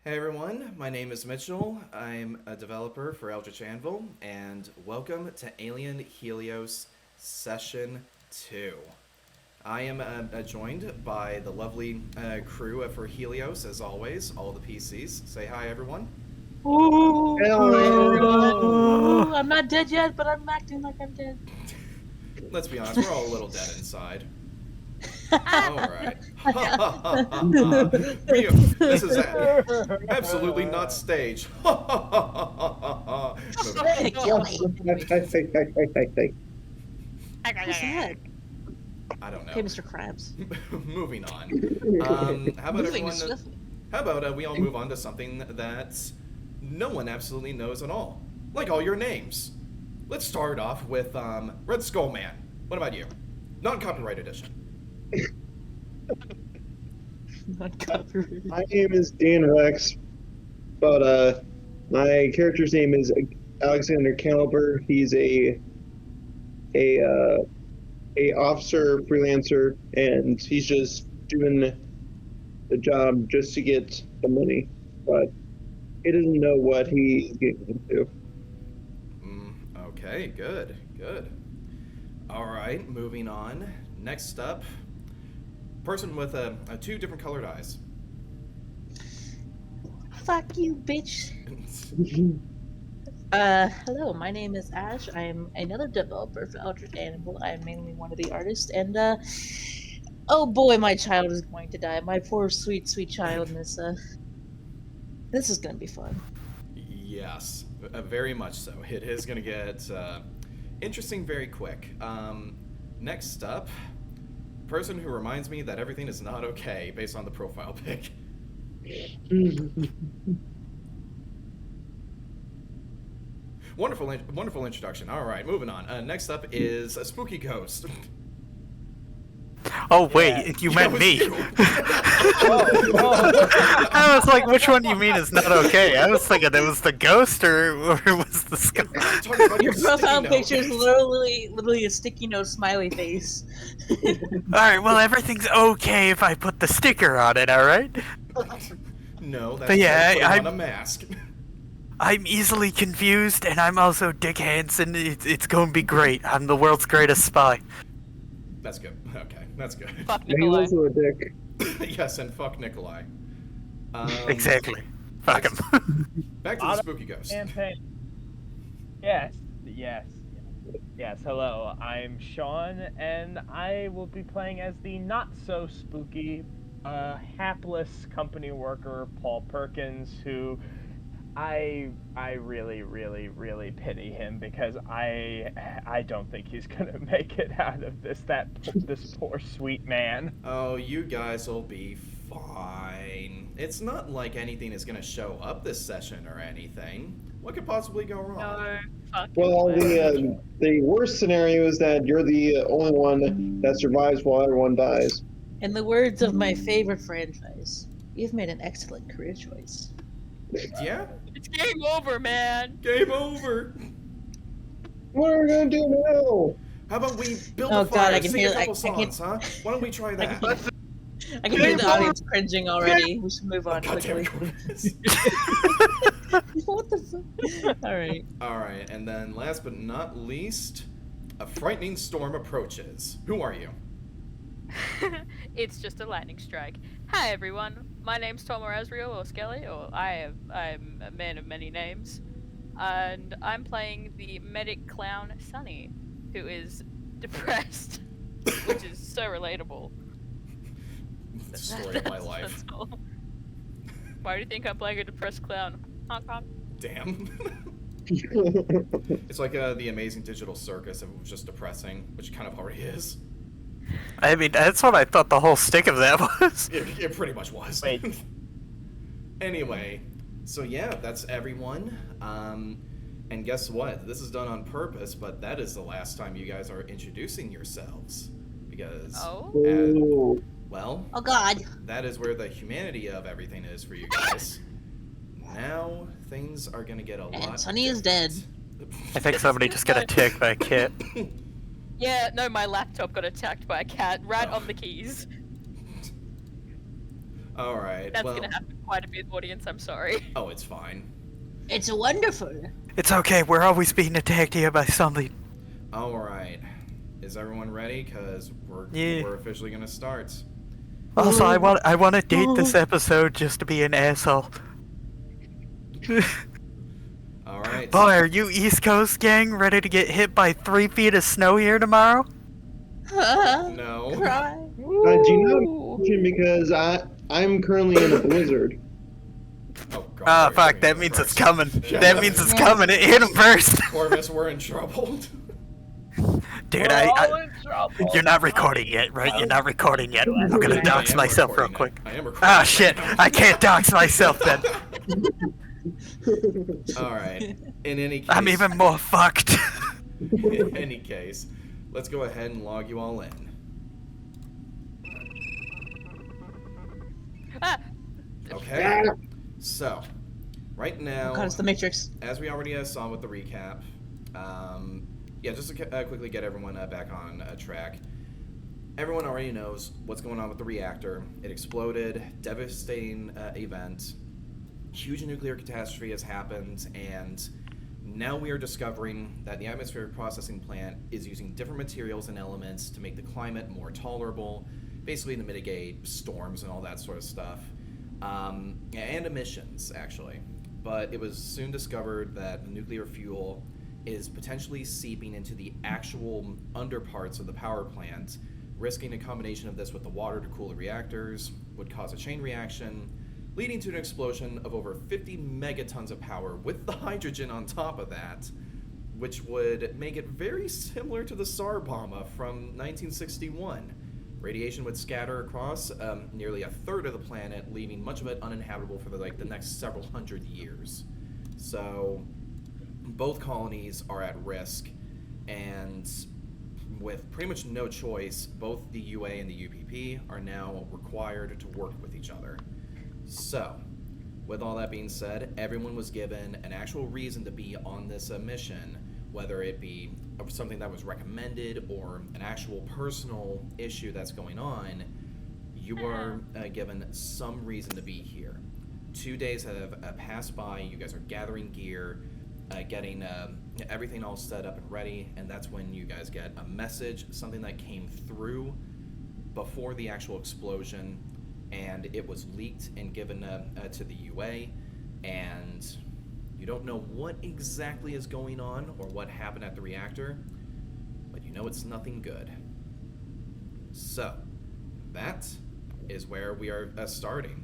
Hey everyone, my name is Mitchell. I'm a developer for Eldritch Anvil, and welcome to Alien Helios Session 2. I am joined by the lovely crew for Helios, as always, all the PCs. Say hi, everyone. Ooh, Hello. I'm not dead yet, but I'm acting like I'm dead. Let's be honest, we're all a little dead inside. Alright. This is absolutely not staged. Kill me. Who's that? I don't know. Okay, Mr. Krabs. Moving on. How about Moving everyone? swiftly. How about we all move on to something that no one absolutely knows at all, like all your names. Let's start off with Red Skull Man. What about you? Non-copyright edition. Not copyrighted. My name is Dan Rex, but my character's name is Alexander Caliber. He's a officer freelancer, and he's just doing the job just to get the money, but he doesn't know what he's getting into. Okay, good. All right, moving on. Next up, person with two different colored eyes. Fuck you, bitch. Hello, my name is Ash. I'm another developer for Eldritch Anvil. I'm mainly one of the artists, and oh boy, my child is going to die. My poor sweet child, and this is gonna be fun. Yes, very much so. It is going to get interesting very quick. Next up, person who reminds me that everything is not okay based on the profile pic. Wonderful introduction. All right, moving on. Next up is a spooky ghost. Oh wait, you meant me. You. I was like, which one do you mean is not okay? I was thinking it was the ghost or was the skull. Talking about Your your profile sticky picture is note. literally a sticky note smiley face. Alright, well everything's okay if I put the sticker on it, alright? No, that's But yeah, like putting I- on a mask. I'm easily confused and I'm also Dick Hansen. It's going to be great. I'm the world's greatest spy. That's good. Okay, that's good. Fuck He's Nikolai. also a dick. Yes, and fuck Nikolai. Exactly. Fuck him. Back to the spooky ghost. Campaign. Yes. Hello, I'm Sean, and I will be playing as the not so spooky, hapless company worker Paul Perkins, who I really pity him because I don't think he's gonna make it out of this. This poor sweet man. Oh, you guys will be fine. It's not like anything is gonna show up this session or anything. What could possibly go wrong? No, fuck Well, Nikolai. the worst scenario is that you're the only one that survives while everyone dies. In the words of my favorite franchise, you've made an excellent career choice. Yeah? It's game over, man. Game over. What are we gonna do now? How about we build Oh, a God, fire, I can sing hear- a couple I can- songs, huh? Why don't we try that? I can hear the audience cringing already. We should move on God damn quickly. it, Corvus. What the fuck? Alright. Alright, and then last but not least, a frightening storm approaches. Who are you? It's just a lightning strike. Hi everyone, my name's Tom Azriel or Skelly, or I'm a man of many names, and I'm playing the medic clown Sunny, who is depressed, which is so relatable. The story of my That's life. all. Why do you think I'm playing a depressed clown? Honk honk. Damn. It's like the Amazing Digital Circus if it was just depressing, which it kind of already is. I mean, that's what I thought the whole stick of that was. It pretty much was. Wait. Anyway, so yeah, that's everyone. And guess what? This is done on purpose, but that is the last time you guys are introducing yourselves. Because, Oh? Ooh. well, Oh god. that is where the humanity of everything is for you guys. Now, things are gonna get a And lot Sunny is dead. I think somebody just got attacked by a kid. Yeah, no, my laptop got attacked by a cat right on the keys. All right. That's well, gonna happen quite a bit, audience. I'm sorry. Oh, it's fine. It's wonderful. It's okay. We're always being attacked here by something. All right. Is everyone ready? Cause we're officially gonna start. Also, I want to date this episode just to be an asshole. All right. Boy, are you East Coast gang ready to get hit by 3 feet of snow here tomorrow? No. Cry. Do you know because I'm currently in a blizzard. Oh God. Ah, wait, fuck. wait, That wait, means it's first. coming. Yeah. That means it's coming. It hit him first. Corvus, we're in trouble. Dude, We're all in trouble. you're not recording yet, right? You're not recording yet. I'm gonna I dox am myself real recording quick. it. I am recording. Ah, it shit. right I can't dox myself then. now. All right. In any case. I'm even more fucked. In any case, let's go ahead and log you all in. Ah, Okay. So, right now, God, it's the Matrix. as we already saw with the recap, yeah, just to quickly get everyone back on track. Everyone already knows what's going on with the reactor. It exploded, devastating event, huge nuclear catastrophe has happened, and now we are discovering that the atmospheric processing plant is using different materials and elements to make the climate more tolerable, basically to mitigate storms and all that sort of stuff, and emissions, actually. But it was soon discovered that the nuclear fuel is potentially seeping into the actual underparts of the power plant, risking a combination of this with the water to cool the reactors would cause a chain reaction, leading to an explosion of over 50 megatons of power with the hydrogen on top of that, which would make it very similar to the Tsar Bomba from 1961. Radiation would scatter across nearly a third of the planet, leaving much of it uninhabitable for the next several hundred years. So both colonies are at risk, and with pretty much no choice, both the UA and the UPP are now required to work with each other. So, with all that being said, everyone was given an actual reason to be on this mission, whether it be something that was recommended or an actual personal issue that's going on. You are given some reason to be here. 2 days have passed by. You guys are gathering gear, getting everything all set up and ready, and that's when you guys get a message, something that came through before the actual explosion, and it was leaked and given to the UA, and you don't know what exactly is going on or what happened at the reactor, but you know it's nothing good. So, that is where we are starting.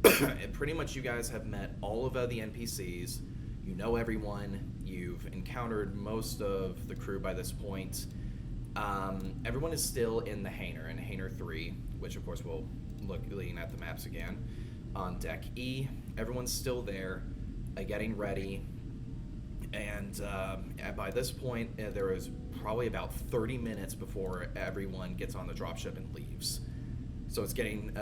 And pretty much you guys have met all of the NPCs, you know everyone, you've encountered most of the crew by this point. Everyone is still in the hangar, in hangar 3, which of course we'll look looking at the maps again. On deck E, everyone's still there, getting ready, and by this point there is probably about 30 minutes before everyone gets on the dropship and leaves. So it's getting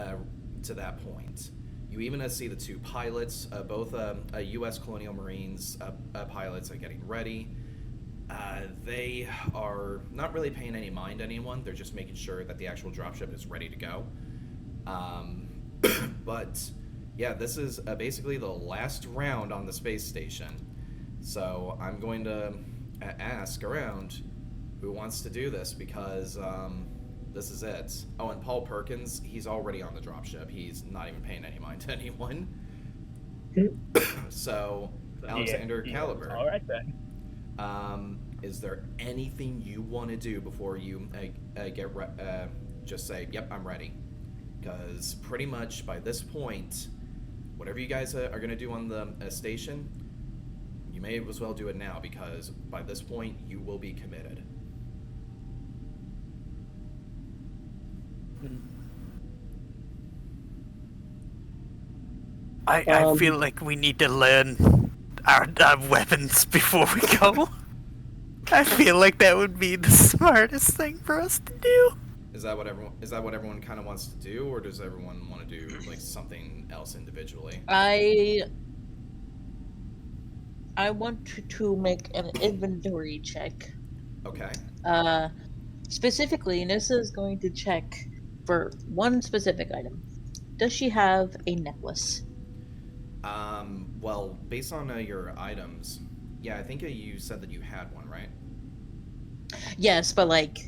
to that point. You even see the two pilots, both U.S. Colonial Marines pilots, are getting ready. They are not really paying any mind to anyone. They're just making sure that the actual dropship is ready to go. But yeah, this is basically the last round on the space station. So I'm going to ask around who wants to do this, because this is it. Oh, and Paul Perkins, he's already on the dropship. He's not even paying any mind to anyone. So, Alexander Caliber. All right then. Is there anything you want to do before you just say, yep, I'm ready? Because pretty much by this point, whatever you guys are going to do on the station, you may as well do it now, because by this point, you will be committed. I feel like we need to learn our weapons before we go. I feel like that would be the smartest thing for us to do. Is that what everyone kind of wants to do, or does everyone want to do like something else individually? I want to make an inventory check. Okay. Specifically, Nissa is going to check for one specific item. does she have a necklace? Well, based on your items, yeah, I think you said that you had one, right? Yes, but like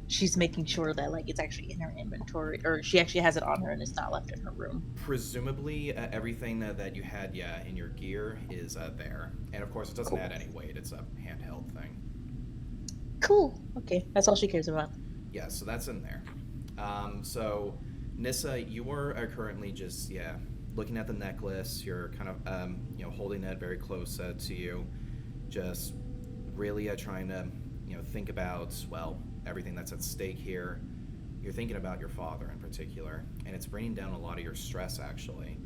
she's making sure that like it's actually in her inventory, or she actually has it on her and it's not left in her room. Presumably, everything that you had, yeah, in your gear is there. And of course, it doesn't add any weight. It's a handheld thing. Cool. Okay, that's all she cares about. Yeah, so that's in there. So, Nissa, you are currently just, yeah, looking at the necklace. You're kind of, holding it very close to you. Just really trying to, think about, well, everything that's at stake here. You're thinking about your father in particular, and it's bringing down a lot of your stress, actually.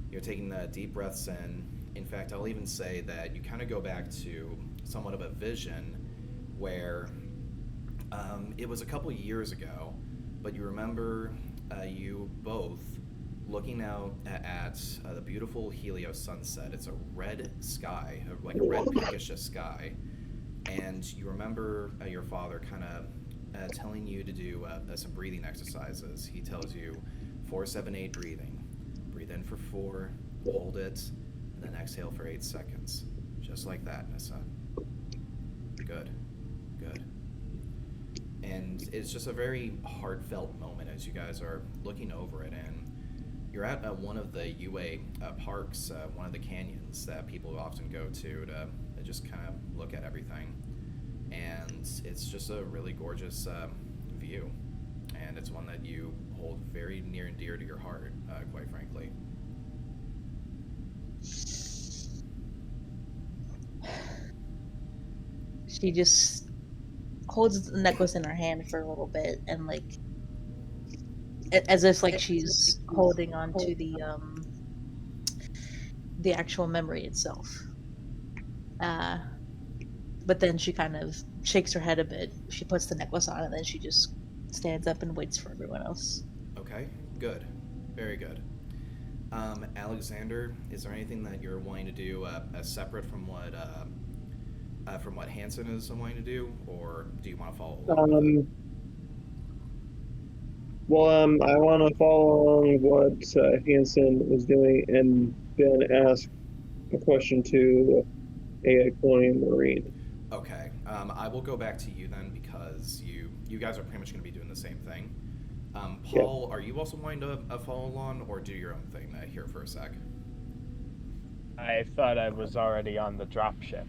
You're taking the deep breaths in. In fact, I'll even say that you kind of go back to somewhat of a vision where it was a couple years ago, but you remember you both looking out at the beautiful Helios sunset. It's a red sky, like a red pinkish sky, and you remember your father kind of telling you to do some breathing exercises. He tells you 4-7-8 breathing. Breathe in for 4, hold it, and then exhale for 8 seconds. Just like that, Nissa. Good. Good. And it's just a very heartfelt moment as you guys are looking over it, and you're at one of the UA parks, one of the canyons that people often go to just kind of look at everything. And it's just a really gorgeous view, and it's one that you hold very near and dear to your heart, quite frankly. She just holds the necklace in her hand for a little bit, and like as if like she's holding on to the actual memory itself. But then she kind of shakes her head a bit. She puts the necklace on, and then she just stands up and waits for everyone else. Okay, good. Very good. Alexander, is there anything that you're wanting to do separate from what Hanson is wanting to do, or do you want to follow along? I want to follow along what Hanson was doing and then ask a question to a colonial marine. Okay, I will go back to you then, because you guys are pretty much going to be doing the same thing. Paul, Are you also wanting to follow along, or do your own thing here for a sec? I thought I was already on the dropship.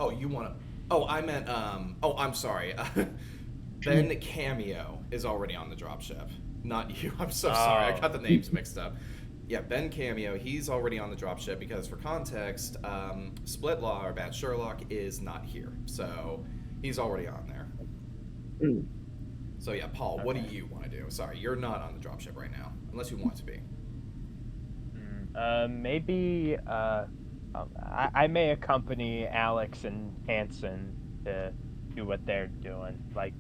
Oh, you want to... Oh, I meant... Oh, I'm sorry. Ben Cameo is already on the dropship, not you. I'm so sorry. I got the names mixed up. Yeah, Ben Cameo, he's already on the dropship because, for context, Splitlaw, or Bad Sherlock, is not here. So, he's already on there. So, yeah, Paul, what do you want to do? Sorry, you're not on the dropship right now, unless you want to be. Maybe I may accompany Alex and Hanson to do what they're doing, like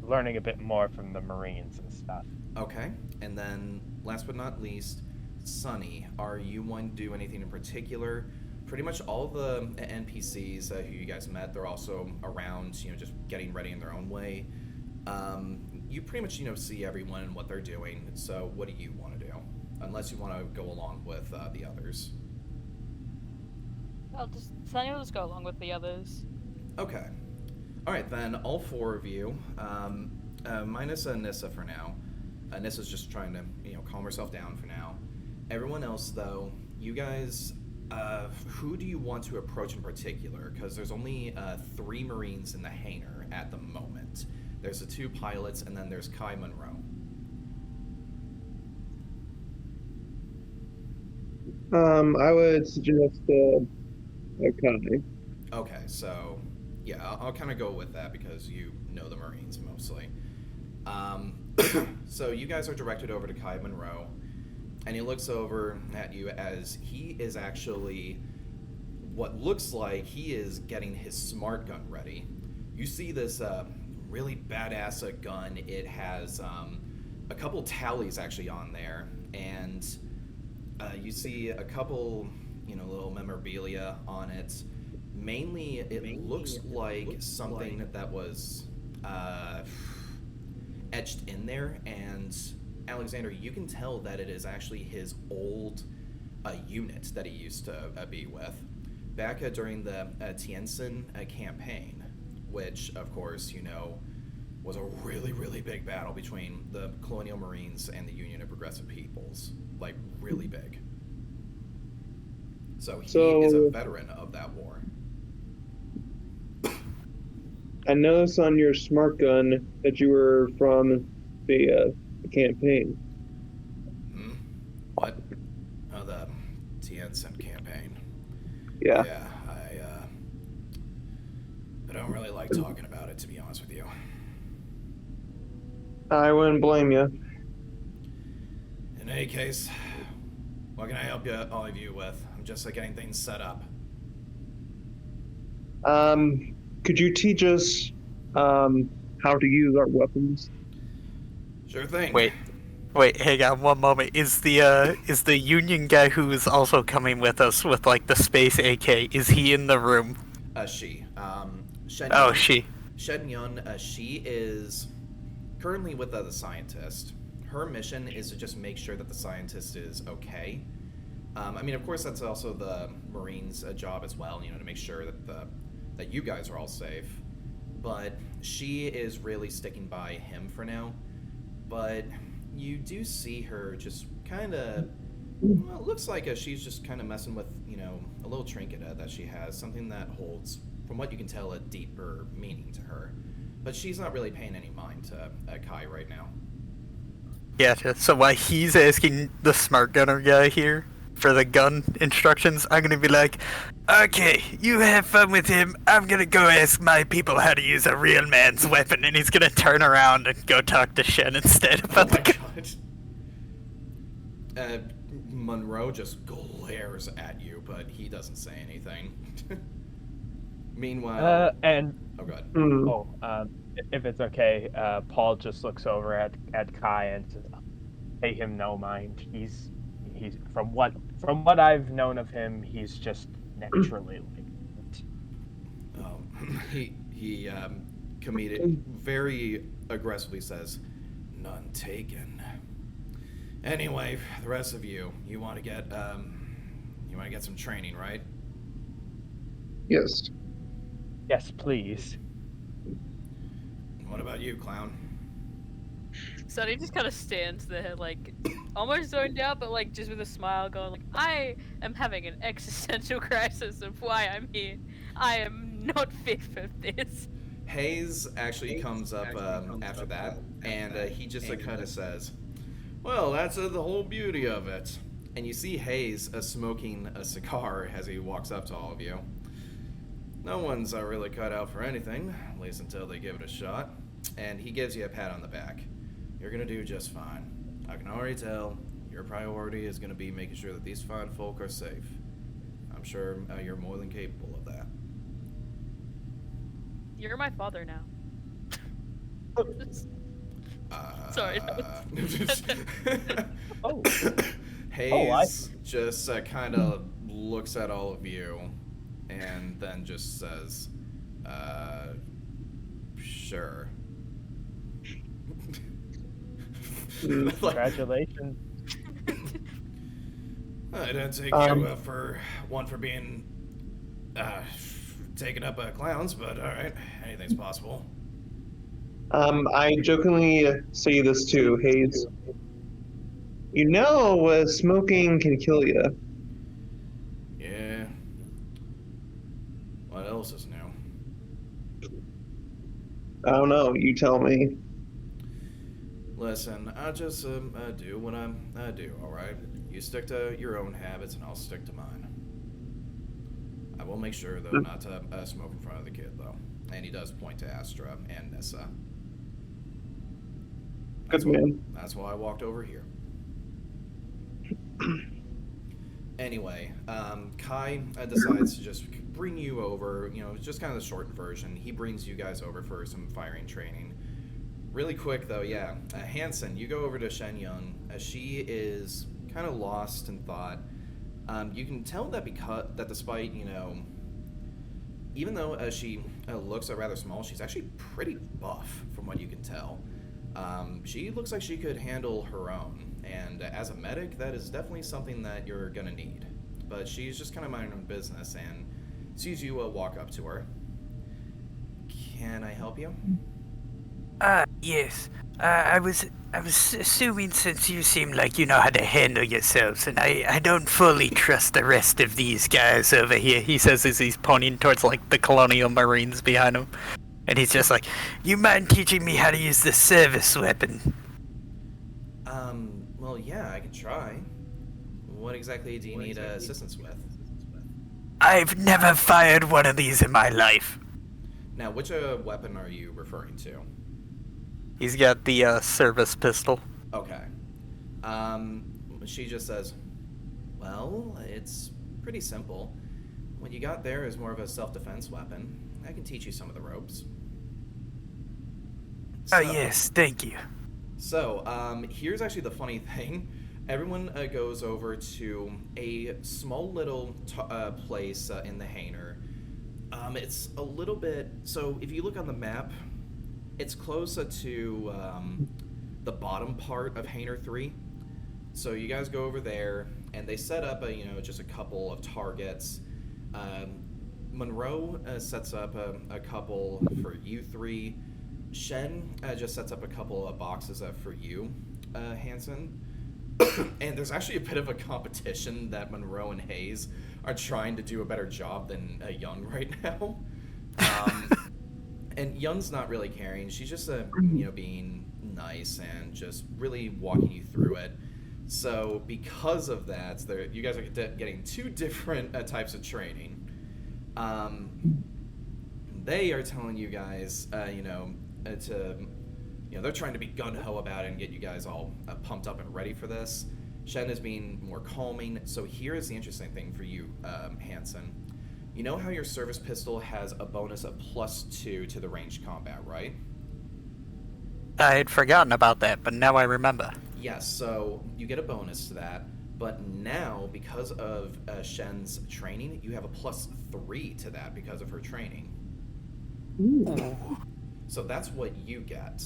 learning a bit more from the Marines and stuff. Okay, and then last but not least, Sunny, are you wanting to do anything in particular? Pretty much all the NPCs who you guys met, they're also around, just getting ready in their own way. You pretty much, see everyone and what they're doing, so what do you want to do? Unless you want to go along with the others. Sunny will just go along with the others. Okay. Alright, then all 4 of you, minus Nissa for now. Nissa's just trying to, calm herself down for now. Everyone else, though, you guys, who do you want to approach in particular? Because there's only 3 Marines in the hangar at the moment. There's the 2 pilots, and then there's Kai Monroe. I would suggest Kai. Okay, so yeah, I'll kind of go with that because you know the Marines mostly. So you guys are directed over to Kai Monroe, and he looks over at you as he is actually what looks like he is getting his smart gun ready. You see this really badass gun. It has a couple tallies actually on there, and you see a couple, little memorabilia on it. Mainly, it looks like something that was etched in there, and Alexander, you can tell that it is actually his old unit that he used to be with back during the Tientsin campaign, which, of course, was a really, really big battle between the Colonial Marines and the Union of Progressive Peoples. Like, really big. So he is a veteran of that war. I noticed on your smart gun that you were from the campaign. What? Oh, the Tientsin campaign. Yeah. Yeah, I don't really like talking about it, to be honest with you. I wouldn't blame you. In any case, what can I help all of you with? I'm just getting things set up. Could you teach us how to use our weapons? Sure thing. Wait, hang on one moment. Is the Union guy who is also coming with us with like the space AK? Is he in the room? She. Shen Oh, Yun. she. Shen Yun. She is currently with the scientist. Her mission is to just make sure that the scientist is okay. I mean, of course, that's also the Marines' job as well. To make sure that you guys are all safe. But she is really sticking by him for now. But you do see her just kind of, well, it looks like she's just kind of messing with, a little trinket that she has, something that holds, from what you can tell, a deeper meaning to her. But she's not really paying any mind to Kai right now. Gotcha. So while he's asking the smart gunner guy here for the gun instructions, I'm gonna be like, okay, you have fun with him. I'm gonna go ask my people how to use a real man's weapon, and he's gonna turn around and go talk to Shen instead about the gun. God. Monroe just glares at you, but he doesn't say anything. Meanwhile, oh god. If it's okay, Paul just looks over at Kai and says, "Pay him no mind. He's from what I've known of him, he's just naturally like it." He comedic very aggressively says, "None taken." Anyway, the rest of you want to get some training, right? Yes. Yes, please. What about you, clown? Sonny just kind of stands there, like, almost zoned out, but like just with a smile, going like, "I am having an existential crisis of why I'm here. I am not fit for this." Hayes actually comes up after that, and he just kind of says, "Well, that's the whole beauty of it." And you see Hayes smoking a cigar as he walks up to all of you. No one's really cut out for anything, at least until they give it a shot. And he gives you a pat on the back. You're gonna do just fine. I can already tell your priority is gonna be making sure that these fine folk are safe. I'm sure you're more than capable of that. You're my father now. Sorry. Oh. Hayes just kind of looks at all of you and then just says, sure. Congratulations. I didn't take you for being taking up clowns, but alright, anything's possible. I jokingly say this to Hayes. Smoking can kill you. Yeah. What else is new? I don't know. You tell me. Listen, I just do what I do, alright? You stick to your own habits and I'll stick to mine. I will make sure, though, not to smoke in front of the kid, though. And he does point to Astra and Nissa. Good man. That's why I walked over here. Anyway, Kai decides to just bring you over, just kind of the shortened version. He brings you guys over for some firing training. Really quick, though, yeah. Hansen, you go over to Shen Yun. She is kind of lost in thought. You can tell that despite, even though she looks rather small, she's actually pretty buff from what you can tell. She looks like she could handle her own, and as a medic, that is definitely something that you're gonna need. But she's just kind of minding her own business and sees you walk up to her. Can I help you? Yes. I was assuming, since you seem like you know how to handle yourselves, and I don't fully trust the rest of these guys over here, he says as he's pointing towards, like, the Colonial Marines behind him. And he's just like, you mind teaching me how to use the service weapon? Well, yeah, I can try. What exactly do you need assistance with? I've never fired one of these in my life. Now, which weapon are you referring to? He's got the service pistol. Okay. She just says, well, it's pretty simple. What you got there is more of a self-defense weapon. I can teach you some of the ropes. Oh, yes, thank you. So, here's actually the funny thing. Everyone goes over to a small little place in the hangar. It's a little bit... So, if you look on the map, it's closer to the bottom part of Hangar 3. So you guys go over there, and they set up just a couple of targets. Monroe sets up a couple for you three. Shen just sets up a couple of boxes for you, Hanson. And there's actually a bit of a competition that Monroe and Hayes are trying to do a better job than Young right now. And Young's not really caring. She's just, being nice and just really walking you through it. So because of that, you guys are getting two different types of training. They are telling you guys, they're trying to be gung-ho about it and get you guys all pumped up and ready for this. Shen is being more calming. So here is the interesting thing for you, Hanson. You know how your service pistol has a bonus of +2 to the ranged combat, right? I had forgotten about that, but now I remember. Yes, so you get a bonus to that, but now, because of Shen's training, you have a +3 to that because of her training. Ooh. So that's what you get.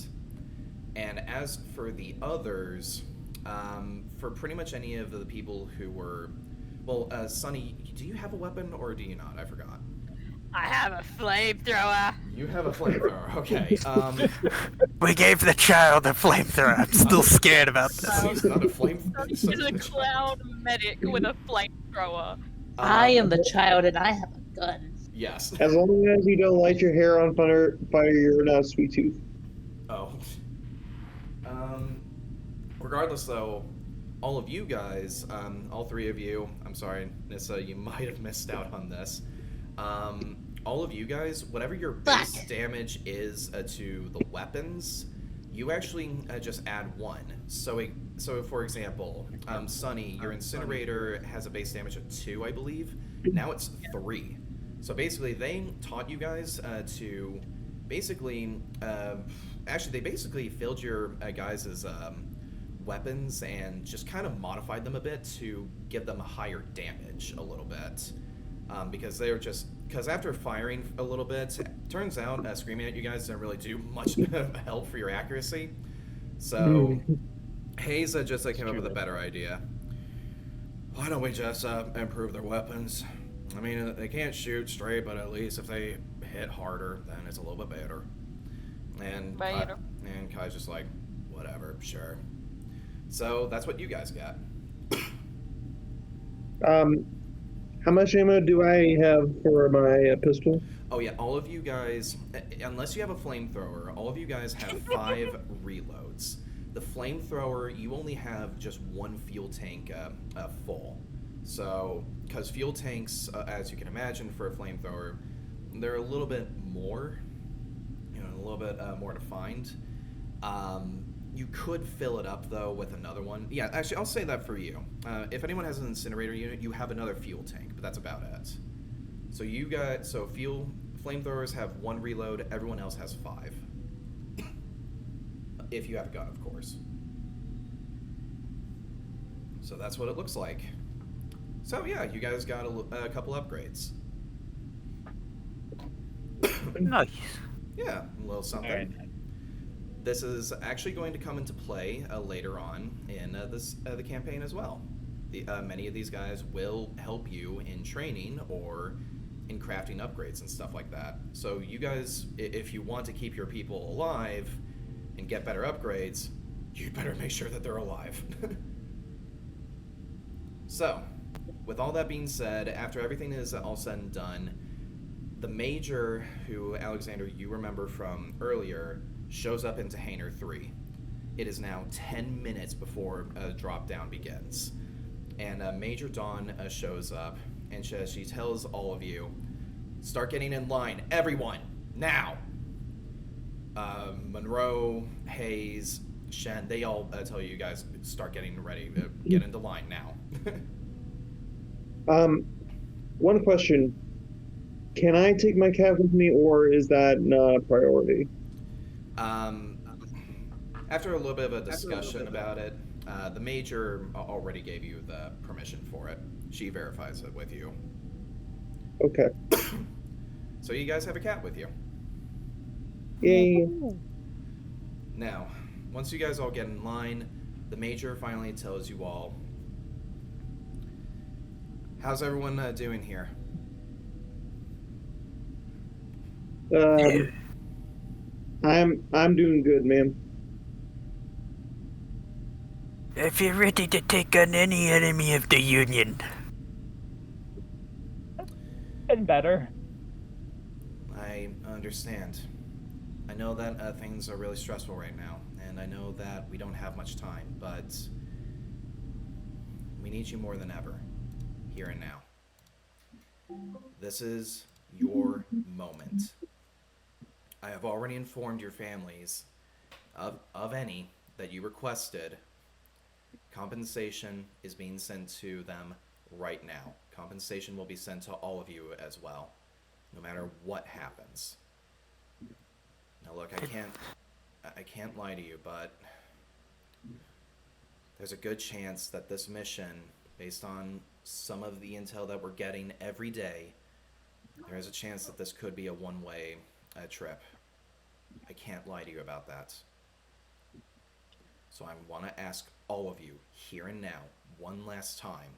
And as for the others, for pretty much any of the people who were... Well, Sunny, do you have a weapon or do you not? I forgot. I have a flamethrower. You have a flamethrower, okay. We gave the child a flamethrower. I'm still scared about this. He's not a flamethrower. He's a clown medic with a flamethrower. I am the child and I have a gun. Yes. As long as you don't light your hair on fire, you're not a sweet tooth. Oh. Regardless, though, all of you guys, all three of you, I'm sorry, Nissa, you might have missed out on this. All of you guys, whatever your base damage is to the weapons, you actually just add 1. So for example, Sunny, your incinerator has a base damage of 2, I believe. Now it's 3. So basically, they taught you guys to basically, they basically filled your guys' weapons and just kind of modified them a bit to give them a higher damage a little bit. Because they were because after firing a little bit, turns out screaming at you guys didn't really do much help for your accuracy. So Hayes just came up with a better idea. Why don't we just improve their weapons? I mean, they can't shoot straight, but at least if they hit harder, then it's a little bit better. And Kai's just like, whatever, sure. So that's what you guys got. How much ammo do I have for my pistol? Oh yeah, all of you guys, unless you have a flamethrower, all of you guys have 5 reloads. The flamethrower, you only have just 1 fuel tank full. So, because fuel tanks, as you can imagine, for a flamethrower, they're a little bit more, a little bit more defined. You could fill it up, though, with another one. Yeah, actually, I'll say that for you. If anyone has an incinerator unit, you have another fuel tank, but that's about it. So flamethrowers have 1 reload, everyone else has 5. If you have a gun, of course. So that's what it looks like. So yeah, you guys got a couple upgrades. Nice. Yeah, a little something. Alright. this is actually going to come into play later on in the campaign as well. Many of these guys will help you in training or in crafting upgrades and stuff like that. So you guys, if you want to keep your people alive and get better upgrades, you'd better make sure that they're alive. So, with all that being said, after everything is all said and done, the Major, who, Alexander, you remember from earlier, shows up into Hangar 3. It is now 10 minutes before drop down begins. And Major Dawn shows up, and she tells all of you, start getting in line, everyone, now! Monroe, Hayes, Shen, they all tell you guys, start getting ready, get into line now. One question. Can I take my cat with me, or is that not a priority? After a little bit of a discussion about it, the Major already gave you the permission for it. She verifies it with you. Okay. So you guys have a cat with you. Yay. Now, once you guys all get in line, the Major finally tells you all, how's everyone doing here? I'm doing good, ma'am. If you're ready to take on any enemy of the Union. And better. I understand. I know that things are really stressful right now, and I know that we don't have much time, but we need you more than ever, here and now. This is your moment. I have already informed your families of any that you requested. Compensation is being sent to them right now. Compensation will be sent to all of you as well, no matter what happens. Now look, I can't lie to you, but there's a good chance that this mission, based on some of the intel that we're getting every day, there is a chance that this could be a one-way trip. I can't lie to you about that. So I want to ask all of you, here and now, one last time.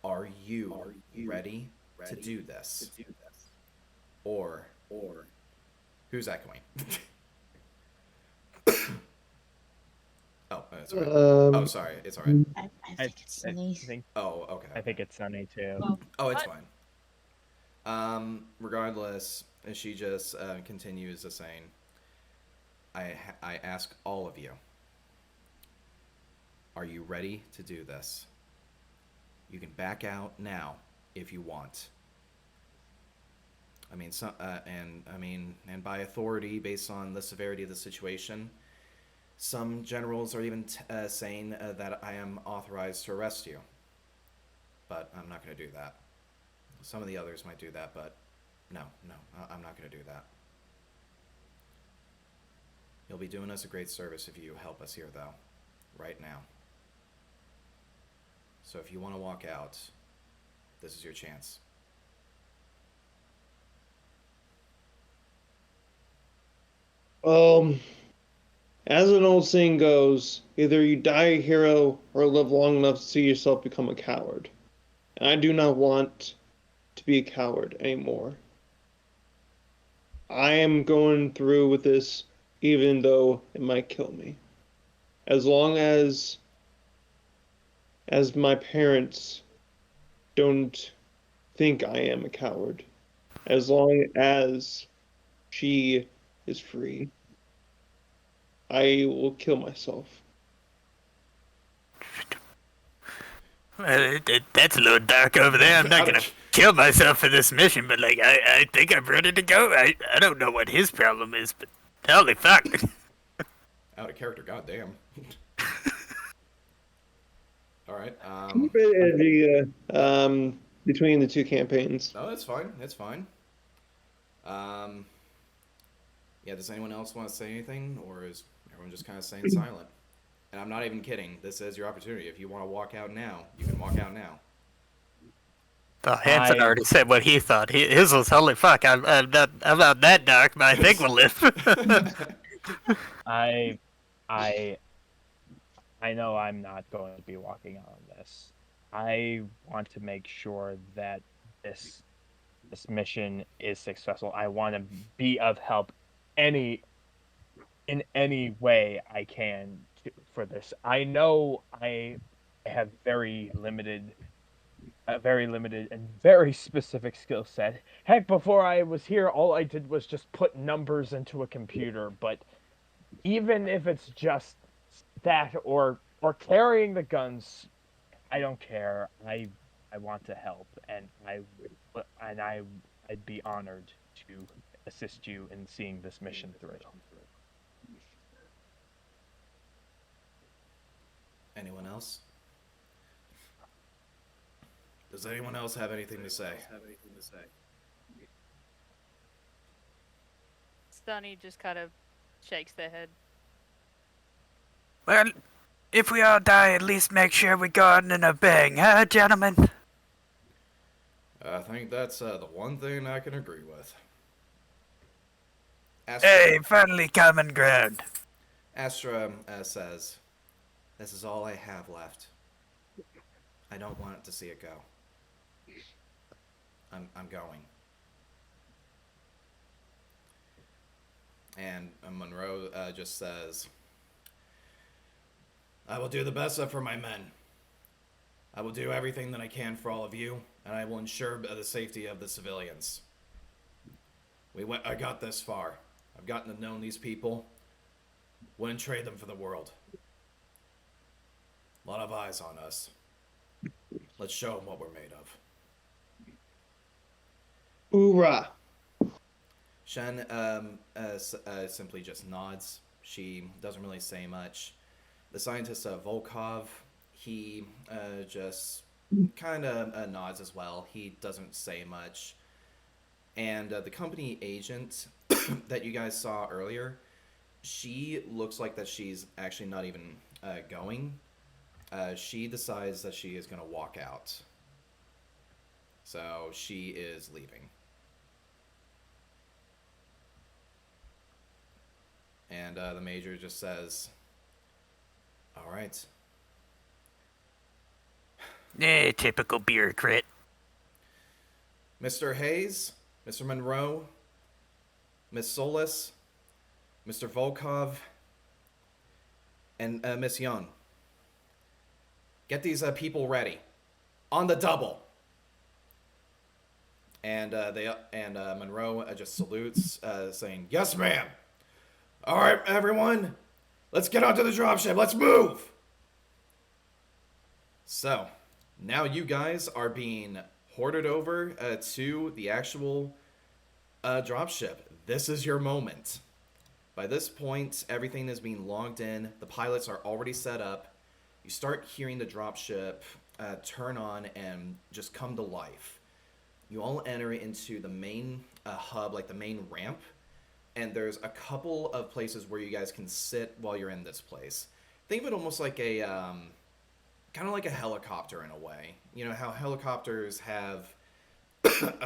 Are you ready to do this? Or who's echoing? It's all right. Oh, sorry. It's all right. I think it's Sunny. Oh, okay. I think it's Sunny too. Oh, it's fine. Regardless, she just continues to saying, I ask all of you, are you ready to do this? You can back out now if you want. And by authority, based on the severity of the situation, some generals are even saying that I am authorized to arrest you. But I'm not going to do that. Some of the others might do that, but no, I'm not going to do that. You'll be doing us a great service if you help us here, though, right now. So if you want to walk out, this is your chance. As an old saying goes, either you die a hero or live long enough to see yourself become a coward. And I do not want to be a coward anymore. I am going through with this even though it might kill me. As long as my parents don't think I am a coward. As long as she is free, I will kill myself. That's a little dark over there. I'm not gonna kill myself for this mission, but I think I'm ready to go. I don't know what his problem is, but holy fuck. Out of character, goddamn. All right. Between the two campaigns. No, that's fine. That's fine. Yeah, does anyone else want to say anything, or is everyone just kind of staying silent? And I'm not even kidding. This is your opportunity. If you want to walk out now, you can walk out now. Well, Hanson already said what he thought. His was holy fuck. I'm not that dark, but I think we'll live. I, I, I know I'm not going to be walking out on this. I want to make sure that this this mission is successful. I want to be of help any in any way I can for this. I know I have a very limited and very specific skill set. Heck, before I was here, all I did was just put numbers into a computer. But even if it's just that or carrying the guns, I don't care. I want to help, and I'd be honored to assist you in seeing this mission through. Anyone else? Does anyone else have anything to say? Sunny just kind of shakes their head. Well, if we all die, at least make sure we go out in a bang, huh, gentlemen? I think that's the one thing I can agree with. Hey, finally common ground. Astra says, "This is all I have left. I don't want to see it go. I'm going." And Monroe just says, "I will do the best for my men. I will do everything that I can for all of you, and I will ensure the safety of the civilians. I got this far. I've gotten to know these people. Wouldn't trade them for the world. A lot of eyes on us. Let's show them what we're made of." Hoorah! Shen simply just nods. She doesn't really say much. The scientist Volkov, he just kind of nods as well. He doesn't say much. And the company agent that you guys saw earlier, she looks like that she's actually not even going. She decides that she is going to walk out. So she is leaving. And the major just says, "All right." Typical bureaucrat. Mr. Hayes, Mr. Monroe, Miss Solis, Mr. Volkov, and Miss Young. Get these people ready. On the double. And Monroe just salutes, saying, "Yes, ma'am. All right, everyone. Let's get onto the dropship. Let's move." So, now you guys are being hoarded over to the actual dropship. This is your moment. By this point, everything is being logged in. The pilots are already set up. You start hearing the dropship turn on and just come to life. You all enter into the main hub, like the main ramp, and there's a couple of places where you guys can sit while you're in this place. Think of it almost like a kind of like a helicopter in a way. You know how helicopters have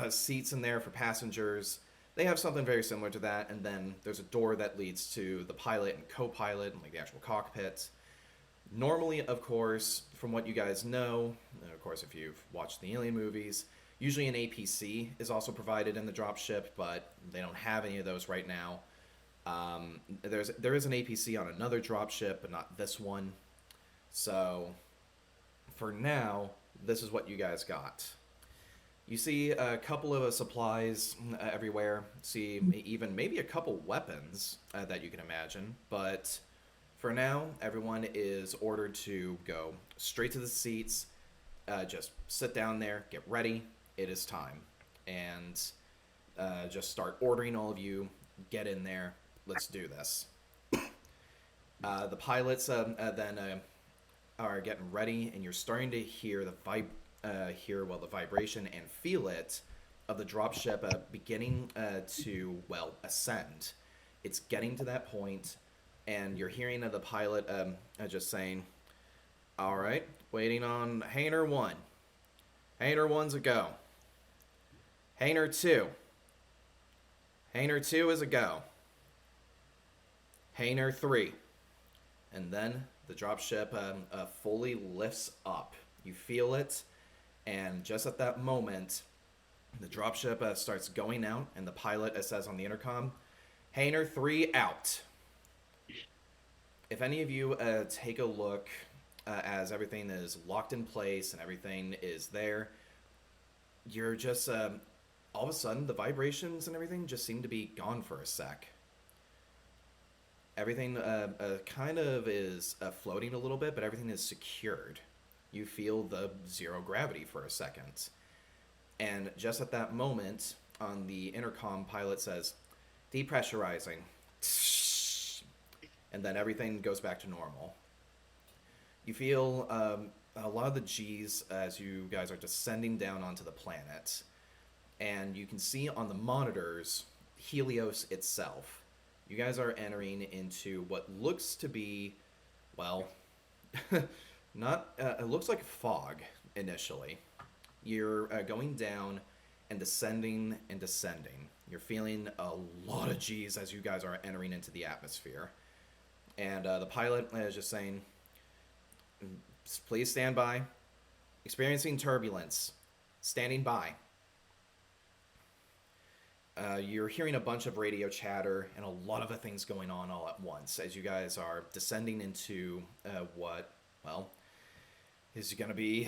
seats in there for passengers. They have something very similar to that, and then there's a door that leads to the pilot and co-pilot and like the actual cockpit. Normally, of course, from what you guys know, and of course if you've watched the Alien movies, usually an APC is also provided in the dropship, but they don't have any of those right now. There is an APC on another dropship, but not this one. So for now, this is what you guys got. You see a couple of supplies everywhere. See even maybe a couple weapons that you can imagine. But for now, everyone is ordered to go straight to the seats. Just sit down there, get ready. It is time. And just start ordering all of you. Get in there. Let's do this. The pilots then are getting ready, and you're starting to hear the vibration and feel it of the dropship beginning to ascend. It's getting to that point, and you're hearing the pilot just saying, "All right, waiting on Hangar 1. Hangar 1's a go. Hangar 2. Hangar 2 is a go. Hainer 3. And then the dropship fully lifts up. You feel it, and just at that moment, the dropship starts going out, and the pilot says on the intercom, Hainer 3 out. If any of you take a look as everything is locked in place and everything is there, you're just, all of a sudden, the vibrations and everything just seem to be gone for a sec. Everything kind of is floating a little bit, but everything is secured. You feel the zero gravity for a second. And just at that moment, on the intercom, pilot says, depressurizing. And then everything goes back to normal. You feel a lot of the G's as you guys are descending down onto the planet. And you can see on the monitors Helios itself. You guys are entering into what looks to be, well, not, it looks like fog initially. You're going down and descending and descending. You're feeling a lot of G's as you guys are entering into the atmosphere. And the pilot is just saying, please stand by. Experiencing turbulence. Standing by. You're hearing a bunch of radio chatter and a lot of things going on all at once as you guys are descending into what, well, is going to be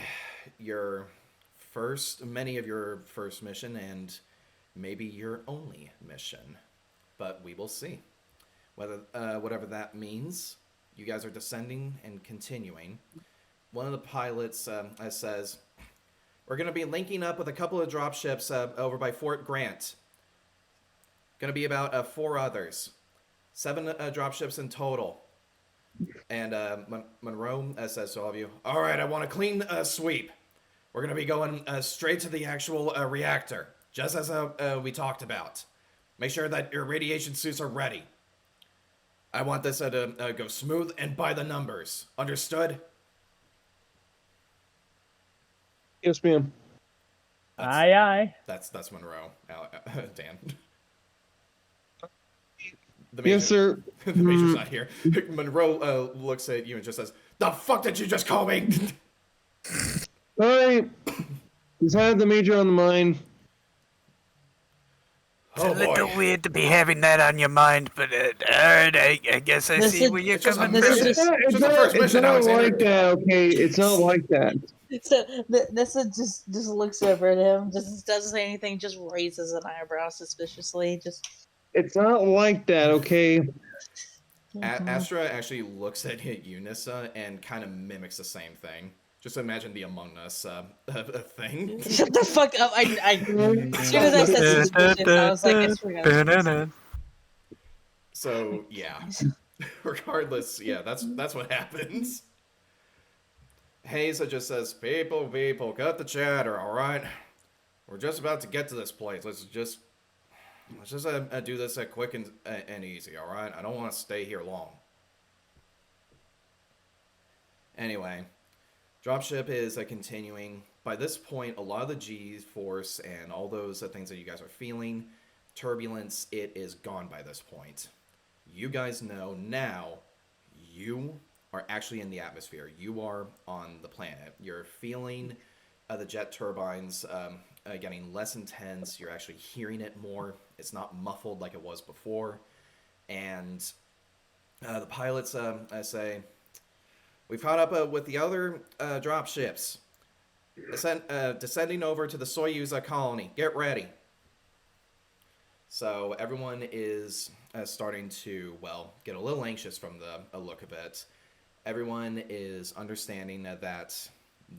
many of your first mission and maybe your only mission. But we will see. Whatever that means, you guys are descending and continuing. One of the pilots says, we're going to be linking up with a couple of dropships over by Fort Grant. Going to be about 4 others. 7 dropships in total. And Monroe says to all of you, all right, I want a clean sweep. We're going to be going straight to the actual reactor, just as we talked about. Make sure that your radiation suits are ready. I want this to go smooth and by the numbers. Understood? Yes, ma'am. Aye. That's Monroe. Dan. Yes, sir. The major's not here. Monroe looks at you and just says, the fuck did you just call me? All right. Just had the major on the mind. It's a Oh little boy. weird to be having that on your mind, but alright, I guess I see where you're coming from. It's not like that, okay? It's not like that. So Nessa just looks over at him, just doesn't say anything, just raises an eyebrow suspiciously. It's not like that, okay? Astra actually looks at Eunice and kind of mimics the same thing. Just imagine the Among Us thing. Shut the fuck up! As soon as I said suspicious, I was like, I forgot. So yeah. Regardless, yeah, that's what happens. Hayes just says, people, cut the chatter, all right? We're just about to get to this place. Let's just do this quick and easy, all right? I don't want to stay here long. Anyway, dropship is continuing. By this point, a lot of the G-force and all those things that you guys are feeling, turbulence, it is gone by this point. You guys know now you are actually in the atmosphere. You are on the planet. You're feeling the jet turbines getting less intense. You're actually hearing it more. It's not muffled like it was before. And the pilots say, we've caught up with the other dropships. Descending over to the Soyuz colony. Get ready. So everyone is starting to, well, get a little anxious from the look of it. Everyone is understanding that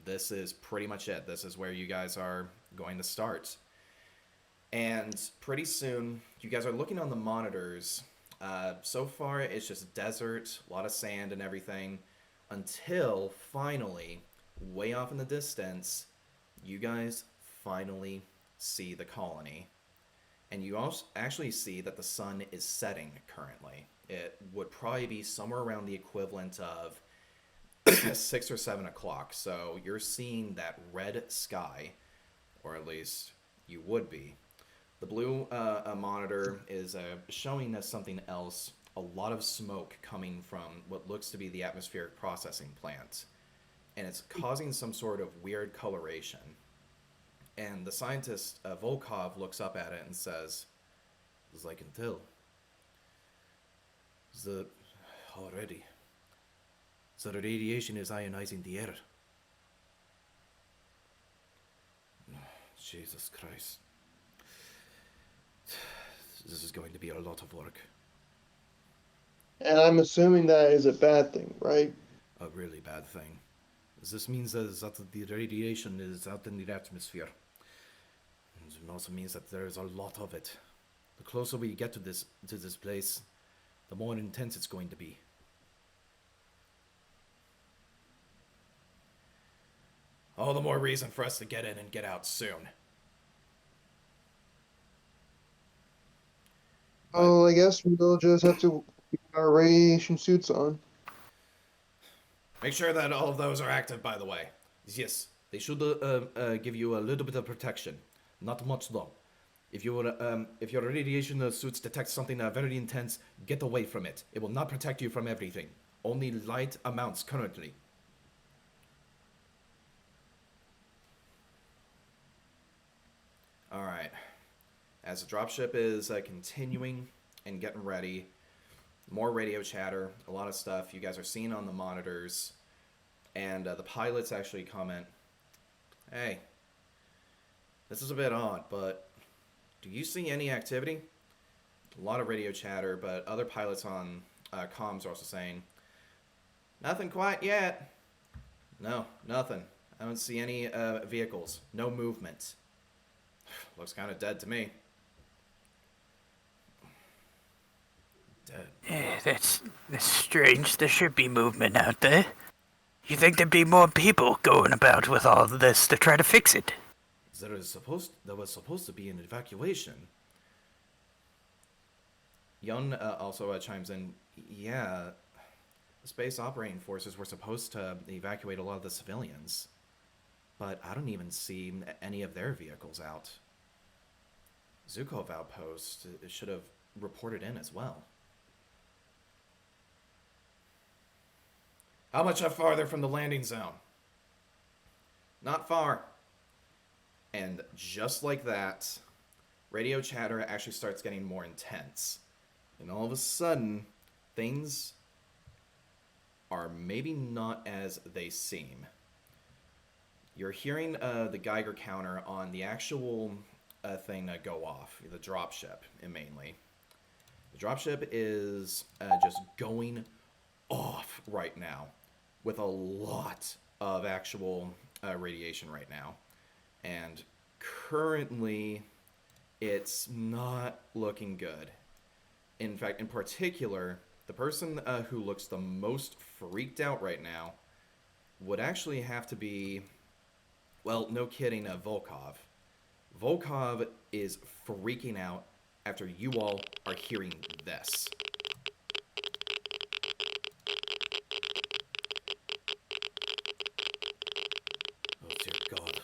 this is pretty much it. This is where you guys are going to start. And pretty soon, you guys are looking on the monitors. So far, it's just desert, a lot of sand and everything, until finally, way off in the distance, you guys finally see the colony. And you also actually see that the sun is setting currently. It would probably be somewhere around the equivalent of 6 or 7 o'clock. So you're seeing that red sky, or at least you would be. The blue monitor is showing us something else a lot of smoke coming from what looks to be the atmospheric processing plant. And it's causing some sort of weird coloration. And the scientist, Volkov, looks up at it and says, as I can tell, already, the radiation is ionizing the air. Jesus Christ. This is going to be a lot of work. And I'm assuming that is a bad thing, right? A really bad thing. This means that the radiation is out in the atmosphere. It also means that there is a lot of it. The closer we get to this place, the more intense it's going to be. All the more reason for us to get in and get out soon. Oh, I guess we'll just have to keep our radiation suits on. Make sure that all of those are active, by the way. Yes, they should give you a little bit of protection. Not much, though. If your radiation suits detect something very intense, get away from it. It will not protect you from everything. Only light amounts currently. Alright. As the dropship is continuing and getting ready, more radio chatter, a lot of stuff you guys are seeing on the monitors, and the pilots actually comment, "Hey, this is a bit odd, but do you see any activity?" A lot of radio chatter, but other pilots on comms are also saying, "Nothing quite yet." "No, nothing. I don't see any vehicles. No movement." Looks kind of dead to me. Dead. Yeah, that's strange. There should be movement out there. You think there'd be more people going about with all of this to try to fix it? There was supposed to be an evacuation. Yun also chimes in, yeah, the space operating forces were supposed to evacuate a lot of the civilians, but I don't even see any of their vehicles out. Zukov outpost should have reported in as well. How much farther from the landing zone? Not far. And just like that, radio chatter actually starts getting more intense. And all of a sudden, things are maybe not as they seem. You're hearing the Geiger counter on the actual thing go off, the dropship, mainly. The dropship is just going off right now with a lot of actual radiation right now. And currently, it's not looking good. In fact, in particular, the person who looks the most freaked out right now would actually have to be, well, no kidding, Volkov. Volkov is freaking out after you all are hearing this. Oh, dear God.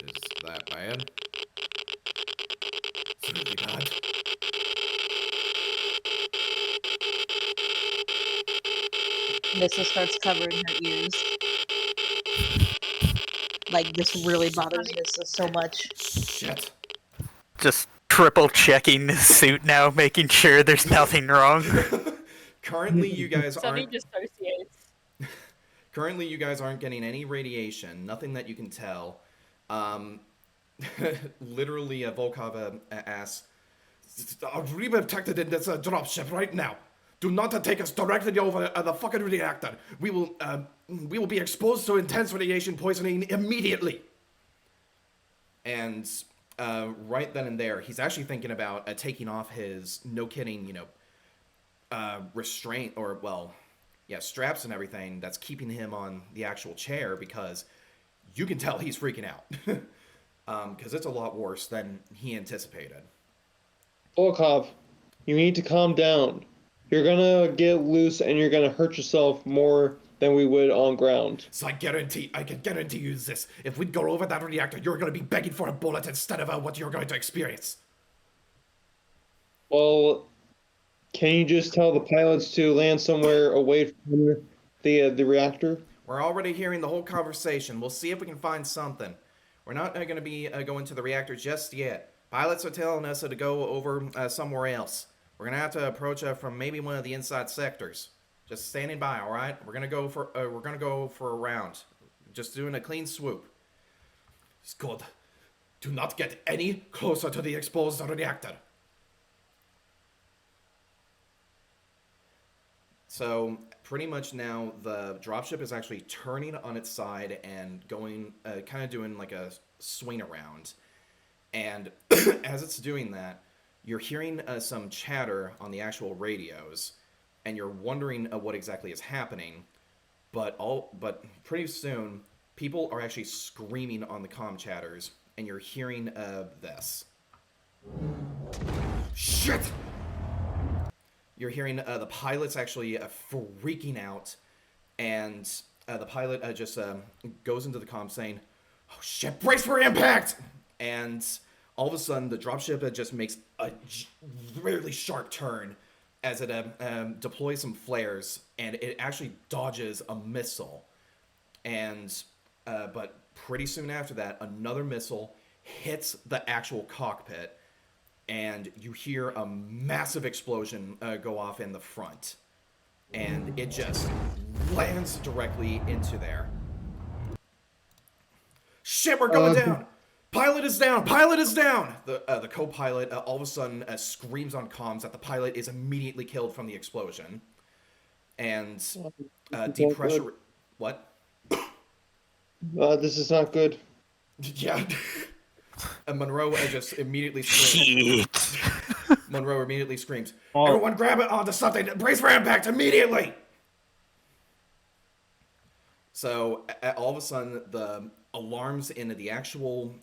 Is that bad? It's really bad. Nissa starts covering her ears. Like, this really bothers Nissa so much. Shit. Just triple checking his suit now, making sure there's nothing wrong. Currently, you guys Sunny aren't... dissociates. Currently, you guys aren't getting any radiation, nothing that you can tell. Literally, Volkov asks, "We are detected in this dropship right now. Do not take us directly over the fucking reactor. We will be exposed to intense radiation poisoning immediately." And right then and there, he's actually thinking about taking off his, no kidding, restraint, or, well, yeah, straps and everything that's keeping him on the actual chair, because you can tell he's freaking out. Because it's a lot worse than he anticipated. Volkov, you need to calm down. You're gonna get loose and you're gonna hurt yourself more than we would on ground. So I can guarantee you this. If we go over that reactor, you're going to be begging for a bullet instead of what you're going to experience. Well, can you just tell the pilots to land somewhere away from the reactor? We're already hearing the whole conversation. We'll see if we can find something. We're not going to be going to the reactor just yet. Pilots are telling us to go over somewhere else. We're going to have to approach from maybe one of the inside sectors. Just standing by, all right? We're going to go for a round. Just doing a clean swoop. It's good. Do not get any closer to the exposed reactor. So pretty much now the dropship is actually turning on its side and going, kind of doing like a swing around. And as it's doing that, you're hearing some chatter on the actual radios, and you're wondering what exactly is happening. But pretty soon, people are actually screaming on the comm chatters, and you're hearing this. Shit! You're hearing the pilots actually freaking out, and the pilot just goes into the comm saying, "Oh shit, brace for impact!" And all of a sudden, the dropship just makes a really sharp turn as it deploys some flares, and it actually dodges a missile. And but pretty soon after that, another missile hits the actual cockpit, and you hear a massive explosion go off in the front. And it just lands directly into there. Shit, we're going down! Pilot is down! Pilot is down! The co-pilot all of a sudden screams on comms that the pilot is immediately killed from the explosion. And depressure... What? This is not good. Yeah. Monroe just immediately screams. Monroe immediately screams, "Everyone grab it onto something! Brace for impact immediately!" So all of a sudden, the alarms in the actual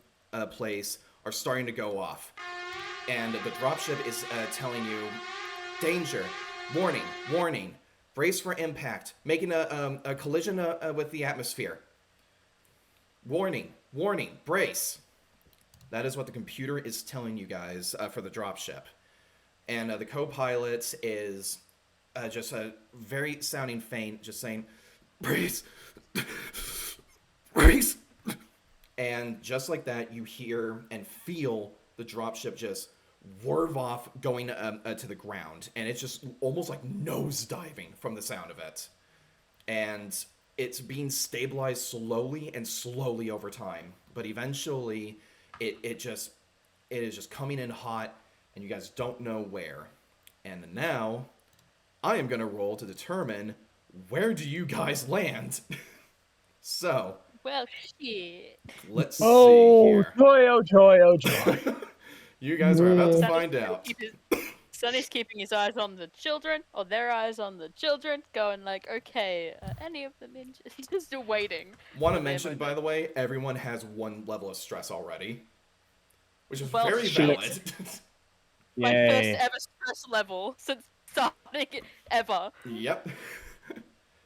place are starting to go off. And the dropship is telling you, "Danger! Warning! Warning! Brace for impact! Making a collision with the atmosphere! Warning! Warning! Brace!" That is what the computer is telling you guys for the dropship. And the co-pilot is just very sounding faint, just saying, "Brace! Brace!" And just like that, you hear and feel the dropship just whirve off going to the ground. And it's just almost like nose diving from the sound of it. And it's being stabilized slowly and slowly over time. But eventually, it is just coming in hot, and you guys don't know where. And now, I am going to roll to determine where do you guys land. So... Well, shit. Let's see here. Joy, oh joy, oh joy. You guys are about to find out. Sonny's keeping his eyes on the children, or their eyes on the children, going like, okay, any of them in? He's just still waiting. Want to mention, by the way, everyone has one level of stress already, which is Well, very shit. valid. My Yay. first ever stress level since starting it ever. Yep.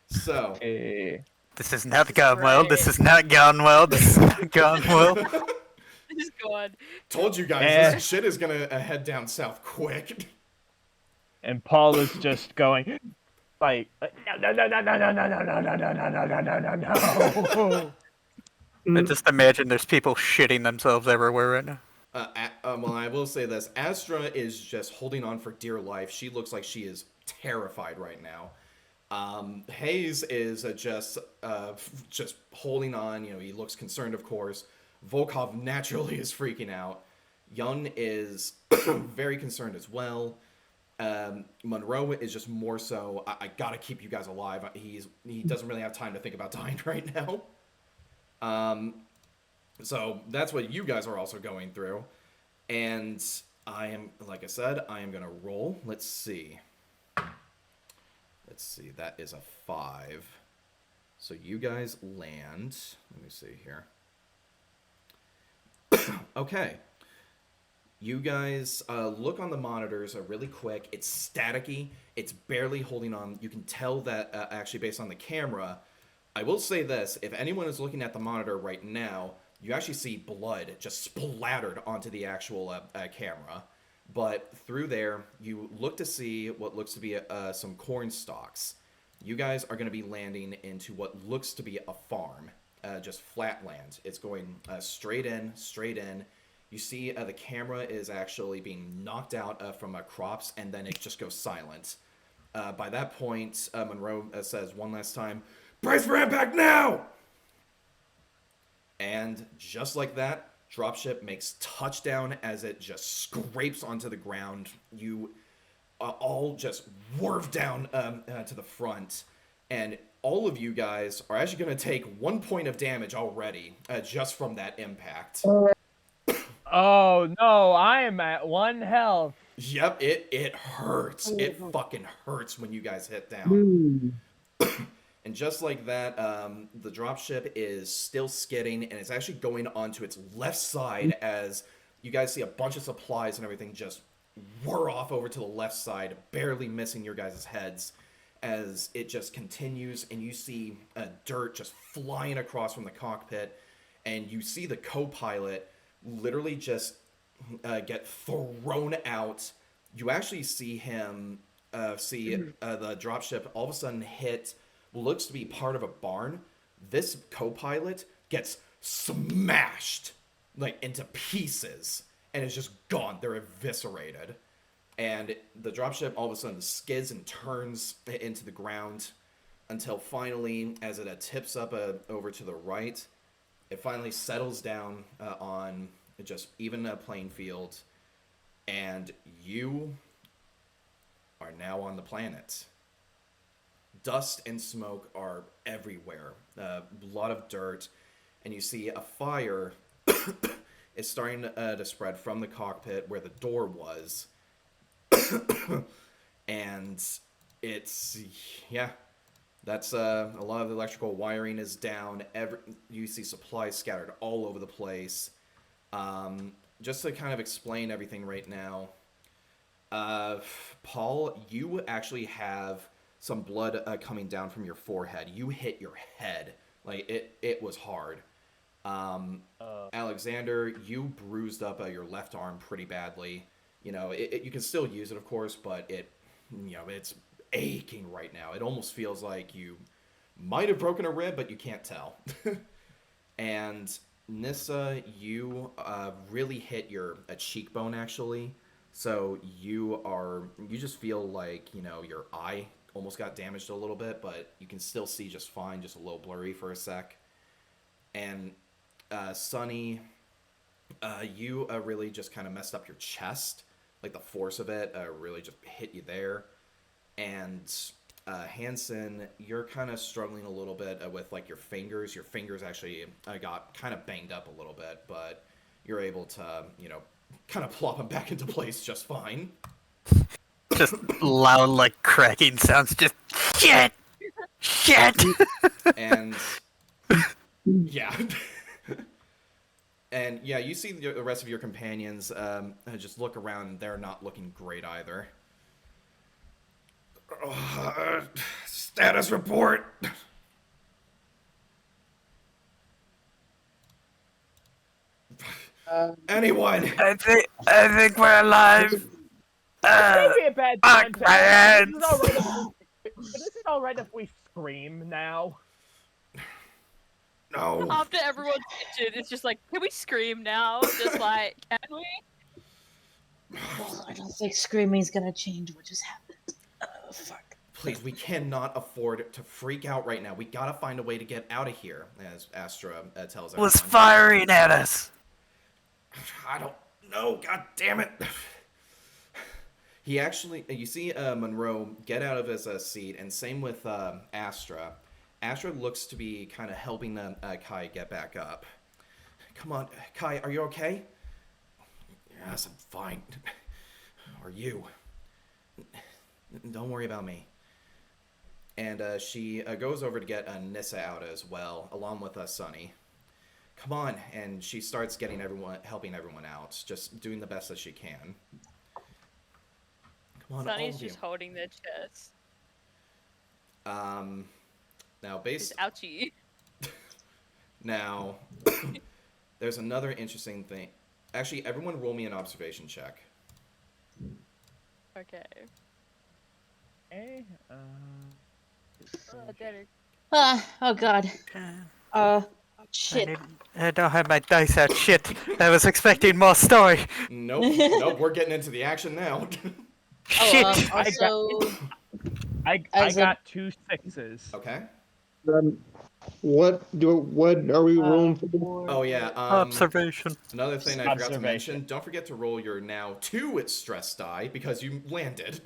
So, Hey. This has not gone well. This has not gone well. This has not gone well. This is gone. told you guys, this shit is gonna head down south quick. And Paul is just going like no. I just imagine there's people shitting themselves everywhere right now. Well, I will say this. Astra is just holding on for dear life. She looks like she is terrified right now. Hayes is just holding on. You know, he looks concerned, of course. Volkov naturally is freaking out. Yun is very concerned as well. Monroe is just more so, I gotta keep you guys alive. He doesn't really have time to think about dying right now. So that's what you guys are also going through. And I am, like I said, I am gonna roll. Let's see. That is a 5. So you guys land. Let me see here. Okay. You guys look on the monitors really quick. It's staticky. It's barely holding on. You can tell that actually based on the camera. I will say this. If anyone is looking at the monitor right now, you actually see blood just splattered onto the actual camera. But through there, you look to see what looks to be some corn stalks. You guys are going to be landing into what looks to be a farm, just flat land. It's going straight in, straight in. You see the camera is actually being knocked out from crops, and then it just goes silent. By that point, Monroe says one last time, "Brace for impact now!" And just like that, dropship makes touchdown as it just scrapes onto the ground. You all just whirf down to the front, and all of you guys are actually going to take 1 point of damage already just from that impact. Oh no, I am at 1 health. Yep, it hurts. It fucking hurts when you guys hit down. And just like that, the dropship is still skidding, and it's actually going onto its left side as you guys see a bunch of supplies and everything just whir off over to the left side, barely missing your guys' heads as it just continues, and you see dirt just flying across from the cockpit, and you see the co-pilot literally just get thrown out. You actually see him the dropship all of a sudden hit what looks to be part of a barn. This co-pilot gets smashed like into pieces and is just gone. They're eviscerated. And the dropship all of a sudden skids and turns into the ground until finally, as it tips up over to the right, it finally settles down on just even a playing field, and you are now on the planet. Dust and smoke are everywhere, a lot of dirt, and you see a fire is starting to spread from the cockpit where the door was. And it's, yeah, that's a lot of the electrical wiring is down. You see supplies scattered all over the place. Just to kind of explain everything right now, Paul, you actually have some blood coming down from your forehead. You hit your head. Like, it was hard. Alexander, you bruised up your left arm pretty badly. You know, you can still use it, of course, but it's aching right now. It almost feels like you might have broken a rib, but you can't tell. And Nissa, you really hit your cheekbone, actually. So you just feel like, your eye almost got damaged a little bit, but you can still see just fine, just a little blurry for a sec. And Sunny, you really just kind of messed up your chest. Like, the force of it really just hit you there. And Hanson, you're kind of struggling a little bit with, like, your fingers. Your fingers actually got kind of banged up a little bit, but you're able to, kind of plop them back into place just fine. Just loud, like, cracking sounds. Just shit! And yeah. And yeah, you see the rest of your companions just look around, and they're not looking great either. Status report. Anyone? I think we're alive. This may be a bad time fuck my hands. Is it alright if we scream now? No. After everyone's injured, it's just like, can we scream now? Just like, can we? Well, I don't think screaming's gonna change what just happened. Oh, fuck. Please, we cannot afford to freak out right now. We gotta find a way to get out of here, as Astra tells everyone. Was firing at us. I don't know. God damn it. He actually, you see Monroe get out of his seat, and same with Astra. Astra looks to be kind of helping Kai get back up. Come on, Kai, are you okay? Yes, I'm fine. Are you? Don't worry about me. And she goes over to get Nissa out as well, along with Sunny. Come on, and she starts helping everyone out, just doing the best that she can. Come on, Sunny's all of just you. holding their chest. Now, It's ouchie. Now, there's another interesting thing. Actually, everyone roll me an observation check. Okay. Okay. Derek. Oh god. I, Shit. I don't have my dice out. Shit. I was expecting more story. Nope, we're getting into the action now. Shit. Also, I As a- got 2 6s. Okay. What are we rolling for? Oh yeah. Observation. Another thing I forgot to Observation. mention: don't forget to roll your now 2 stress die because you landed.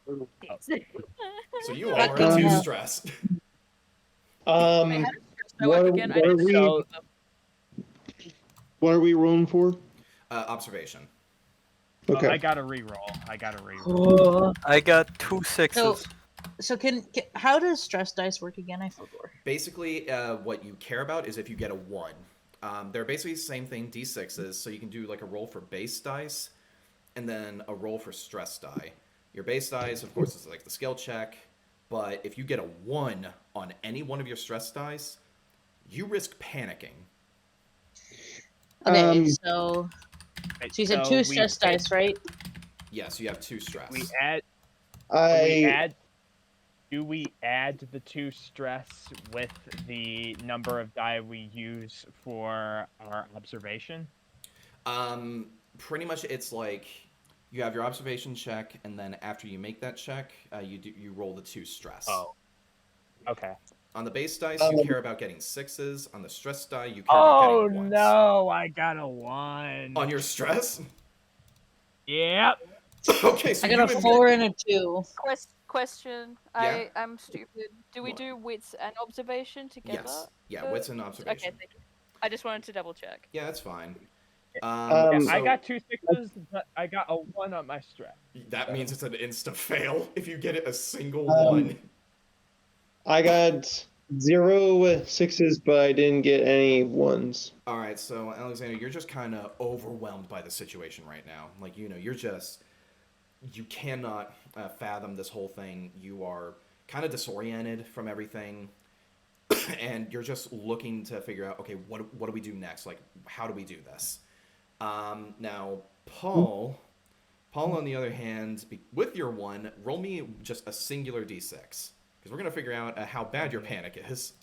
So you are Fucking at 2 hell. stress. Wait, so what, again, I what are didn't we, So what are we rolling for? Observation. Okay. I got to reroll. I got 2 sixes. So how does stress dice work again? I forgot. Basically, what you care about is if you get a 1. They're basically the same thing, d6s, so you can do like a roll for base dice, and then a roll for stress die. Your base dice, of course, is like the skill check, but if you get a 1 on any one of your stress dice, you risk panicking. Okay, so you said 2 we stress take- dice, right? Yes, you have 2 stress. We add. I Do we add the 2 stress with the number of die we use for our observation? Pretty much it's like you have your observation check, and then after you make that check, you roll the 2 stress. Oh. Okay. On the base dice, you care about getting 6s. On the stress die, you care about getting 1s. No! I got a 1. On your stress? Yep. Okay, so I got a 4 and a 2. Question. Yeah? I'm stupid. Do we What? do wits and observation together? Yes. Yeah, wits and observation. Okay, thank you. I just wanted to double check. Yeah, that's fine. I So got 2 6s, but I got a 1 on my stress. that means it's an insta fail if you get it a single 1. I got 0 6s, but I didn't get any 1s. All right, so Alexander, you're just kind of overwhelmed by the situation right now. Like, you cannot fathom this whole thing. You are kind of disoriented from everything, and you're just looking to figure out, okay, what do we do next? Like, how do we do this? Now, Paul, on the other hand, with your 1, roll me just a singular d6, because we're going to figure out how bad your panic is.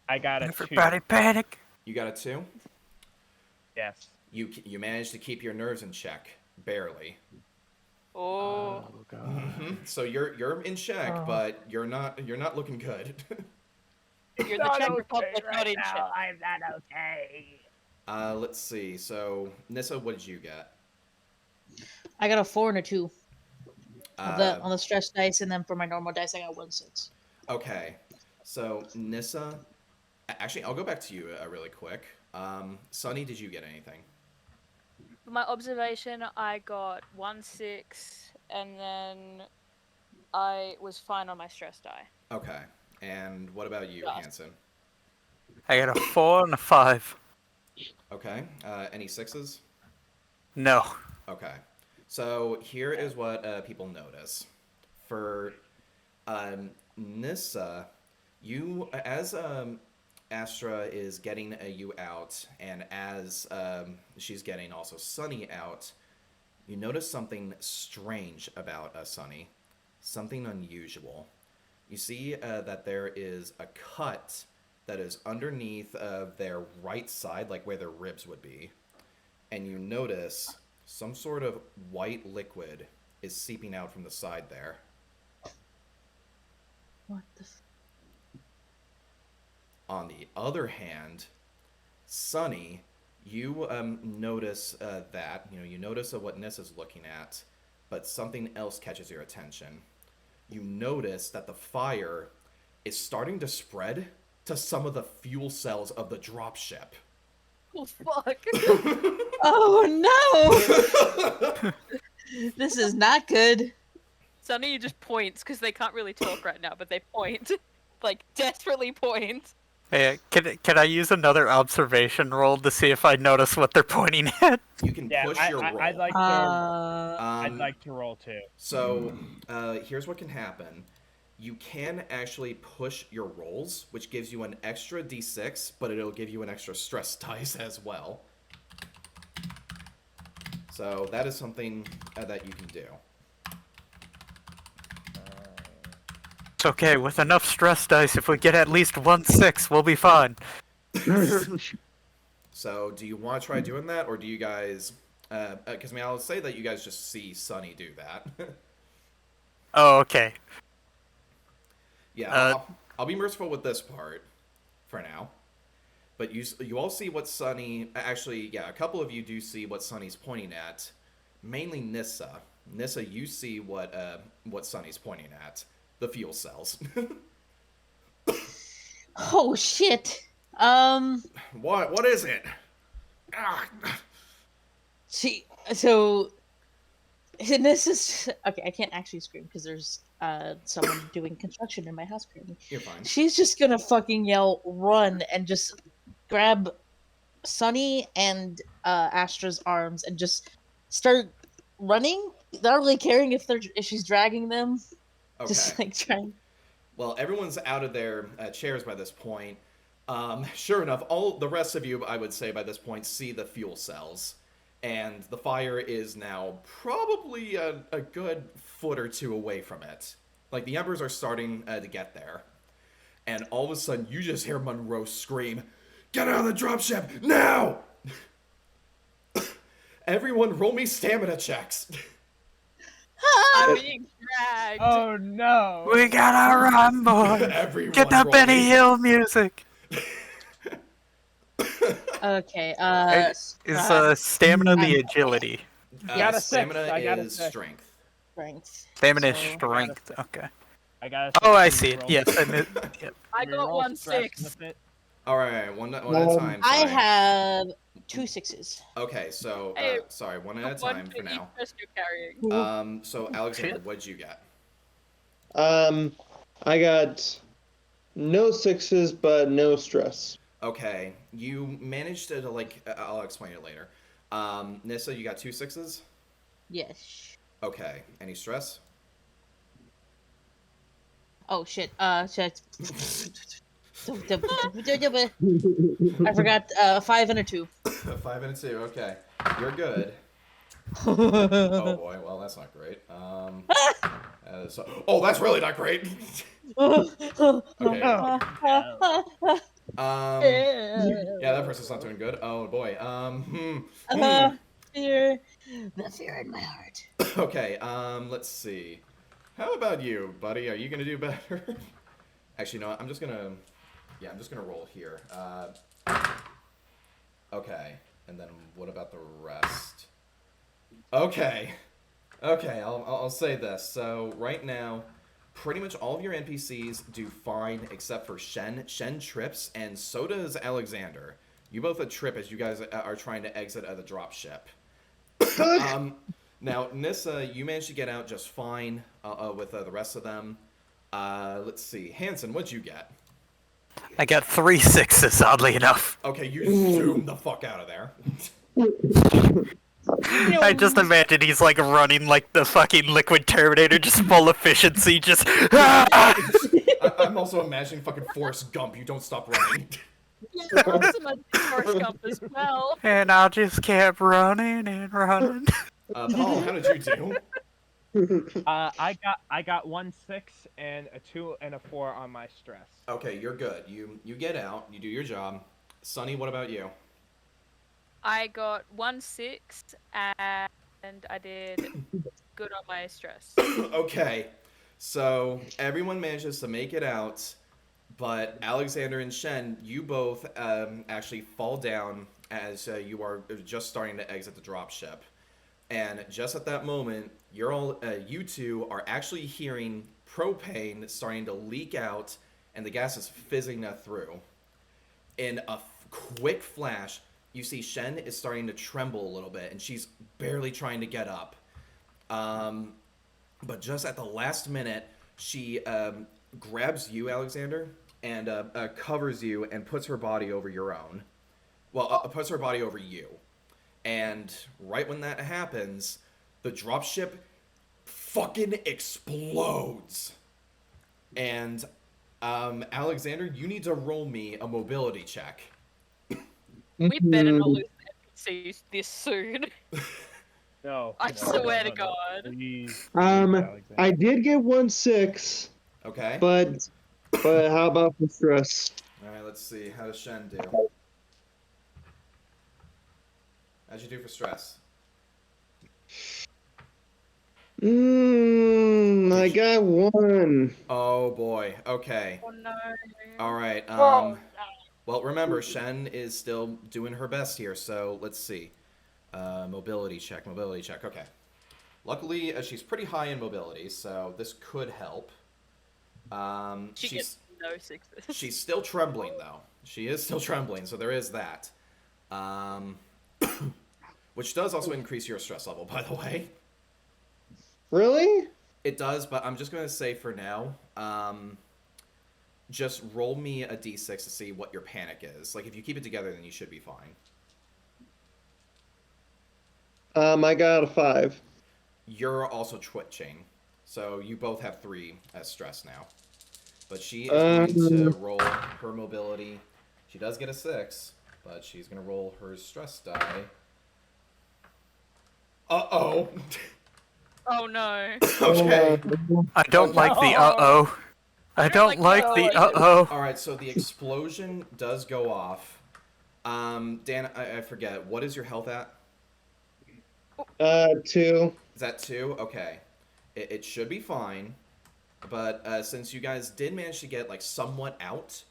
I got a 2. Everybody panic. You got a 2? Yes. You managed to keep your nerves in check, barely. Oh. Mm-hmm. So you're in check, but you're not looking good. You're the Czech Republic, not in check. I'm not okay. Let's see. So Nissa, what did you get? I got a 4 and a 2 on Uh, the stress dice, and then for my normal dice, I got 1 6. okay. So Nissa, actually, I'll go back to you really quick. Sunny, did you get anything? For my observation, I got 1 6, and then I was fine on my stress die. Okay. And what about you, Yeah. Hanson? I got a 4 and a 5. Okay. Any 6s? No. Okay. So here is what people notice. For Nissa, you as Astra is getting you out, and as she's getting also Sunny out, you notice something strange about Sunny, something unusual. You see that there is a cut that is underneath their right side, like where their ribs would be, and you notice some sort of white liquid is seeping out from the side there. What the? On the other hand, Sunny, you notice that, you notice what Nissa's looking at, but something else catches your attention. You notice that the fire is starting to spread to some of the fuel cells of the dropship. Oh, fuck. Oh no! This is not good. Sunny just points, because they can't really talk right now, but they point. Like, desperately point. Hey, can I use another observation roll to see if I notice what they're pointing at? You can Yeah, push your roll. I'd like to. I'd like to roll too. So, here's what can happen. You can actually push your rolls, which gives you an extra d6, but it'll give you an extra stress dice as well. So that is something that you can do. It's okay, with enough stress dice, if we get at least 1 6, we'll be fine. So do you want to try doing that, or do you guys... Because, I'll say that you guys just see Sunny do that. Oh, okay. Yeah, I'll be merciful with this part for now. But you all see what Sunny... Actually, yeah, a couple of you do see what Sunny's pointing at. Mainly Nissa. Nissa, you see what Sunny's pointing at. The fuel cells. Oh shit. What is it? So and this is okay. I can't actually scream because there's someone doing construction in my house currently. You're fine. She's just gonna fucking yell "run" and just grab Sunny and Astra's arms and just start running. Not really caring if she's dragging them. Okay. Just like trying. Well, everyone's out of their chairs by this point. Sure enough, all the rest of you, I would say by this point, see the fuel cells. And the fire is now probably a good foot or two away from it. Like, the embers are starting to get there. And all of a sudden, you just hear Monroe scream, "Get out of the dropship, now!" Everyone, roll me stamina checks. I'm being dragged. Oh no! We gotta run, boy! Everyone, Get the roll Benny me. Hill music! Okay. Is stamina the agility? Got a six. Stamina I got a is six. strength. Strength. Stamina is So- strength, okay. I got. Oh, I see it. Yes, I knew. Yep. I got 1 6. Alright, one at a time. I sorry. have 2 6s. Okay, so, Hey, sorry, one at a One time for for each now. person you're carrying. So Alexander, what'd you get? I got no 6s, but no stress. Okay, you managed to, like, I'll explain it later. Nissa, you got 2 6s? Yes. Okay, any stress? Oh shit. Shit. I forgot 5 and a 2. 5 and a 2, okay. You're good. Oh boy, well that's not great. Oh, that's really not great. Okay. Yeah, that person's not doing good. Oh boy. Fear. The fear in my heart. Okay, let's see. How about you, buddy? Are you gonna do better? Actually, no, I'm just gonna roll here. Okay, and then what about the rest? Okay, I'll say this. So right now, pretty much all of your NPCs do fine except for Shen. Shen trips, and so does Alexander. You both trip as you guys are trying to exit the dropship. Now, Nissa, you managed to get out just fine with the rest of them. Let's see. Hanson, what'd you get? I got 3 6s, oddly enough. Okay, you zoom the fuck out of there. I just imagine he's like running like the fucking Liquid Terminator, just full efficiency, just. I'm also imagining fucking Forrest Gump. You don't stop running. Yeah, I was imagining Forrest Gump as well. And I just kept running and running. Paul, how did you do? I got 1 6 and a 2 and a 4 on my stress. Okay, you're good. You get out. You do your job. Sunny, what about you? I got 1 6 and I did good on my stress. Okay, so everyone manages to make it out, but Alexander and Shen, you both actually fall down as you are just starting to exit the dropship. And just at that moment, you two are actually hearing propane starting to leak out, and the gas is fizzing through. In a quick flash, you see Shen is starting to tremble a little bit, and she's barely trying to get up. But just at the last minute, she grabs you, Alexander, and covers you and puts her body over your own. Well, puts her body over you. And right when that happens, the dropship fucking explodes. And Alexander, you need to roll me a mobility check. We better not lose the NPCs this soon. No. I no, swear to no. God. Please, I did get 1-6, Okay. but how about for stress? All right. Let's see. How does Shen do? How'd you do for stress? I got 1. Oh boy. Okay. Oh no. All right. Oh, Well, remember, Shen is still doing her best here, so let's see. Mobility check. Mobility check. Okay. Luckily, she's pretty high in mobility, so this could help. She She's gets no sixes. she's still trembling though. She is still trembling, so there is that. Which does also increase your stress level, by the way. Really? It does, but I'm just gonna say for now, just roll me a d6 to see what your panic is. Like if you keep it together, then you should be fine. I got a 5. You're also twitching, so you both have 3 as stress now. But she is going to roll her mobility. She does get a 6, but she's gonna roll her stress die. Uh-oh. Oh no. Okay. I don't like the uh-oh. I don't like the uh-oh. Alright, so the explosion does go off. Dan, I forget. What is your health at? 2. Is that 2? Okay. It should be fine. But since you guys did manage to get, like, somewhat out,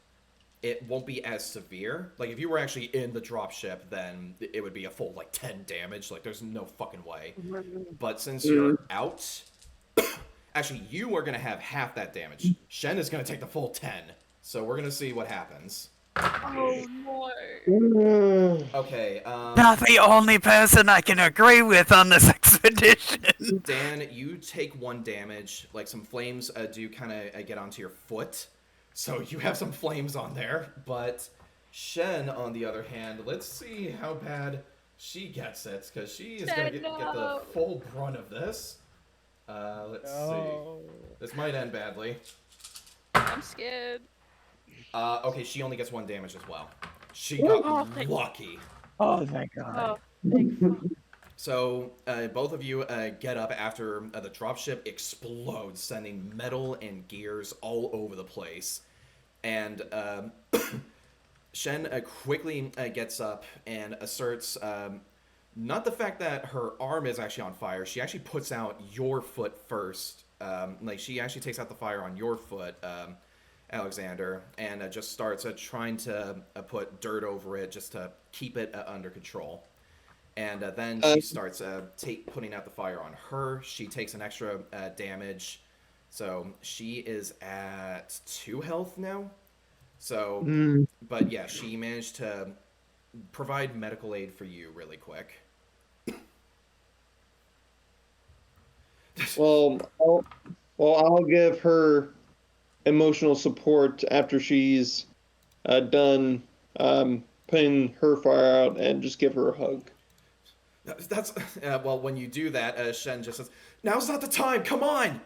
it won't be as severe. Like, if you were actually in the dropship, then it would be a full, like, 10 damage. Like, there's no fucking way. But since you're out... Actually, you are going to have half that damage. Shen is going to take the full 10. So we're going to see what happens. Oh no. Okay, Not the only person I can agree with on this expedition. Dan, you take 1 damage. Like, some flames do kind of get onto your foot. So you have some flames on there. But Shen, on the other hand, let's see how bad she gets it. Because she is going to get the full brunt of this. Let's see. This might end badly. I'm scared. Okay, she only gets 1 damage as well. She got lucky. Oh, thank God. Oh, thank God. So, both of you get up after the dropship explodes, sending metal and gears all over the place. And Shen quickly gets up and asserts not the fact that her arm is actually on fire. She actually puts out your foot first. Like, she actually takes out the fire on your foot, Alexander, and just starts trying to put dirt over it just to keep it under control. And then she starts putting out the fire on her. She takes an extra damage. So she is at 2 health now. So, but yeah, she managed to provide medical aid for you really quick. Well, I'll give her emotional support after she's done putting her fire out, and just give her a hug. That's well, when you do that, Shen just says, "Now's not the time. Come on!"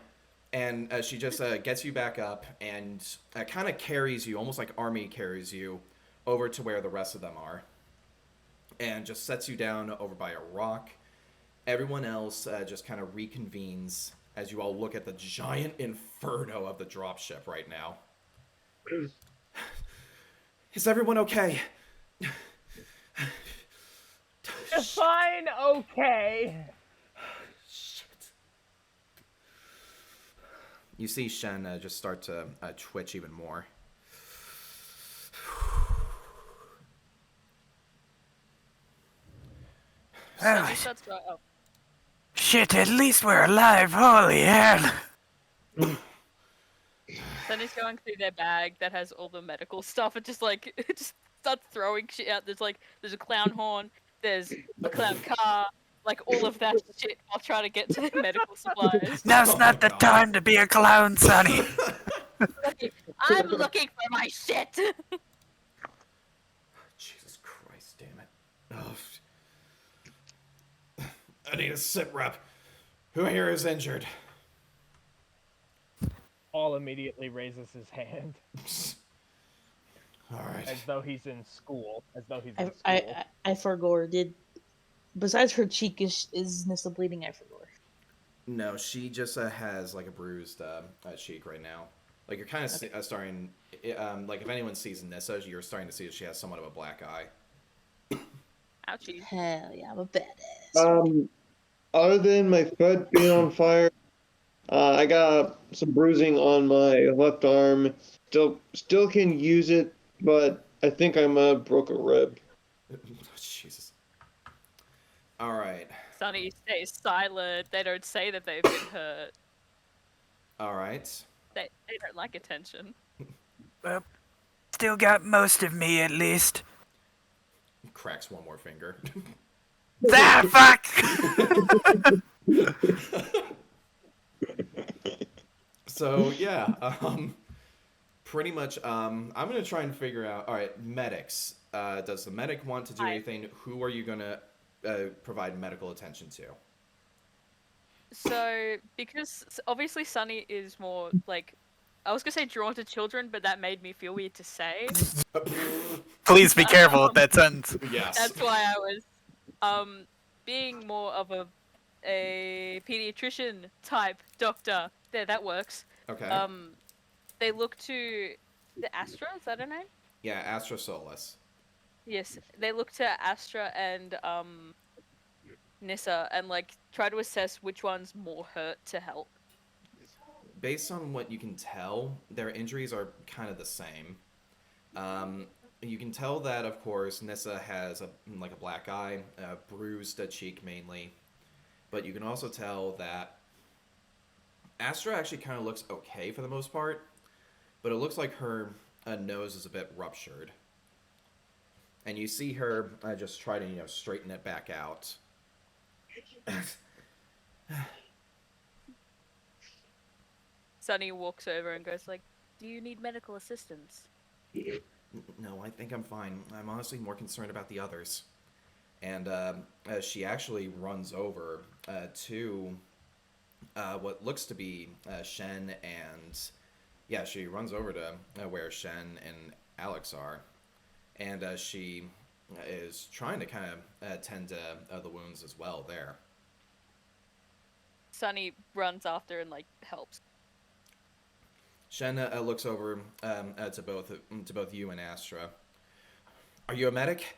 And she just gets you back up and kind of carries you, almost like Army carries you, over to where the rest of them are, and just sets you down over by a rock. Everyone else just kind of reconvenes as you all look at the giant inferno of the dropship right now. Is everyone okay? Fine, okay. Shit. You see Shen just start to twitch even more. Shit, at least we're alive, holy hell. Sunny's going through their bag that has all the medical stuff and just like just starts throwing shit out. There's a clown horn, there's a clown car, like all of that shit. I'll try to get to the medical supplies. Now's not the time to be a clown, Sonny. I'm looking for my shit. Jesus Christ, damn it. Oh. I need a sit rep. Who here is injured? Paul immediately raises his hand. All right. As though he's in school. I forgorded. besides her cheek, is Nissa bleeding everywhere? No, she just has like a bruised cheek right now. Like you're kind of starting, like if anyone sees Nissa, you're starting to see that she has somewhat of a black eye. Ouchie. Hell yeah, I'm a badass. Other than my foot being on fire, I got some bruising on my left arm. Still can use it, but I think broke a rib. Jesus. All right. Sunny stays silent. They don't say that they've been hurt. All right. They don't like attention. Well, still got most of me at least. Cracks one more finger. Ah, fuck! So yeah, pretty much. I'm gonna try and figure out. All right, medics. Does the medic want to do anything? Who are you gonna provide medical attention to? So, because obviously Sunny is more like, I was gonna say drawn to children, but that made me feel weird to say. Please be careful with that sentence. Yes. That's why I was, being more of a pediatrician type doctor. There, that works. Okay. They look to the Astra. Is that her name? Yeah, Astra Solus. Yes, they look to Astra and Nissa and like try to assess which one's more hurt to help. Based on what you can tell, their injuries are kind of the same. You can tell that, of course, Nissa has a black eye, bruised cheek mainly, but you can also tell that Astra actually kind of looks okay for the most part, but it looks like her nose is a bit ruptured, and you see her just try to straighten it back out. Sunny walks over and goes like, "Do you need medical assistance?" No, I think I'm fine. I'm honestly more concerned about the others. And she actually runs over to what looks to be Shen, and yeah, she runs over to where Shen and Alex are, and she is trying to kind of tend to the wounds as well there. Sunny runs after and like helps. Shen looks over to both you and Astra. Are you a medic?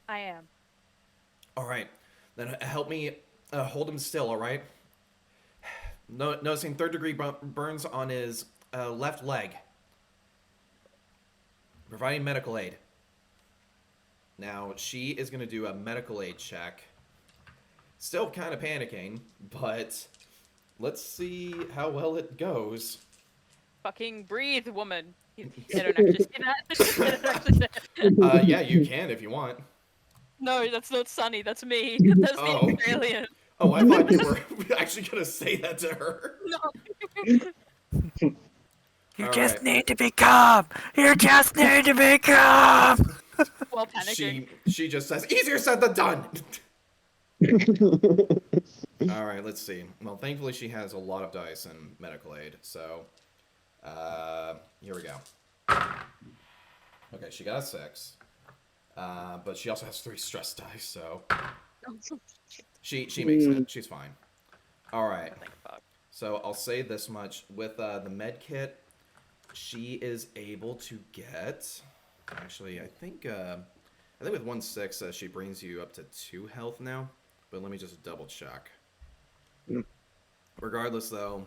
I am. All right, then help me hold him still. All right. Noticing third-degree burns on his left leg. Providing medical aid. Now she is going to do a medical aid check. Still kind of panicking, but let's see how well it goes. Fucking breathe, woman. They don't actually say that. Yeah, you can if you want. No, that's not Sunny. That's me. That's the Australian. Oh, I thought you were actually going to say that to her. No. You just need to be calm. You just need to be calm. While panicking. She just says, "Easier said than done." All right, let's see. Well, thankfully she has a lot of dice in medical aid, so here we go. Okay, she got a 6, but she also has 3 stress dice, so she makes it. She's fine. All right. So I'll say this much: with the med kit, she is able to get. Actually, I think with 1/6, she brings you up to 2 health now. But let me just double check. Regardless, though,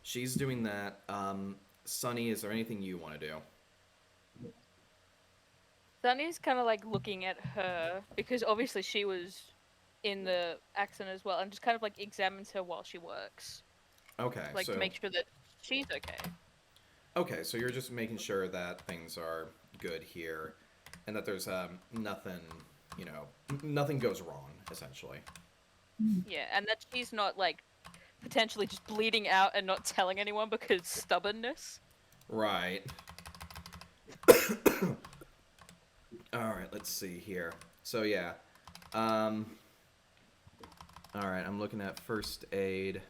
she's doing that. Sunny, is there anything you want to do? Sunny's kind of like looking at her because obviously she was in the accident as well, and just kind of like examines her while she works. Okay. Like to make sure that she's okay. Okay, so you're just making sure that things are good here, and that there's nothing, nothing goes wrong, essentially. Yeah, and that she's not like potentially just bleeding out and not telling anyone because stubbornness. Right. Alright, let's see here. So yeah. Alright, I'm looking at first aid.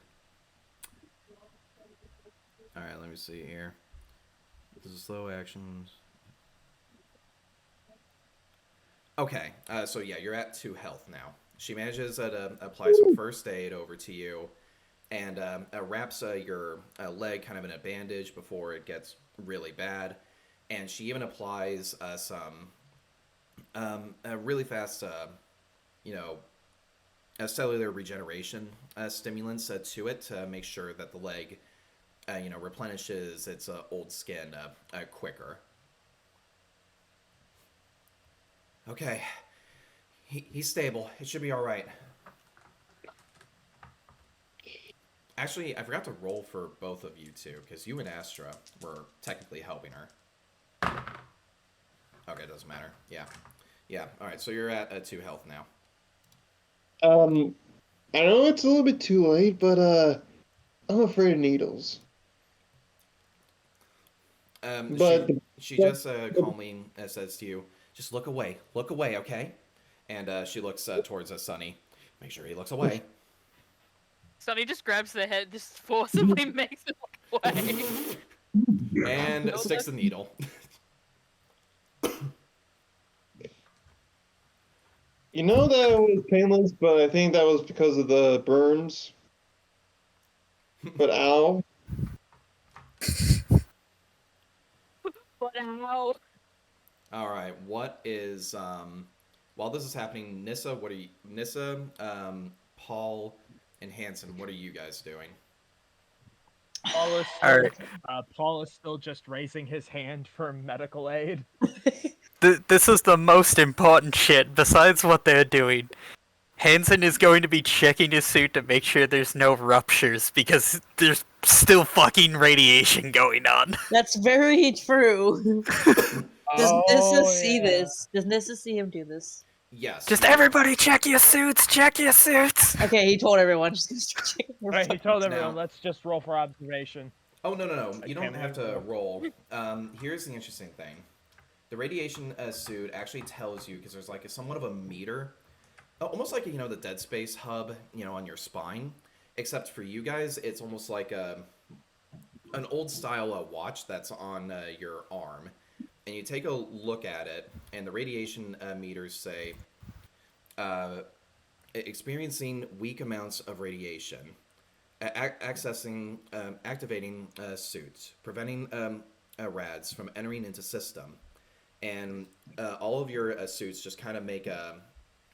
Alright, let me see here. This is slow actions. Okay, so yeah, you're at 2 health now. She manages to apply some first aid over to you, and wraps your leg kind of in a bandage before it gets really bad. And she even applies some really fast, you know, cellular regeneration stimulants to it to make sure that the leg, replenishes its old skin quicker. Okay, he's stable. It should be all right. Actually, I forgot to roll for both of you two, because you and Astra were technically helping her. Okay, doesn't matter. Yeah. Yeah, alright, so you're at 2 health now. I know it's a little bit too late, but I'm afraid of needles. But She just calmly says to you, just look away, okay? And she looks towards Sunny. Make sure he looks away. Sonny just grabs the head, just forcibly makes it look away. And sticks the needle. you know that was painless, but I think that was because of the burns. But ow. But ow. Alright, what is while this is happening, Nissa, Paul, and Hanson, what are you guys doing? Paul is still just raising his hand for medical aid. This is the most important shit, besides what they're doing. Hansen is going to be checking his suit to make sure there's no ruptures, because there's still fucking radiation going on. That's very true. Does Nissa see yeah. this? Does Nissa see him do this? Yes. Just everybody check your suits! Check your suits! Okay, he told everyone. Just gonna start checking. Right, he told everyone, Now- let's just roll for observation. Oh, no. You don't can't have to remember. roll. Here's the interesting thing. The radiation suit actually tells you, because there's like somewhat of a meter, almost like, the Dead Space hub, on your spine. Except for you guys, it's almost like an old style watch that's on your arm. And you take a look at it, and the radiation meters say, experiencing weak amounts of radiation. Activating suits, preventing rads from entering into system, and all of your suits just kind of make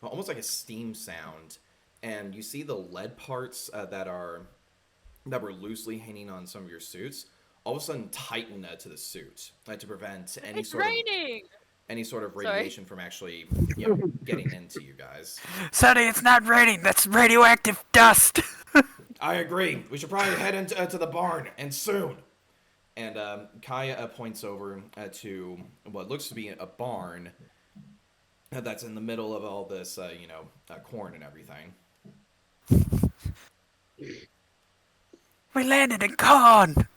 almost like a steam sound, and you see the lead parts that were loosely hanging on some of your suits all of a sudden tighten to the suit to prevent any It's sort raining! of any sort of Sorry. radiation from actually getting into you guys. Sonny, it's not raining, that's radioactive dust! I agree. We should probably head into the barn, and soon. And Kaya points over to what looks to be a barn that's in the middle of all this, corn and everything. We landed in corn!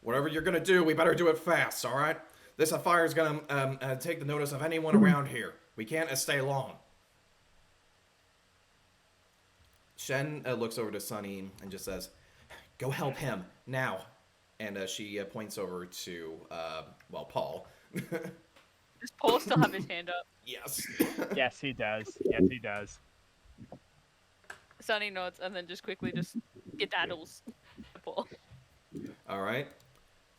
Whatever you're gonna do, we better do it fast, all right? This fire's gonna take the notice of anyone around here. We can't stay long. Shen looks over to Sunny and just says, "Go help him now." And she points over to Paul. Does Paul still have his hand up? Yes. Yes, he does. Sonny nods and then just quickly just skedaddles to Paul. All right.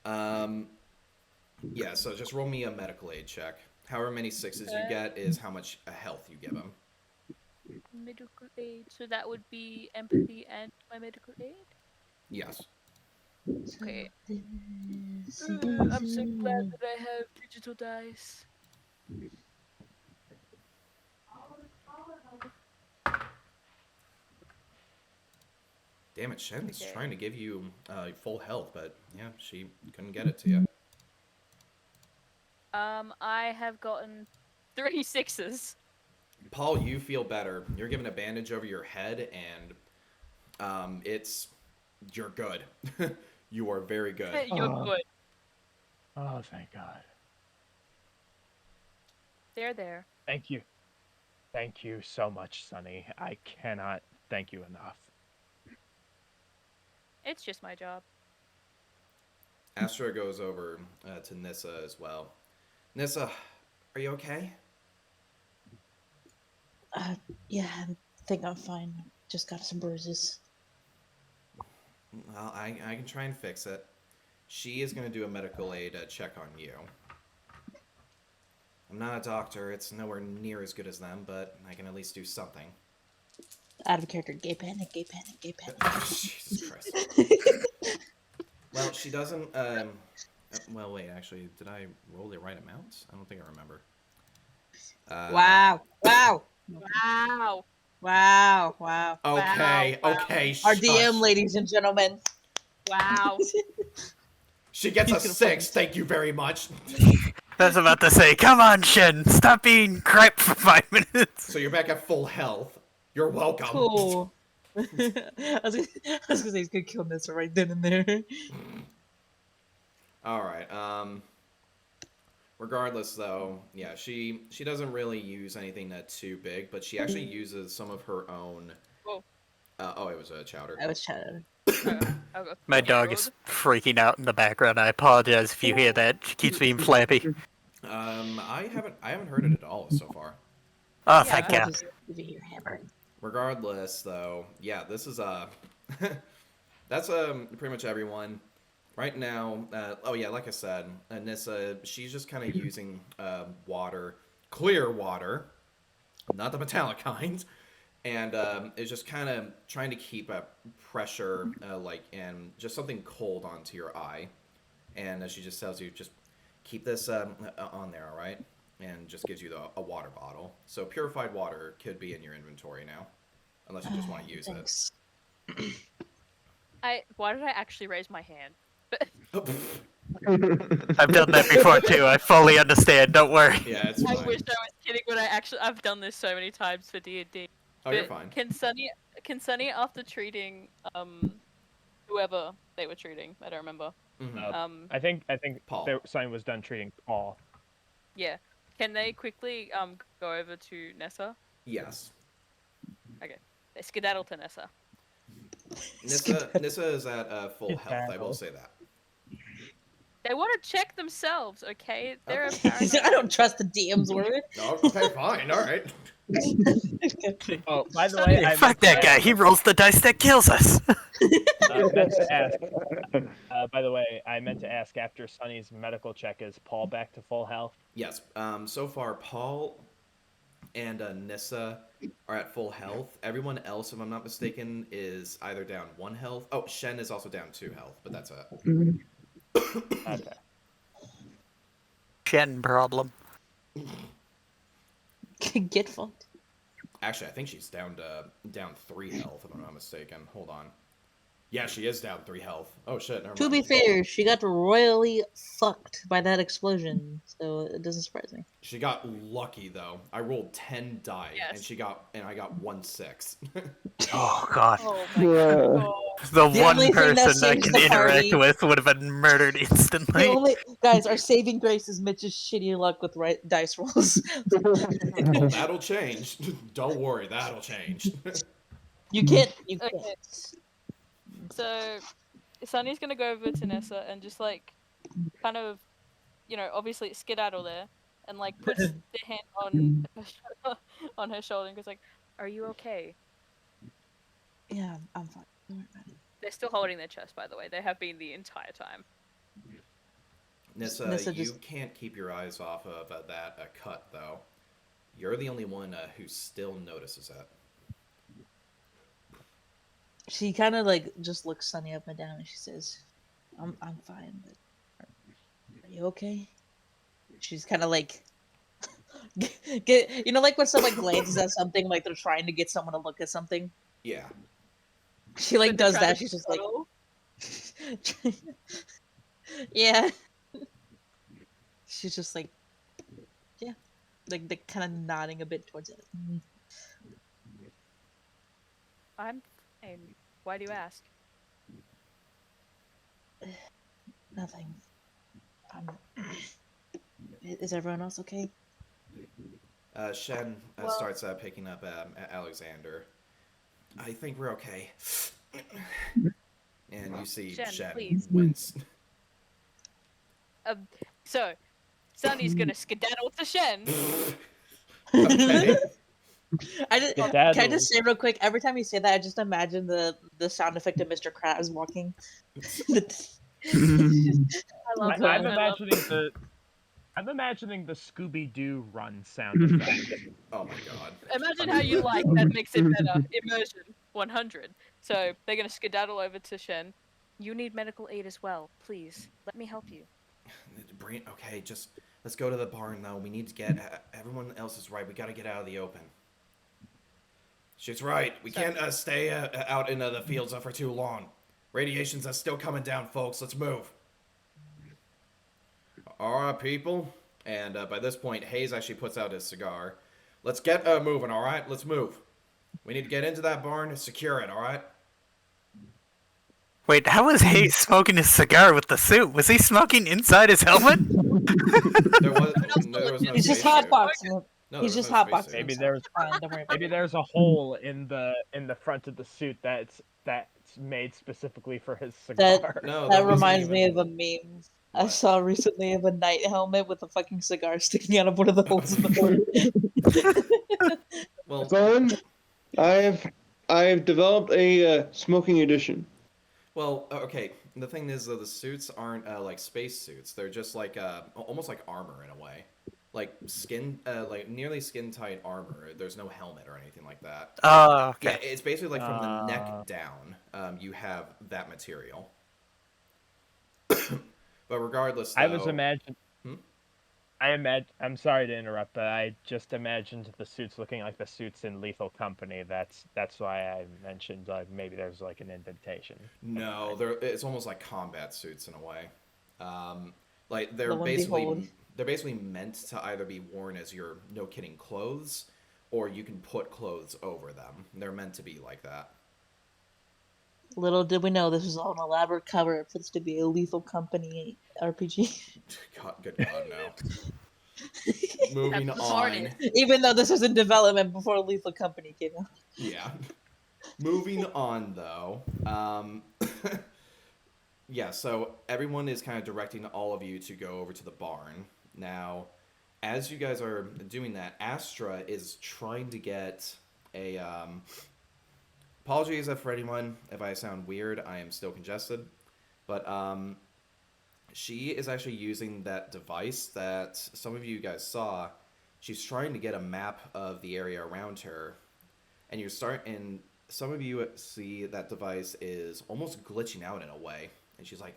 Yeah. So just roll me a medical aid check. However many 6s you get is how much health you give him. Medical aid. So that would be empathy and my medical aid? Yes. Okay. I'm so glad that I have digital dice. Damn it, Shen's Okay. trying to give you full health, but yeah, she couldn't get it to you. I have gotten 3 6s. Paul, you feel better. You're given a bandage over your head, and you're good. You are very good. You're good. Oh, thank God. There. Thank you. Thank you so much, Sonny. I cannot thank you enough. It's just my job. Astra goes over to Nissa as well. Nissa, are you okay? Yeah, I think I'm fine. Just got some bruises. Well, I can try and fix it. She is going to do a medical aid check on you. I'm not a doctor. It's nowhere near as good as them, but I can at least do something. Out of character. Gay panic, gay panic, gay panic. Jesus Christ. Well, she doesn't, well, wait, actually, did I roll the right amount? I don't think I remember. Wow. Wow. Wow. Okay, Wow. okay, Our shush. DM, ladies and gentlemen. Wow. She gets a He's gonna 6, thank you very much. I was about to say, come on, Shen, stop being crap for 5 minutes. So you're back at full health. You're welcome. Cool. I was gonna say he's gonna kill Nissa right then and there. Alright, regardless though, yeah, she doesn't really use anything that's too big, but she actually uses some of her own... Whoa. Oh, it was a chowder. I was chatting. I'll go My dog is freaking out in the background. I apologize if you hear that. She keeps being flappy. I haven't heard it at all so far. Oh, Yeah. thank God. If you hear hammering. Regardless, though, yeah, this is that's pretty much everyone right now. Oh yeah, like I said, Nissa, she's just kind of using water, clear water, not the metallic kind, and is just kind of trying to keep up pressure, and just something cold onto your eye, and as she just tells you, just keep this on there, all right? And just gives you a water bottle. So purified water could be in your inventory now, unless you just want to use Thanks. Why did I actually raise my hand? it. I've done that before too. I fully understand. Don't worry. Yeah, it's I fine. wish I was kidding, but I've done this so many times for D&D. Oh, you're fine. Can Sunny after treating whoever they were treating, I don't remember. Mhm. I think Paul. Simon was done treating Paul. Yeah. Can they quickly go over to Nessa? Yes. They skedaddle to Nessa. Nissa is at full health, I will say that. They want to check themselves, okay? They're Okay. a paranoid. I don't trust the DM's word. Oh, okay, fine, alright. Oh, by the way, I Fuck that guy. He rolls the dice that kills us. meant to ask. By the way, I meant to ask after Sunny's medical check, is Paul back to full health? Yes, so far, Paul and Nissa are at full health. Everyone else, if I'm not mistaken, is either down 1 health. Oh, Shen is also down 2 health, but that's it. Okay. Shen problem. Get fucked. Actually, I think she's down 3 health, if I'm not mistaken. Hold on. Yeah, she is down 3 health. Oh shit, never To mind. be fair, she got royally fucked by that explosion, so it doesn't surprise me. She got lucky though. I rolled 10 die, Yes. and I got 1 6. Oh God. Oh my god. The The one only thing that person I saves can the interact party- with would have been murdered instantly. The only guys, our saving grace is Mitch's shitty luck with dice rolls. Oh, that'll change. Don't worry, that'll change. You can't. Okay. So, Sunny's gonna go over to Nessa and just like, kind of, obviously skedaddle there, and like puts their hand on her shoulder and goes like, "Are you okay?" Yeah, I'm fine. Don't worry about it. They're still holding their chest, by the way. They have been the entire time. Nissa, Nissa you just- can't keep your eyes off of that cut though. You're the only one who still notices it. She kind of like just looks Sunny up and down, and she says, "I'm fine, but are you okay?" She's kind of like, like when someone glances at something, like they're trying to get someone to look at something. Yeah. She like Like does they're that. trying She's to just like, cuddle. yeah. She's just like, yeah, like kind of nodding a bit towards it. Mhm. I'm fine. Why do you ask? Nothing. Is everyone else okay? Shen Well- starts picking up Alexander. I think we're okay. And you see Shen, Shen please. wince. So, Sunny's gonna skedaddle to Shen. Okay. Can I just say real quick? Every time you say that, I just imagine the sound effect of Mr. Krabs walking. I love that. I'm imagining the Scooby-Doo run sound effect. Oh my god. Imagine how you like that makes it better. Immersion 100. So they're gonna skedaddle over to Shen. You need medical aid as well. Please let me help you. Okay, just let's go to the barn though. We need to get. Everyone else is right. We gotta get out of the open. She's right. We can't stay out in the fields for too long. Radiation's still coming down, folks. Let's move. All right, people. And by this point, Hayes actually puts out his cigar. Let's get moving, all right? Let's move. We need to get into that barn and secure it, all right? Wait, how was Hayes smoking his cigar with the suit? Was he smoking inside his helmet? There was no He's just spacesuit. hotboxing. No, He's there just was no hotboxing. spacesuit. Maybe there's Fine, don't worry about maybe there's a hole in the front of the suit that's made specifically for his cigar. No, That wasn't reminds me even- of a meme I What? saw recently of a knight helmet with a fucking cigar sticking out of one of the holes in the front. Well, Son, I've developed a smoking edition. well, okay. The thing is, though, the suits aren't like space suits. They're just like almost like armor in a way, like skin, like nearly skin tight armor. There's no helmet or anything like that. Oh, okay. Yeah, it's basically like from the neck down. You have that material. But regardless, though, I was imagining. Hmm? I'm sorry to interrupt, but I just imagined the suits looking like the suits in Lethal Company. That's why I mentioned like maybe there's like an indentation. No, it's almost like combat suits in a way. Like The they're one basically behold. they're basically meant to either be worn as your no kidding clothes, or you can put clothes over them. They're meant to be like that. Little did we know this was all an elaborate cover for this to be a Lethal Company RPG. God, good God, no. Moving That's on. retarded. Even though this was in development before Lethal Company came out. Yeah. Moving on, though. Yeah, so everyone is kind of directing all of you to go over to the barn. Now, as you guys are doing that, Astra is trying to get a... apologies for anyone if I sound weird. I am still congested. But she is actually using that device that some of you guys saw. She's trying to get a map of the area around her. And some of you see that device is almost glitching out in a way. And she's like,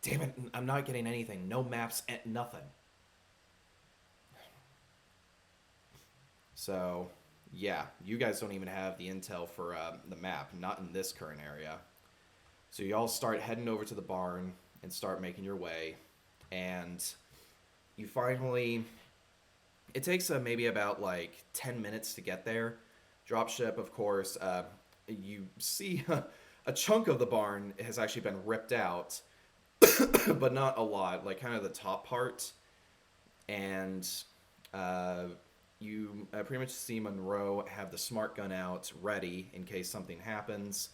damn it, I'm not getting anything. No maps, nothing. So, yeah, you guys don't even have the intel for the map, not in this current area. So you all start heading over to the barn and start making your way. And you finally... It takes maybe about like 10 minutes to get there. Dropship, of course, you see a chunk of the barn has actually been ripped out, but not a lot, like kind of the top part. And you pretty much see Monroe have the smart gun out ready in case something happens.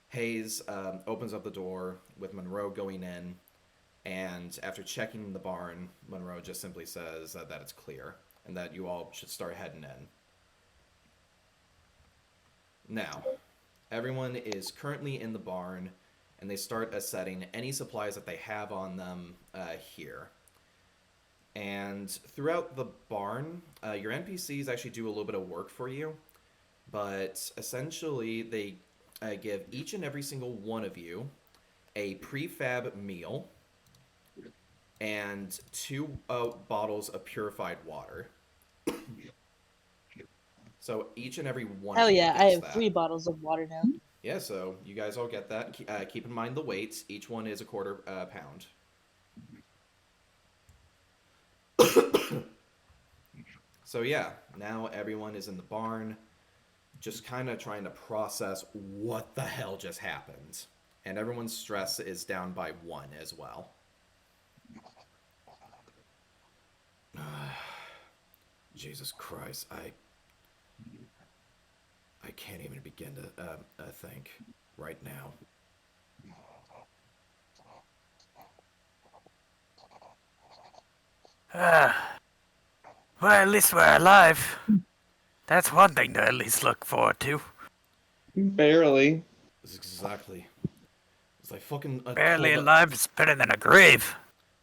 Hayes opens up the door with Monroe going in, and after checking the barn, Monroe just simply says that it's clear and that you all should start heading in. Now, everyone is currently in the barn, and they start setting any supplies that they have on them here. And throughout the barn, your NPCs actually do a little bit of work for you, but essentially they give each and every single one of you a prefab meal and 2 bottles of purified water. So each and every one Hell of you yeah, gets I have that. 3 bottles of water now. Yeah, so you guys all get that. Keep in mind the weights. Each one is a quarter pound. So yeah, now everyone is in the barn, just kind of trying to process what the hell just happened. And everyone's stress is down by 1 as well. Jesus Christ, I can't even begin to think right now. Well, at least we're alive. That's one thing to at least look forward to. Barely. Exactly. As I fucking Barely told alive is better than a grave.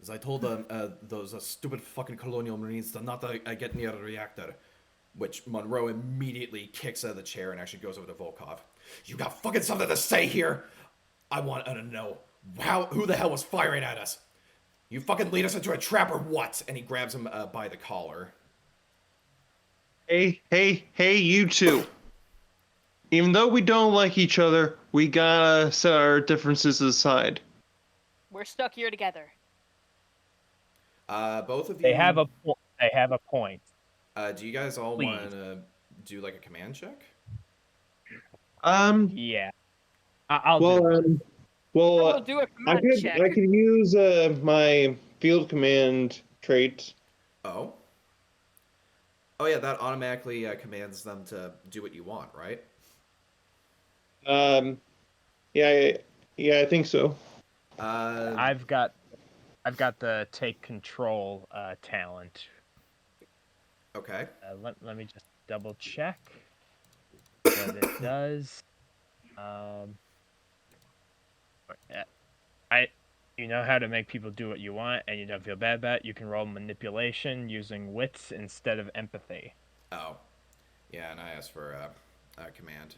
as I told those stupid fucking colonial marines to not get near the reactor, which Monroe immediately kicks out of the chair and actually goes over to Volkov. You got fucking something to say here? I want to know who the hell was firing at us? You fucking lead us into a trap or what? And he grabs him by the collar. Hey, you two. Even though we don't like each other, we gotta set our differences aside. We're stuck here together. Both of you. They have a point. Do you guys all Please. want to do like a command check? Yeah. I'll do it. We'll do a command check. I could use my field command trait. Oh. Oh yeah, that automatically commands them to do what you want, right? Yeah, I think so. I've got the take control talent. Okay. Let me just double check what it does. You know how to make people do what you want, and you don't feel bad about it. You can roll manipulation using wits instead of empathy. Oh. Yeah, and I asked for a command.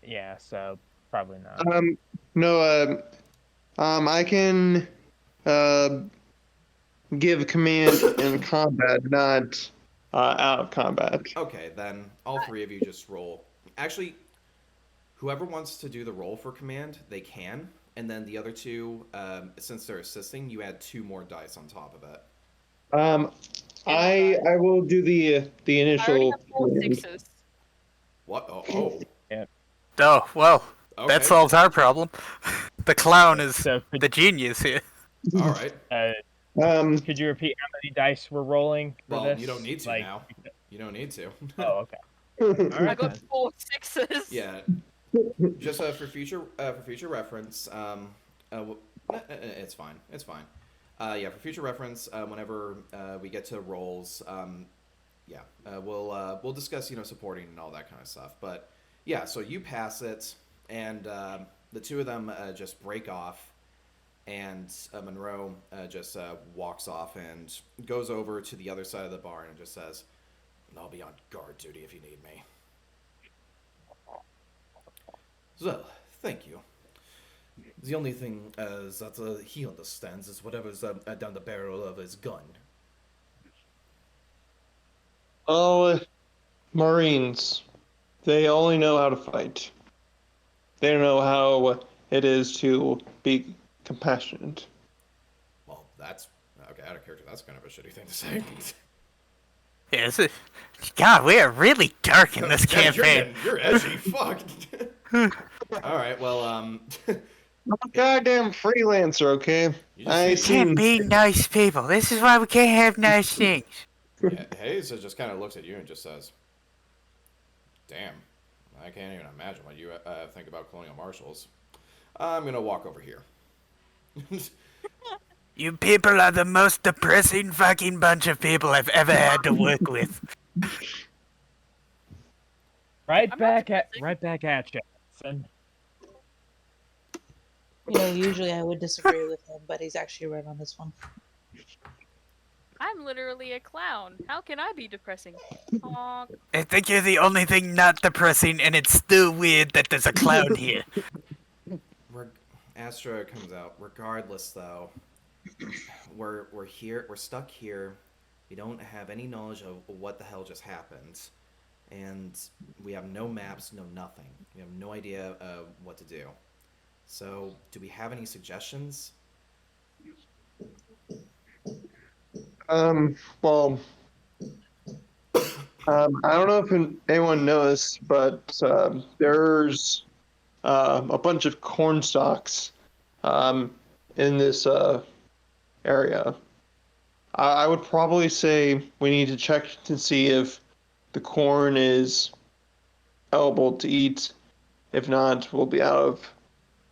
Yeah. So probably not. No. I can give command in combat, not out of combat. Okay, then all three of you just roll. Actually, whoever wants to do the roll for command, they can. And then the other two, since they're assisting, you add 2 more dice on top of it. I will do the I already initial. have 4 6s. What? Oh. Oh, well, Okay. that solves our problem. The clown is So the genius here. All right. could you repeat how many dice we're rolling for Well, this? you don't need to now. You don't need to. Oh, okay. All I right. got then. 4 6s. Yeah. Just for future reference, it's fine. It's fine. Yeah, for future reference, whenever we get to rolls, we'll discuss supporting and all that kind of stuff. But yeah, so you pass it, and the two of them just break off, and Monroe just walks off and goes over to the other side of the barn and just says, "I'll be on guard duty if you need me." So, thank you. The only thing that he understands is whatever's down the barrel of his gun. Oh, Marines. They only know how to fight. They don't know how it is to be compassionate. Well, that's okay. Out of character, that's kind of a shitty thing to say. Yes. God, we are really dark in this Yeah, campaign. You're edgy. Fuck. All right. Well, I'm a goddamn freelancer, okay? You just I need- seen. Can't be nice people. This is why we can't have nice things. Hayes just kind of looks at you and just says, "Damn, I can't even imagine what you think about colonial marshals. I'm gonna walk over here." You people are the most depressing fucking bunch of people I've ever had to work with. Right I'm back not at you. Son. Usually I would disagree with him, but he's actually right on this one. I'm literally a clown. How can I be depressing? Honk. I think you're the only thing not depressing, and it's still weird that there's a clown here. Astra comes out. Regardless, though, we're here. We're stuck here. We don't have any knowledge of what the hell just happened, and we have no maps, no nothing. We have no idea what to do. So, do we have any suggestions? Well, I don't know if anyone knows, but there's a bunch of corn stalks in this area. I would probably say we need to check to see if the corn is eligible to eat. If not, we'll be out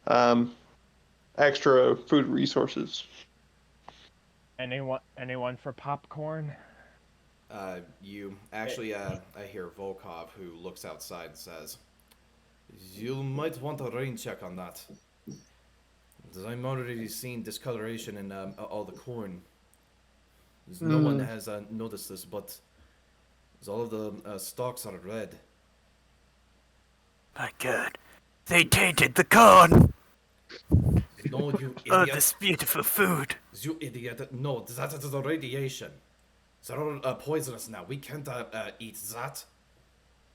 of extra food resources. Anyone for popcorn? You actually, I hear Volkov, who looks outside and says, "You might want a rain check on that. As I'm already seeing discoloration in all the corn. As no one has noticed this, but as all of the stalks are red." My God, they tainted the corn. No, you Oh, idiot. this beautiful food. You idiot. No, that is the radiation. They're all poisonous now. We can't eat that.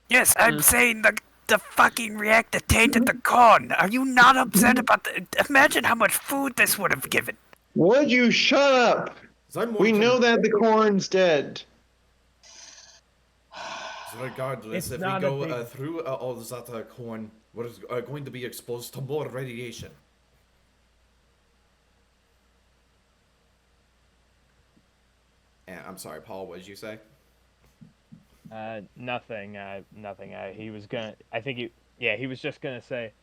Yes, I'm saying the fucking reactor tainted the corn. Are you not upset about the... Imagine how much food this would have given. Would you shut up? We know that the corn's dead. Regardless, It's if we not a go big- through all that corn, we're going to be exposed to more radiation. And I'm sorry, Paul. What did you say? Nothing. Nothing. He was gonna. I think he. Yeah, he was just gonna say,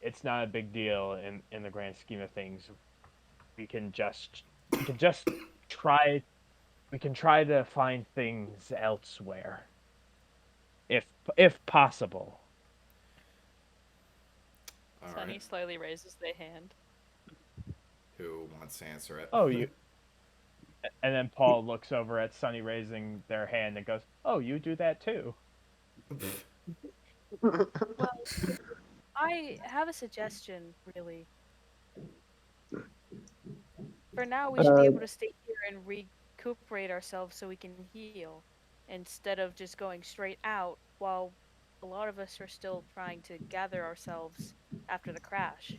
it's not a big deal in the grand scheme of things. We can just try. We can try to find things elsewhere, if possible. All Sunny right. slowly raises their hand. Who wants to answer it? Oh, you. And then Paul looks over at Sunny raising their hand and goes, "Oh, you do that too." Well, I have a suggestion, really. For now, we should be able to stay here and recuperate ourselves so we can heal, instead of just going straight out while a lot of us are still trying to gather ourselves after the crash.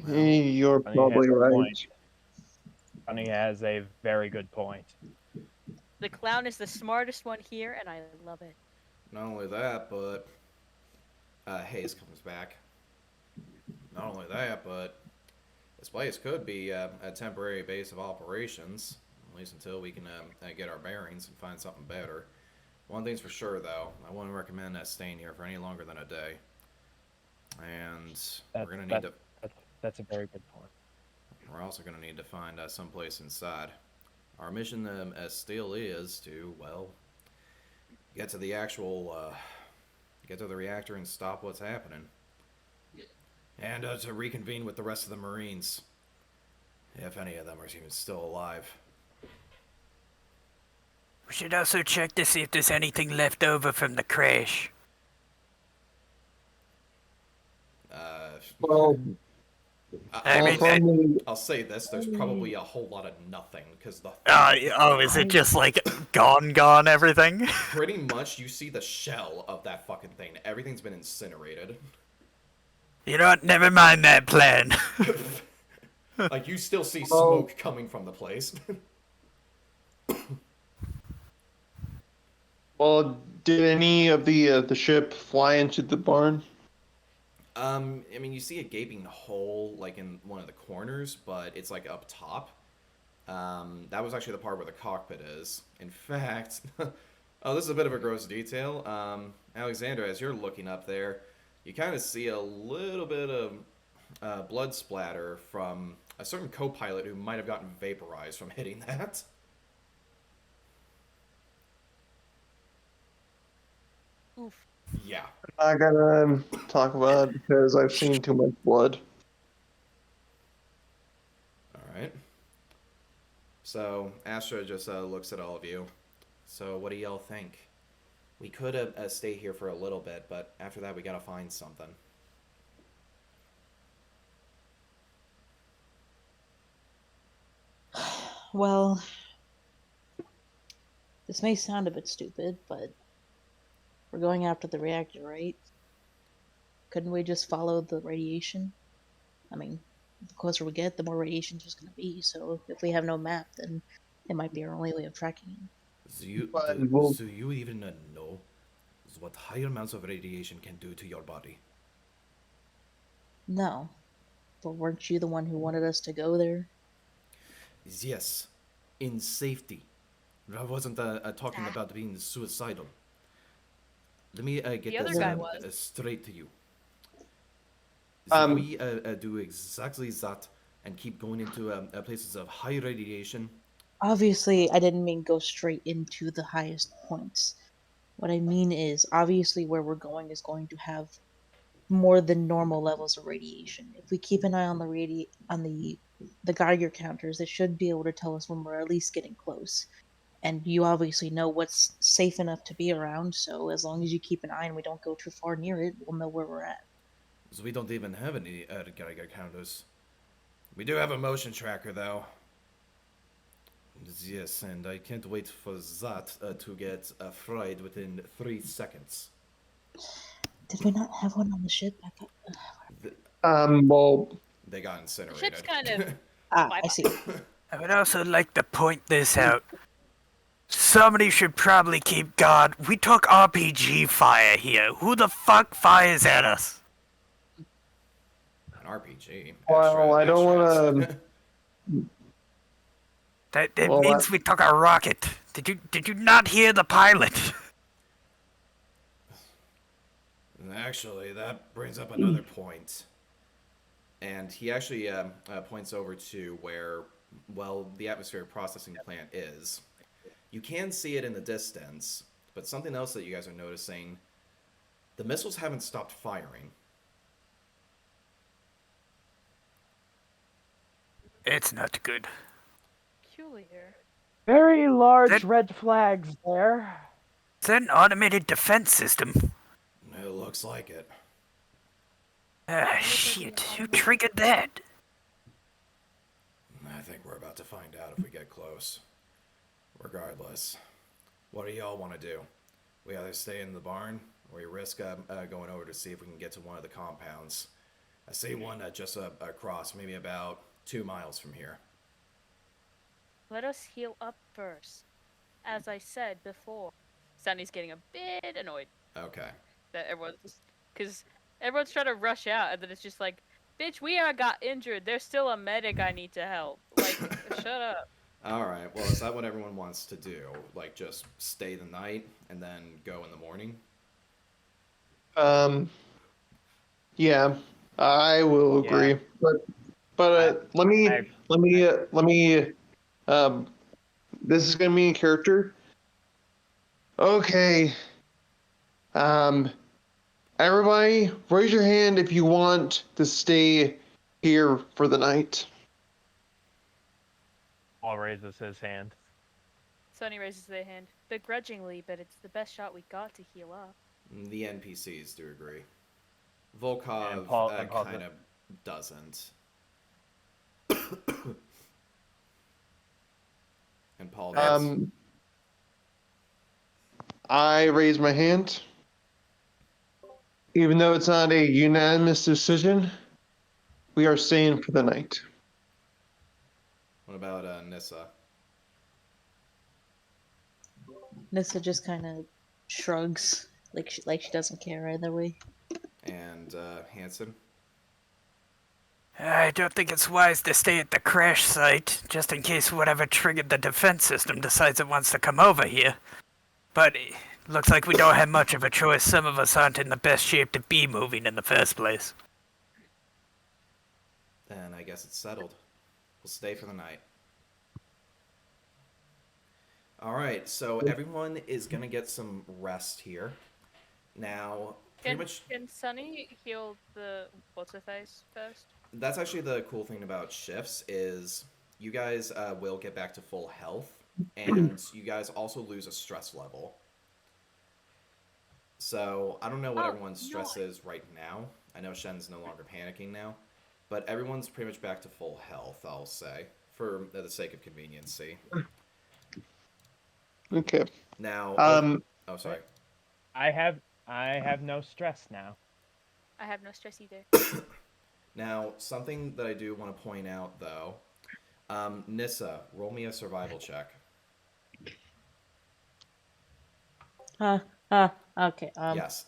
You're Sunny probably has a right. point. Sunny has a very good point. The clown is the smartest one here, and I love it. Not only that, but Hayes comes back. Not only that, but this place could be a temporary base of operations, at least until we can get our bearings and find something better. One thing's for sure, though, I wouldn't recommend staying here for any longer than a day. And we're gonna need to. That's a very good point. We're also gonna need to find someplace inside. Our mission still is to, well, get to the actual, get to the reactor and stop what's happening. And to reconvene with the rest of the Marines. If any of them are even still alive. We should also check to see if there's anything left over from the crash. Well, I'll say this, there's probably a whole lot of nothing, because the... Is it just like gone everything? Pretty much, you see the shell of that fucking thing. Everything's been incinerated. You know what? Never mind that plan. Like, you still see smoke coming from the place. well, did any of the ship fly into the barn? I mean, you see a gaping hole, like, in one of the corners, but it's, like, up top. That was actually the part where the cockpit is. In fact... oh, this is a bit of a gross detail. Alexander, as you're looking up there, you kind of see a little bit of blood splatter from a certain co-pilot who might have gotten vaporized from hitting that. Oof. Yeah. I'm not gonna talk about it because I've seen too much blood. Alright. So, Astra just looks at all of you. So, what do y'all think? We could stay here for a little bit, but after that we gotta find something. Well, this may sound a bit stupid, but we're going after the reactor, right? Couldn't we just follow the radiation? I mean, the closer we get, the more radiation there's going to be. So if we have no map, then it might be our only way of tracking it. Do you even know what higher amounts of radiation can do to your body? No. But weren't you the one who wanted us to go there? Yes, in safety. I wasn't talking about being suicidal. Let me get The other this guy was. straight to you. we do exactly that and keep going into places of high radiation. Obviously, I didn't mean go straight into the highest points. What I mean is, obviously, where we're going is going to have more than normal levels of radiation. If we keep an eye on the Geiger counters, they should be able to tell us when we're at least getting close. And you obviously know what's safe enough to be around, so as long as you keep an eye and we don't go too far near it, we'll know where we're at. So we don't even have any Geiger counters. We do have a motion tracker, though. Yes, and I can't wait for that to get fried within 3 seconds. Did we not have one on the ship? I thought. Well, They got The incinerated. ship's kind of. I see. I would also like to point this out. Somebody should probably keep guard. We took RPG fire here. Who the fuck fires at us? An RPG. Well, I don't wanna- That Well, means we took a rocket. Did you not hear the pilot? Actually, that brings up another point. And he actually points over to where, well, the atmospheric processing plant is. You can see it in the distance, but something else that you guys are noticing, the missiles haven't stopped firing. It's not good. Peculiar. Very large That- red flags there. It's an automated defense system. It looks like it. Ah, shit. Who triggered that? I think we're about to find out if we get close. Regardless, what do y'all want to do? We either stay in the barn, or we risk going over to see if we can get to one of the compounds. I see one just across, maybe about 2 miles from here. Let us heal up first. As I said before, Sunny's getting a bit annoyed Okay. that because everyone's trying to rush out, and then it's just like, bitch, we got injured. There's still a medic I need to help. Like, shut up. All right. Well, is that what everyone wants to do? Like, just stay the night and then go in the morning? Yeah, I will agree. Yeah. But let me this is gonna be in character. Okay. Everybody, raise your hand if you want to stay here for the night. Paul raises his hand. Sunny raises their hand begrudgingly, but it's the best shot we got to heal up. The NPCs do agree. Volkov And Paul kind of doesn't. And Paul does. I raise my hand. Even though it's not a unanimous decision, we are staying for the night. What about Nissa? Nissa just kind of shrugs, like she doesn't care either way. And Hanson? I don't think it's wise to stay at the crash site, just in case whatever triggered the defense system decides it wants to come over here. But it looks like we don't have much of a choice. Some of us aren't in the best shape to be moving in the first place. Then I guess it's settled. We'll stay for the night. All right, so everyone is gonna get some rest here. Now, pretty much, Can Sunny heal the what's-her-face first? that's actually the cool thing about shifts is you guys will get back to full health, and you guys also lose a stress level. So I don't know what everyone's stress is right now. I know Shen's no longer panicking now, but everyone's pretty much back to full health, I'll say, for the sake of conveniency. Okay. Now, oh sorry. I have no stress now. I have no stress either. Now, something that I do want to point out, though, Nissa, roll me a survival check. Okay. Yes.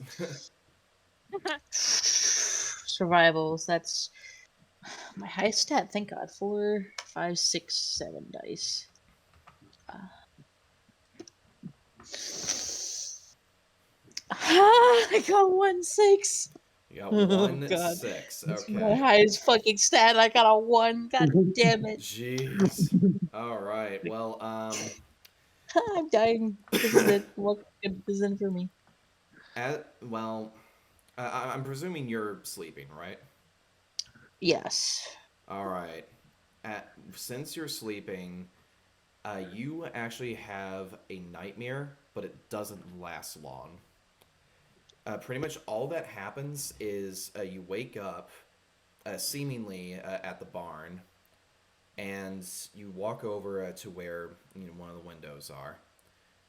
Survivals. That's my highest stat. Thank God. 4, 5, 6, 7 dice. I got 1 6. You got Oh, 1 God. 6. It's my Okay. highest fucking stat. I got a 1. God damn it. Jeez. All right. Well, I'm dying. This is it. What is in for me? well, I'm presuming you're sleeping, right? Yes. All right. Since you're sleeping, you actually have a nightmare, but it doesn't last long. Pretty much all that happens is you wake up, seemingly at the barn, and you walk over to where one of the windows are.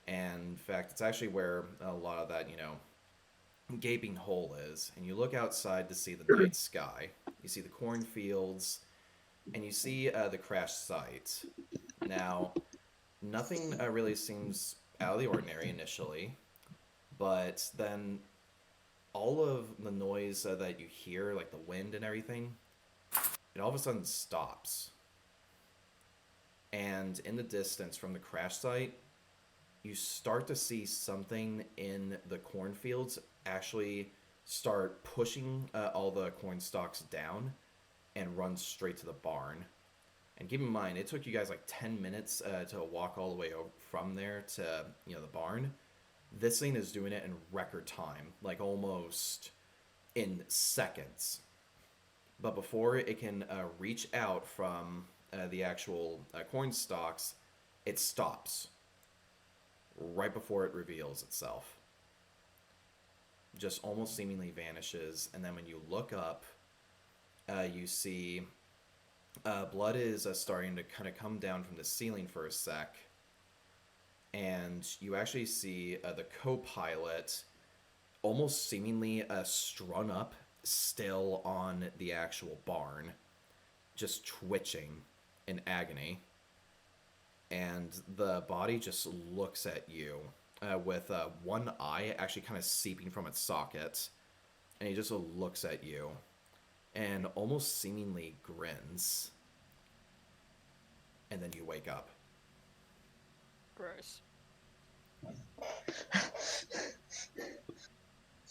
And in fact, it's actually where a lot of that gaping hole is. And you look outside to see the night sky. You see the cornfields, and you see the crash site. Now, nothing really seems out of the ordinary initially, but then all of the noise that you hear, like the wind and everything, it all of a sudden stops. And in the distance from the crash site, you start to see something in the cornfields actually start pushing all the corn stalks down and run straight to the barn. And keep in mind, it took you guys like 10 minutes to walk all the way over from there to the barn. This thing is doing it in record time, like almost in seconds. But before it can reach out from the actual corn stalks, it stops right before it reveals itself. Just almost seemingly vanishes, and then when you look up, you see blood is starting to kind of come down from the ceiling for a sec, and you actually see the co-pilot almost seemingly strung up still on the actual barn, just twitching in agony. And the body just looks at you with one eye actually kind of seeping from its socket, and he just looks at you and almost seemingly grins. And then you wake up. Gross.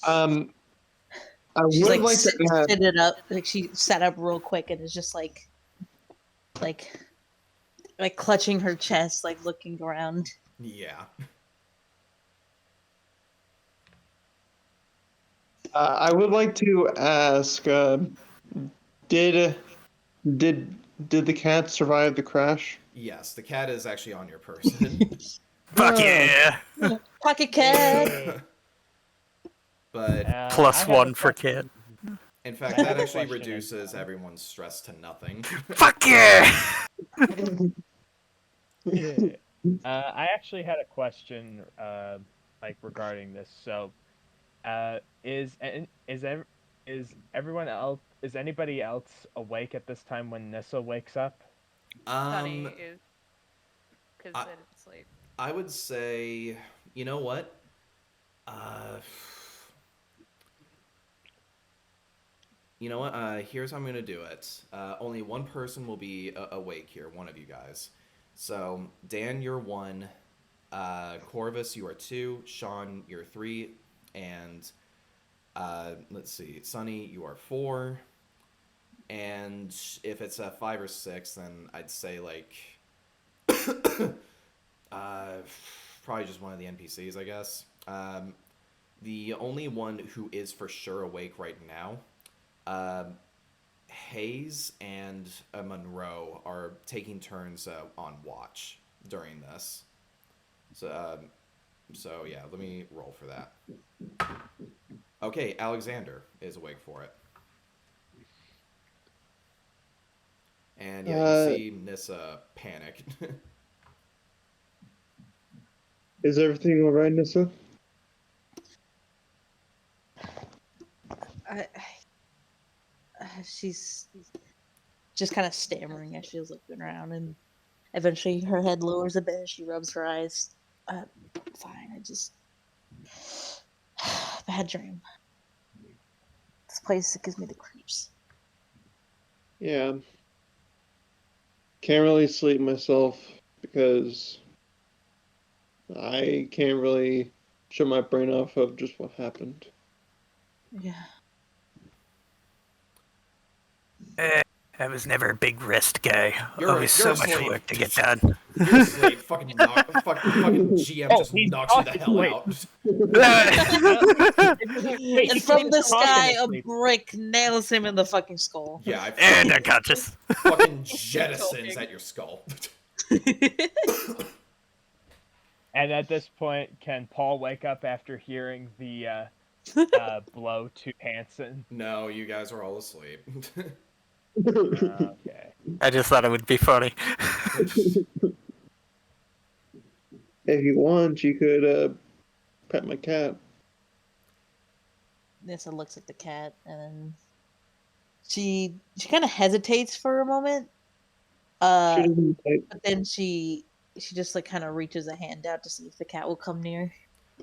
I She's would like, like to add. sit it up. Like she sat up real quick and is just like clutching her chest, like looking around. Yeah. I would like to ask. Did the cat survive the crash? Yes, the cat is actually on your person. Fuck Oh. yeah! Pocket cat. But I Plus have one a for question. kid. in fact, I that have a actually question. reduces everyone's stress to nothing. Fuck yeah! I actually had a question, like regarding this. So, is everyone else? Is anybody else awake at this time when Nissa wakes up? Sunny is because I- they didn't sleep. I would say, you know what? You know what? Here's how I'm gonna do it. Only one person will be awake here. One of you guys. So Dan, you're 1. Corvus, you are 2. Sean, you're 3. And let's see, Sunny, you are 4. And if it's a 5 or 6, then I'd say like probably just one of the NPCs, I guess. The only one who is for sure awake right now, Hayes and Monroe are taking turns on watch during this. So yeah, let me roll for that. Okay, Alexander is awake for it. And yeah, you see Nissa panic. Is everything all right, Nissa? She's just kind of stammering as she's looking around, and eventually her head lowers a bit as she rubs her eyes. Fine, I just bad dream. This place gives me the creeps. Yeah. Can't really sleep myself because I can't really shut my brain off of just what happened. Yeah. I was never a big rest guy. You're Always so much asleep. work to get done. You're asleep. Fucking GM Oh, just he's knocks you the not hell asleep. out. Wait, And he's from the talking sky, a asleep. brick nails him in the fucking skull. Yeah, I And unconscious. fucking jettisons at your skull. And at this point, can Paul wake up after hearing the blow to Hanson? No, you guys are all asleep. Okay. I just thought it would be funny. If you want, you could pet my cat. Nissa looks at the cat, and then she kind of hesitates for a moment. She doesn't bite. But then she just like kind of reaches a hand out to see if the cat will come near.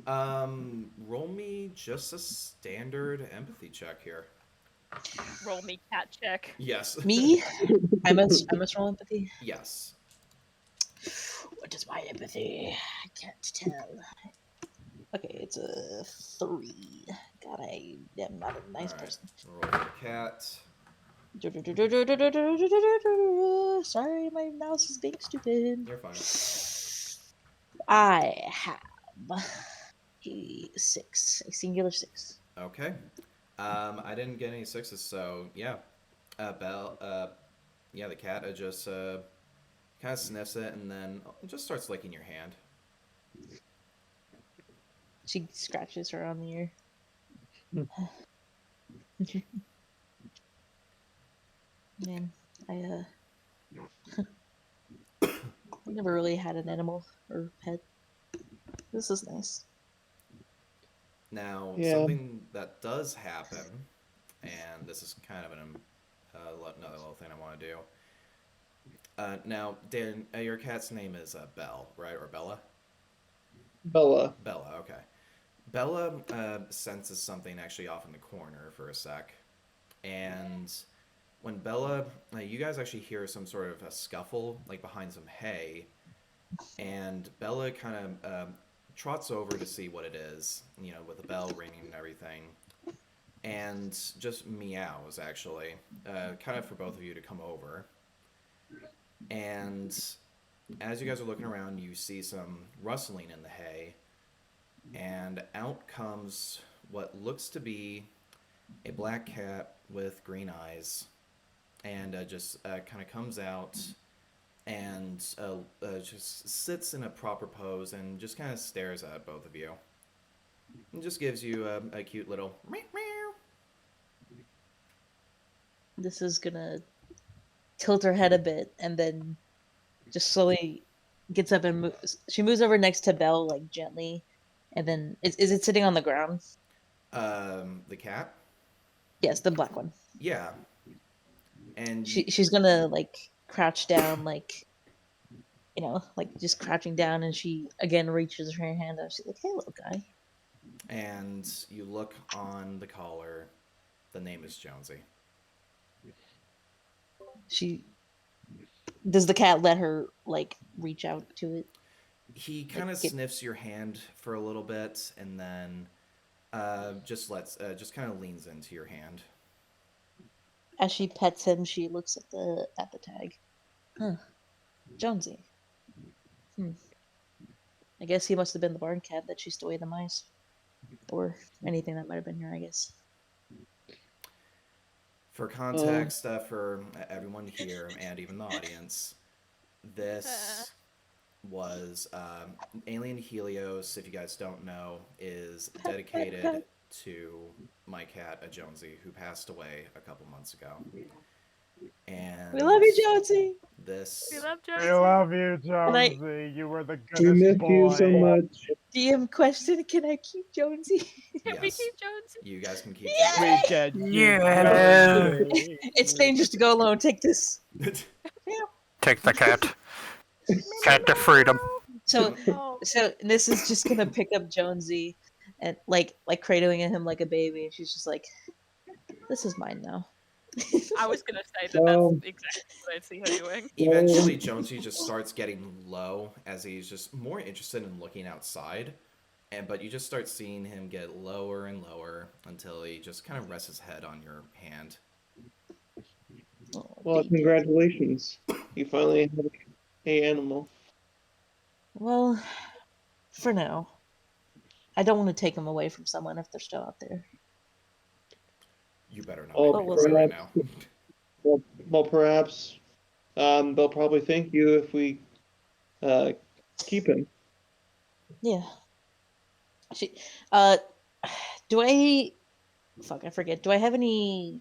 Roll me just a standard empathy check here. Roll me cat check. Yes. Me? I must roll empathy. Yes. What is my empathy? I can't tell. Okay, it's a 3. God, I am not a nice Alright. person. Roll the cat. Sorry, my mouse is being stupid. You're fine. I have a 6, a singular 6. Okay. I didn't get any 6s, so yeah. Yeah, the cat just kind of sniffs it and then just starts licking your hand. She scratches her on the ear. Man, I never really had an animal or pet. This is nice. Now, Yeah. something that does happen, and this is kind of another little thing I want to do. Now, Dan, your cat's name is Belle, right? Or Bella? Bella. Bella, okay. Bella senses something actually off in the corner for a sec. And when Bella, you guys actually hear some sort of a scuffle, like behind some hay. And Bella kind of trots over to see what it is, you know, with the bell ringing and everything. And just meows, actually, kind of for both of you to come over. And as you guys are looking around, you see some rustling in the hay. And out comes what looks to be a black cat with green eyes. And just kind of comes out and just sits in a proper pose and just kind of stares at both of you. And just gives you a cute little meow meow. This is gonna tilt her head a bit and then just slowly gets up and moves. She moves over next to Belle, like gently, and then is it sitting on the ground? The cat? Yes, the black one. Yeah. And She's gonna like crouch down, like, you know, like just crouching down, and she again reaches her hand out. She's like, "Hey, little guy." and you look on the collar. The name is Jonesy. Does the cat let her like reach out to it? He kind of sniffs your hand for a little bit, and then just kind of leans into your hand. As she pets him, she looks at the tag. Huh. Jonesy. I guess he must have been the barn cat that chased away the mice. Or anything that might have been here, I guess. For context, for everyone here and even the audience, this was Alien Helios, if you guys don't know, is dedicated to my cat, Jonesy, who passed away a couple months ago. And We love you, Jonesy! We love Jonesy. We love you, I- Jonesy. You were the We goodest miss boy. you so much. DM question, can I keep Jonesy? Can we Yes. keep Jonesy? You guys can keep Yeah. We can keep Yeah. Jonesy. It's dangerous to go alone, take this. Jonesy. Take the cat. Cat to freedom. So Oh, this is just gonna pick up Jonesy and like cradling him like a baby, and she's just like, "This is mine now." I was gonna say that Um, that's exactly what I see her doing. Eventually, Jonesy just starts getting low as he's just more interested in looking outside. But you just start seeing him get lower and lower until he just kind of rests his head on your hand. Well, Thank you. congratulations. You finally have a animal. Well, for now. I don't want to take them away from someone if they're still out there. You better not Oh, make me we'll cry see. right now. Well, perhaps they'll probably thank you if we keep him. Yeah. Uh, do I? Fuck, I forget. Do I have any?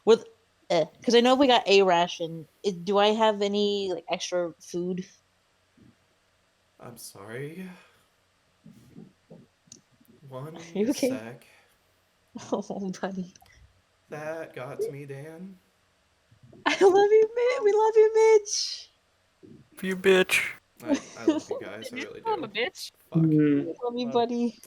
With, because I know we got a ration. Do I have any like extra food? I'm sorry. One You okay? sec. Oh, buddy. That got to me, Dan. I love you, Mitch. We love you, Mitch. You bitch. I love you guys. I You really call him do. a bitch. Fuck. Mhm. Love you, buddy.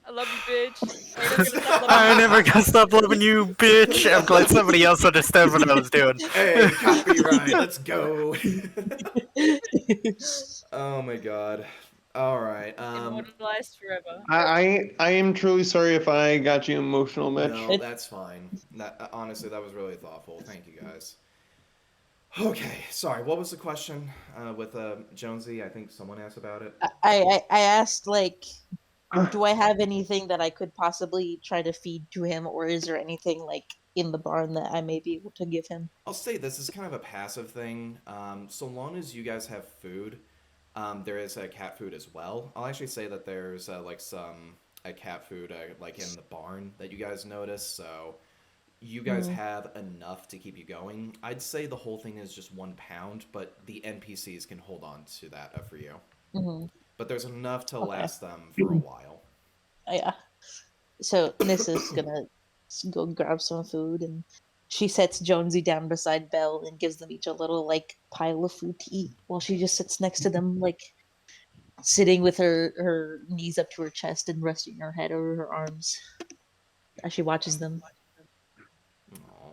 I love you, bitch. I ain't never gonna stop loving I you. never gonna stop loving you, bitch. I'm glad somebody else understood what I was doing. Hey, copyright. Let's go. Oh my god. All right. Immortalized forever. I am truly sorry if I got you emotional, Mitch. No, that's fine. That honestly, that was really thoughtful. Thank you guys. Okay, sorry. What was the question with Jonesy? I think someone asked about it. I asked like, do I have anything that I could possibly try to feed to him, or is there anything like in the barn that I may be able to give him? I'll say this is kind of a passive thing. So long as you guys have food, there is cat food as well. I'll actually say that there's like some cat food like in the barn that you guys notice. So you guys have enough to keep you going. I'd say the whole thing is just 1 pound, but the NPCs can hold on to that for you. Mm-hmm. But there's enough to Okay. last them for a while. Yeah. So Nissa's gonna go grab some food, and she sets Jonesy down beside Belle and gives them each a little like pile of food to eat, while she just sits next to them, like sitting with her knees up to her chest and resting her head over her arms as she watches them. Aw.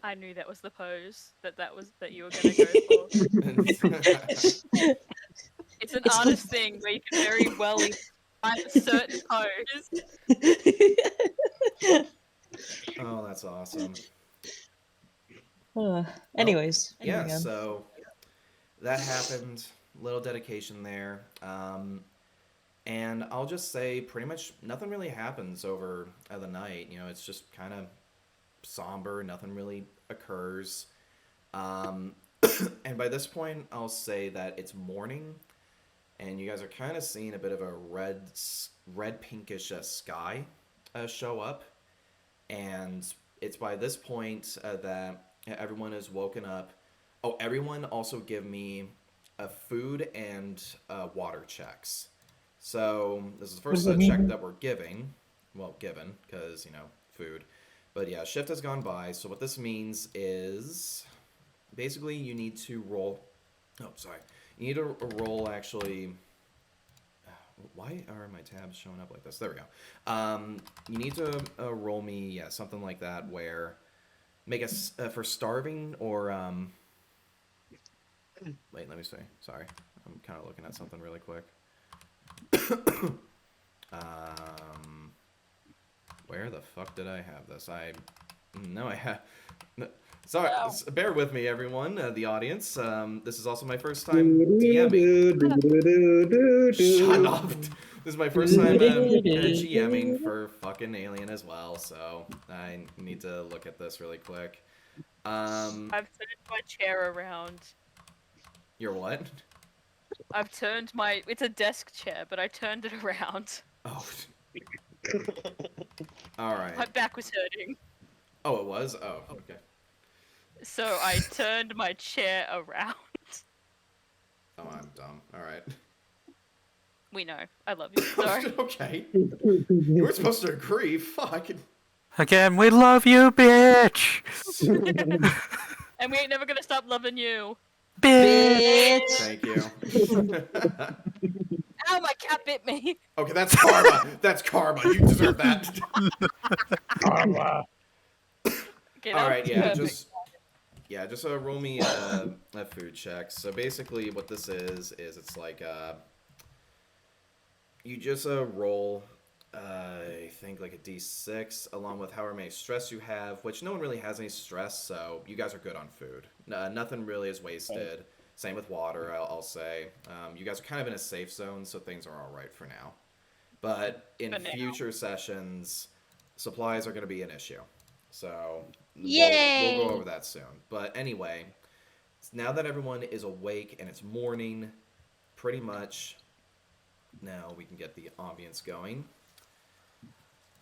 I knew that was the pose that you were gonna go for. It's an It's artist thing where you can very well find a certain pose. Oh, that's awesome. Anyways, Yeah, moving on. so that happened. Little dedication there. And I'll just say pretty much nothing really happens over the night. You know, it's just kind of somber. Nothing really occurs. And by this point, I'll say that it's morning. And you guys are kind of seeing a bit of a red pinkish sky show up. And it's by this point that everyone is woken up. Oh, everyone also give me food and water checks. So this is the first check that we're giving. Well, given, because, you know, food. But yeah, shift has gone by. So what this means is basically you need to roll. Oh, sorry. You need to roll actually. Why are my tabs showing up like this? There we go. You need to roll me, something like that, where make us for starving or wait, let me see. Sorry, I'm kind of looking at something really quick. Where the fuck did I have this? I have. Sorry, bear with me, everyone, the audience. This is also my first time DMing. Shut up. This is my first time GMing for fucking Alien as well, so I need to look at this really quick. I've turned my chair around. Your what? I've turned my. It's a desk chair, but I turned it around. Oh. All right. My back was hurting. Oh, it was? Oh, okay. So I turned my chair around. Oh, I'm dumb. All right. We know. I love you. Sorry. Okay. You were supposed to agree. Fuck. Again, we love you, bitch. And we ain't never gonna stop loving you. Bitch. Thank you. Ow, my cat bit me. Okay, that's karma. That's karma. You deserve that. Karma. Okay, All right, yeah, perfect. just roll me a food check. So basically, what this is it's like you just roll I think like a D6, along with however many stress you have, which no one really has any stress, so you guys are good on food. Nothing really is wasted. Same with water, I'll say. You guys are kind of in a safe zone, so things are all right for now. But in For now. future sessions, supplies are going to be an issue. So we'll Yay! go over that soon. But anyway, now that everyone is awake and it's morning, pretty much, now we can get the ambience going.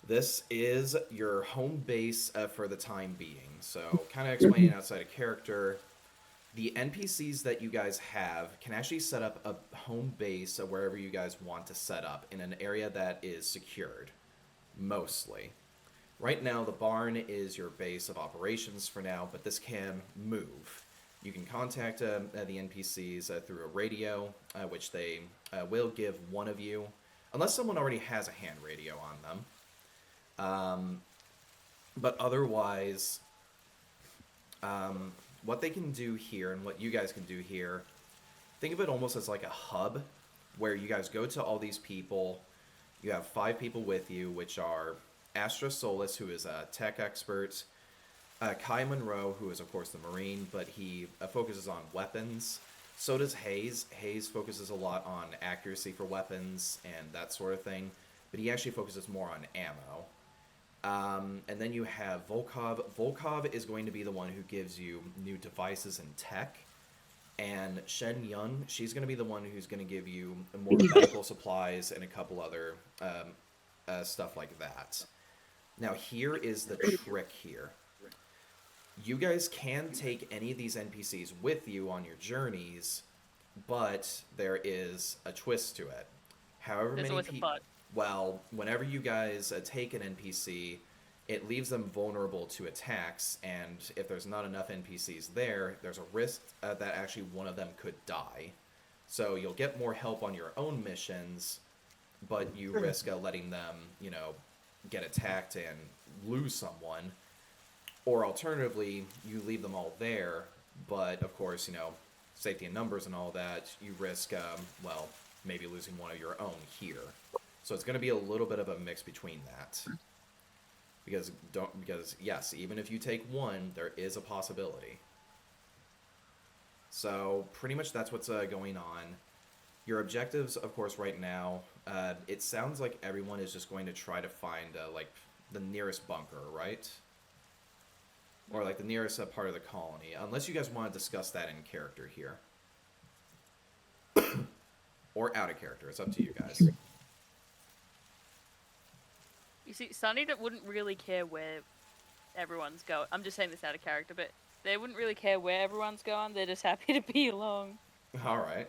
This is your home base for the time being. So kind of explaining outside of character, the NPCs that you guys have can actually set up a home base wherever you guys want to set up in an area that is secured, mostly. Right now, the barn is your base of operations for now, but this can move. You can contact the NPCs through a radio, which they will give one of you, unless someone already has a hand radio on them. But otherwise, what they can do here and what you guys can do here, think of it almost as like a hub where you guys go to all these people. You have 5 people with you, which are Astra Solis, who is a tech expert, Kai Monroe, who is of course the Marine, but he focuses on weapons. So does Hayes. Hayes focuses a lot on accuracy for weapons and that sort of thing, but he actually focuses more on ammo. And then you have Volkov. Volkov is going to be the one who gives you new devices and tech. And Shen Yun, she's going to be the one who's going to give you more medical supplies and a couple other stuff like that. Now, here is the trick here. You guys can take any of these NPCs with you on your journeys, but there is a twist to it. However There's many always a people... but. Well, whenever you guys take an NPC, it leaves them vulnerable to attacks, and if there's not enough NPCs there, there's a risk that actually one of them could die. So you'll get more help on your own missions, but you risk letting them, get attacked and lose someone. Or alternatively, you leave them all there, but of course, safety in numbers and all that, you risk, maybe losing one of your own here. So it's going to be a little bit of a mix between that. Because yes, even if you take one, there is a possibility. So pretty much that's what's going on. Your objectives, of course, right now, it sounds like everyone is just going to try to find the nearest bunker, right? Or the nearest part of the colony, unless you guys want to discuss that in character here. Or out of character, it's up to you guys. You see, Sunny that wouldn't really care where everyone's going. I'm just saying this out of character, but they wouldn't really care where everyone's going. They're just happy to be along. All right.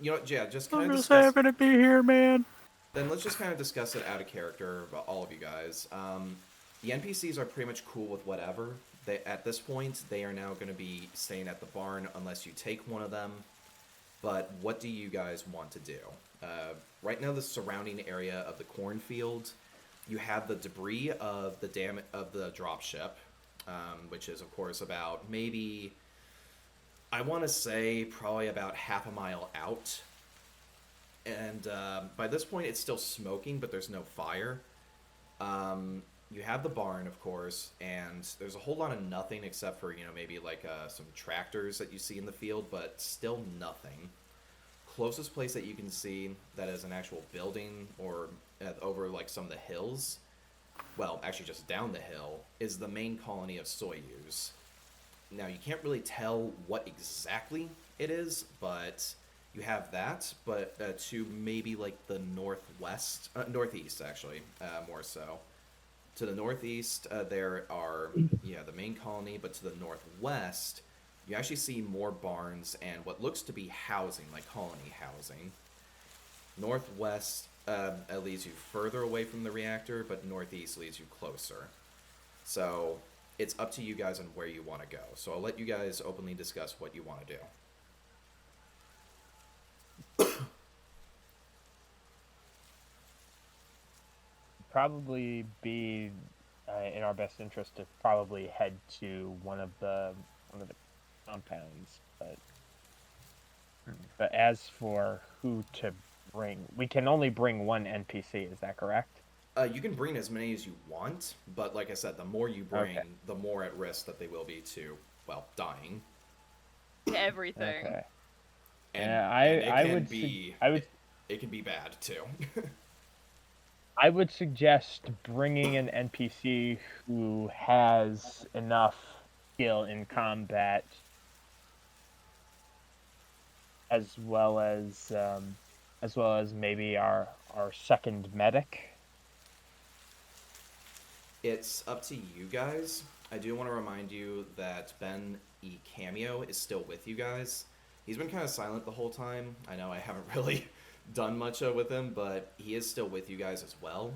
Just kind I'm of just discuss... happy to be here, man. Then let's just kind of discuss it out of character, all of you guys. The NPCs are pretty much cool with whatever. At this point, they are now going to be staying at the barn unless you take one of them. But what do you guys want to do? Right now, the surrounding area of the cornfield, you have the debris of the dropship, which is, of course, about maybe, I want to say, probably about half a mile out. And by this point, it's still smoking, but there's no fire. You have the barn, of course, and there's a whole lot of nothing except for, maybe some tractors that you see in the field, but still nothing. Closest place that you can see that is an actual building or over some of the hills, well, actually just down the hill, is the main colony of Soyuz. Now, you can't really tell what exactly it is, but you have that, but to maybe the northeast actually, more so. To the northeast, there are, the main colony, but to the northwest, you actually see more barns and what looks to be housing, like colony housing. Northwest leads you further away from the reactor, but northeast leads you closer. So it's up to you guys on where you want to go. So I'll let you guys openly discuss what you want to do. Probably be in our best interest to probably head to one of the compounds, but as for who to bring. We can only bring one NPC. Is that correct? You can bring as many as you want, but like I said, the more you bring, Okay. the more at risk that they will be to, well, dying. Everything. Okay. And, Yeah, and it I can would. be, I would. it can be bad too. I would suggest bringing an NPC who has enough skill in combat, as well as maybe our second medic. It's up to you guys. I do want to remind you that Ben E. Cameo is still with you guys. He's been kind of silent the whole time. I know I haven't really done much with him, but he is still with you guys as well.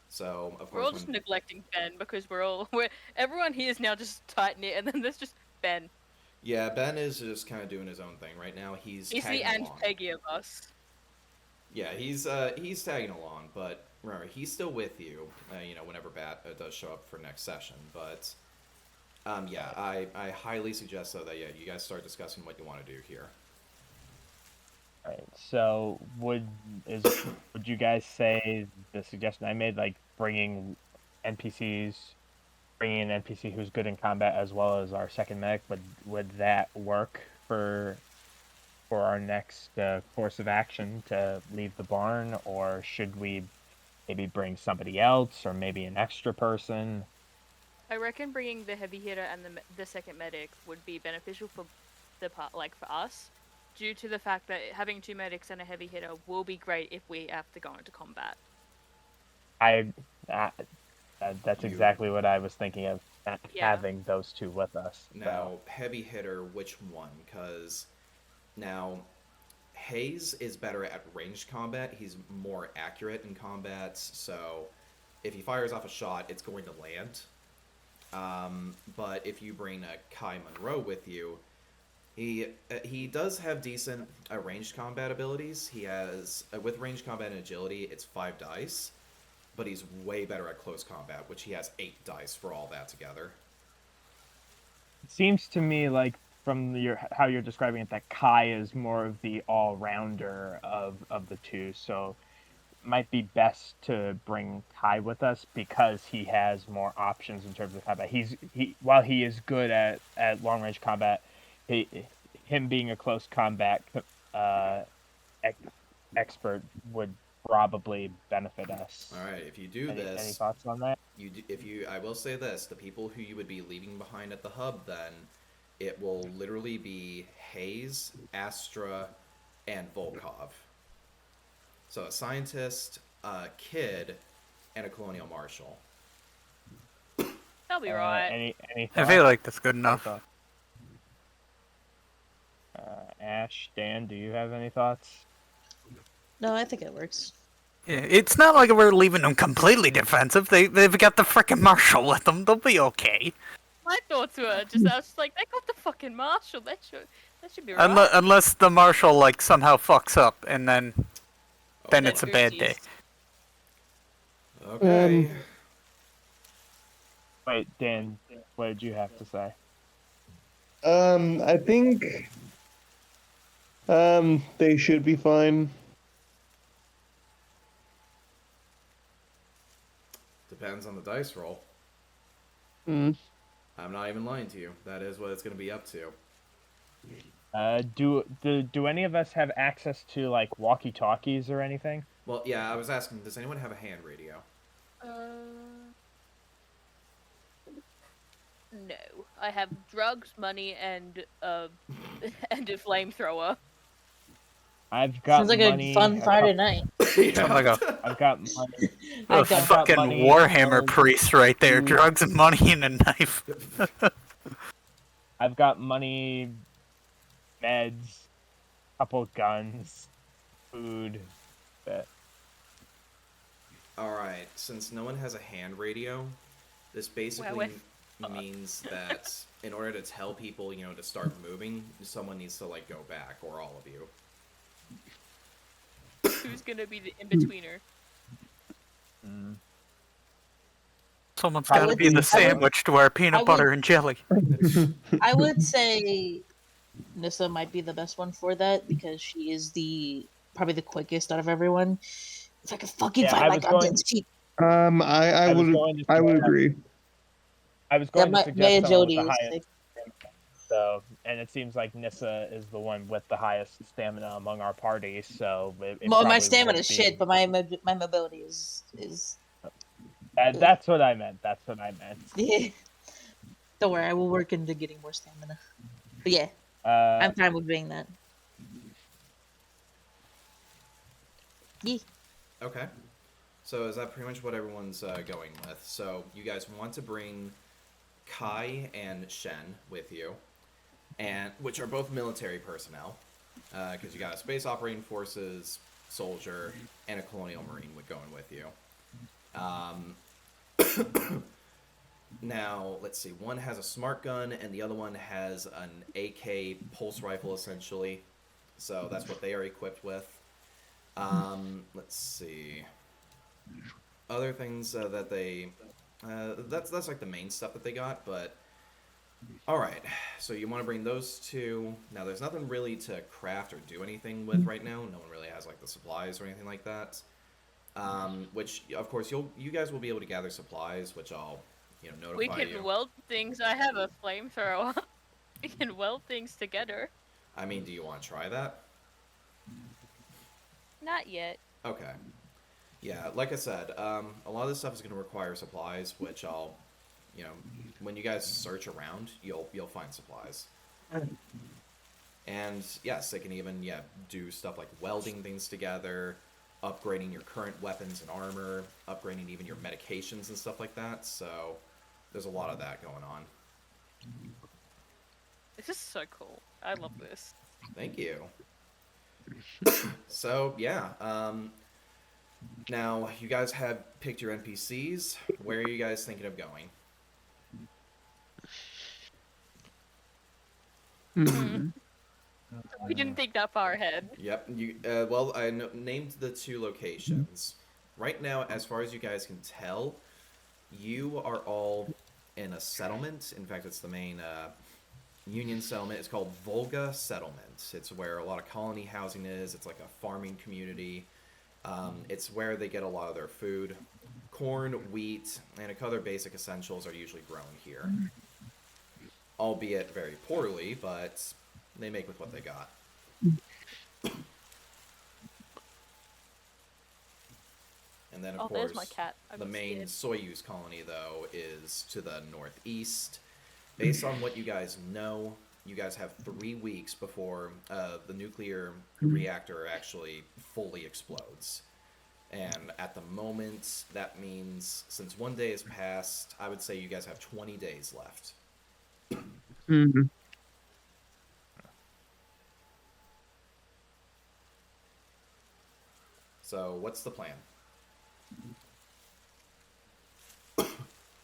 So, of We're all course, just neglecting Ben because everyone here is now just tight knit, and then there's just Ben. yeah, Ben is just kind of doing his own thing right now. He's He's tagging the Aunt along. Peggy of us. Yeah, he's tagging along, but remember, he's still with you. Whenever Bat does show up for next session. But yeah, I highly suggest though that you guys start discussing what you want to do here. Right. So would you guys say the suggestion I made, like bringing an NPC who's good in combat as well as our second medic, would that work for our next course of action to leave the barn, or should we maybe bring somebody else or maybe an extra person? I reckon bringing the heavy hitter and the second medic would be beneficial for for us, due to the fact that having two medics and a heavy hitter will be great if we have to go into combat. That's exactly what I was thinking of, having those two with us. Now, heavy hitter, which one? Because now Hayes is better at ranged combat. He's more accurate in combat, so if he fires off a shot, it's going to land. But if you bring Kai Monroe with you, he does have decent ranged combat abilities. He has, with ranged combat and agility, it's 5 dice, but he's way better at close combat, which he has 8 dice for all that together. It seems to me like from how you're describing it that Kai is more of the all-rounder of the two, so it might be best to bring Kai with us because he has more options in terms of combat. While he is good at long-range combat, him being a close combat expert would probably benefit us. All right, if you do Any this, thoughts on that? I will say this: the people who you would be leaving behind at the hub, then it will literally be Hayes, Astra, and Volkov. So a scientist, a kid, and a colonial marshal. That'll be right. Any I thoughts? feel like that's good enough. Ash, Dan, do you have any thoughts? No, I think it works. Yeah, it's not like we're leaving them completely defensive. They've got the frickin' marshal with them. They'll be okay. My thoughts were I was just like, they got the fucking marshal. That should be right. Unless the marshal like somehow fucks up, and then Then it's a bad day. Okay. Wait, Dan, what did you have to say? I think they should be fine. Depends on the dice roll. Mm. I'm not even lying to you. That is what it's going to be up to. Do any of us have access to like walkie-talkies or anything? Well, yeah, I was asking, does anyone have a hand radio? No. I have drugs, money, and and a flamethrower. I've got Sounds like money. a fun Friday night. Oh my god. I've got money. I A got fucking money. Warhammer priest right there. Drugs and money and a knife. I've got money, meds, couple guns, food. Alright, since no one has a hand radio, this basically means that in order to tell people, to start moving, someone needs to, go back, or all of you. Who's gonna be the in-betweener? Someone's got to be the sandwich to our peanut butter and jelly. I would say Nissa might be the best one for that because she is the probably the quickest out of everyone. If I could fucking Yeah, find I my was goddamn going- sheet. I was would going to I would suggest- agree. I was Yeah, going my to suggest someone with agility the is highest. sick. So, and it seems like Nissa is the one with the highest stamina among our party. So, it Well, my probably stamina would is be- shit, but my mobility is That's what I meant. That's what I meant. yeah. Don't worry, I will work into getting more stamina. But yeah, Uh, I'm fine with being that. Yeah. Okay. So is that pretty much what everyone's going with? So you guys want to bring Kai and Shen with you, and which are both military personnel, because you got a space operating forces soldier and a colonial marine going with you. Now let's see. One has a smart gun, and the other one has an AK pulse rifle, essentially. So that's what they are equipped with. Let's see. Other things that they, that's like the main stuff that they got. But all right, so you want to bring those two. Now there's nothing really to craft or do anything with right now. No one really has like the supplies or anything like that. Which of course you guys will be able to gather supplies, which I'll notify We can you. weld things. I have a flamethrower. We can weld things together. I mean, do you want to try that? Not yet. Okay. Yeah, like I said, a lot of this stuff is going to require supplies, which I'll, when you guys search around, you'll find supplies. And yes, they can even do stuff like welding things together, upgrading your current weapons and armor, upgrading even your medications and stuff like that. So there's a lot of that going on. This is so cool. I love this. Thank you. So yeah, now you guys have picked your NPCs. Where are you guys thinking of going? We didn't think that far ahead. Yep. Well, I named the two locations. Right now, as far as you guys can tell, you are all in a settlement. In fact, it's the main Union settlement. It's called Volga Settlement. It's where a lot of colony housing is. It's like a farming community. It's where they get a lot of their food. Corn, wheat, and other basic essentials are usually grown here. Albeit very poorly, but they make with what they got. And then, of There's course, my cat. I'm the main scared. Soyuz colony, though, is to the northeast. Based on what you guys know, you guys have 3 weeks before the nuclear reactor actually fully explodes. And at the moment, that means since 1 day has passed, I would say you guys have 20 days left. Mm-hmm. So, what's the plan?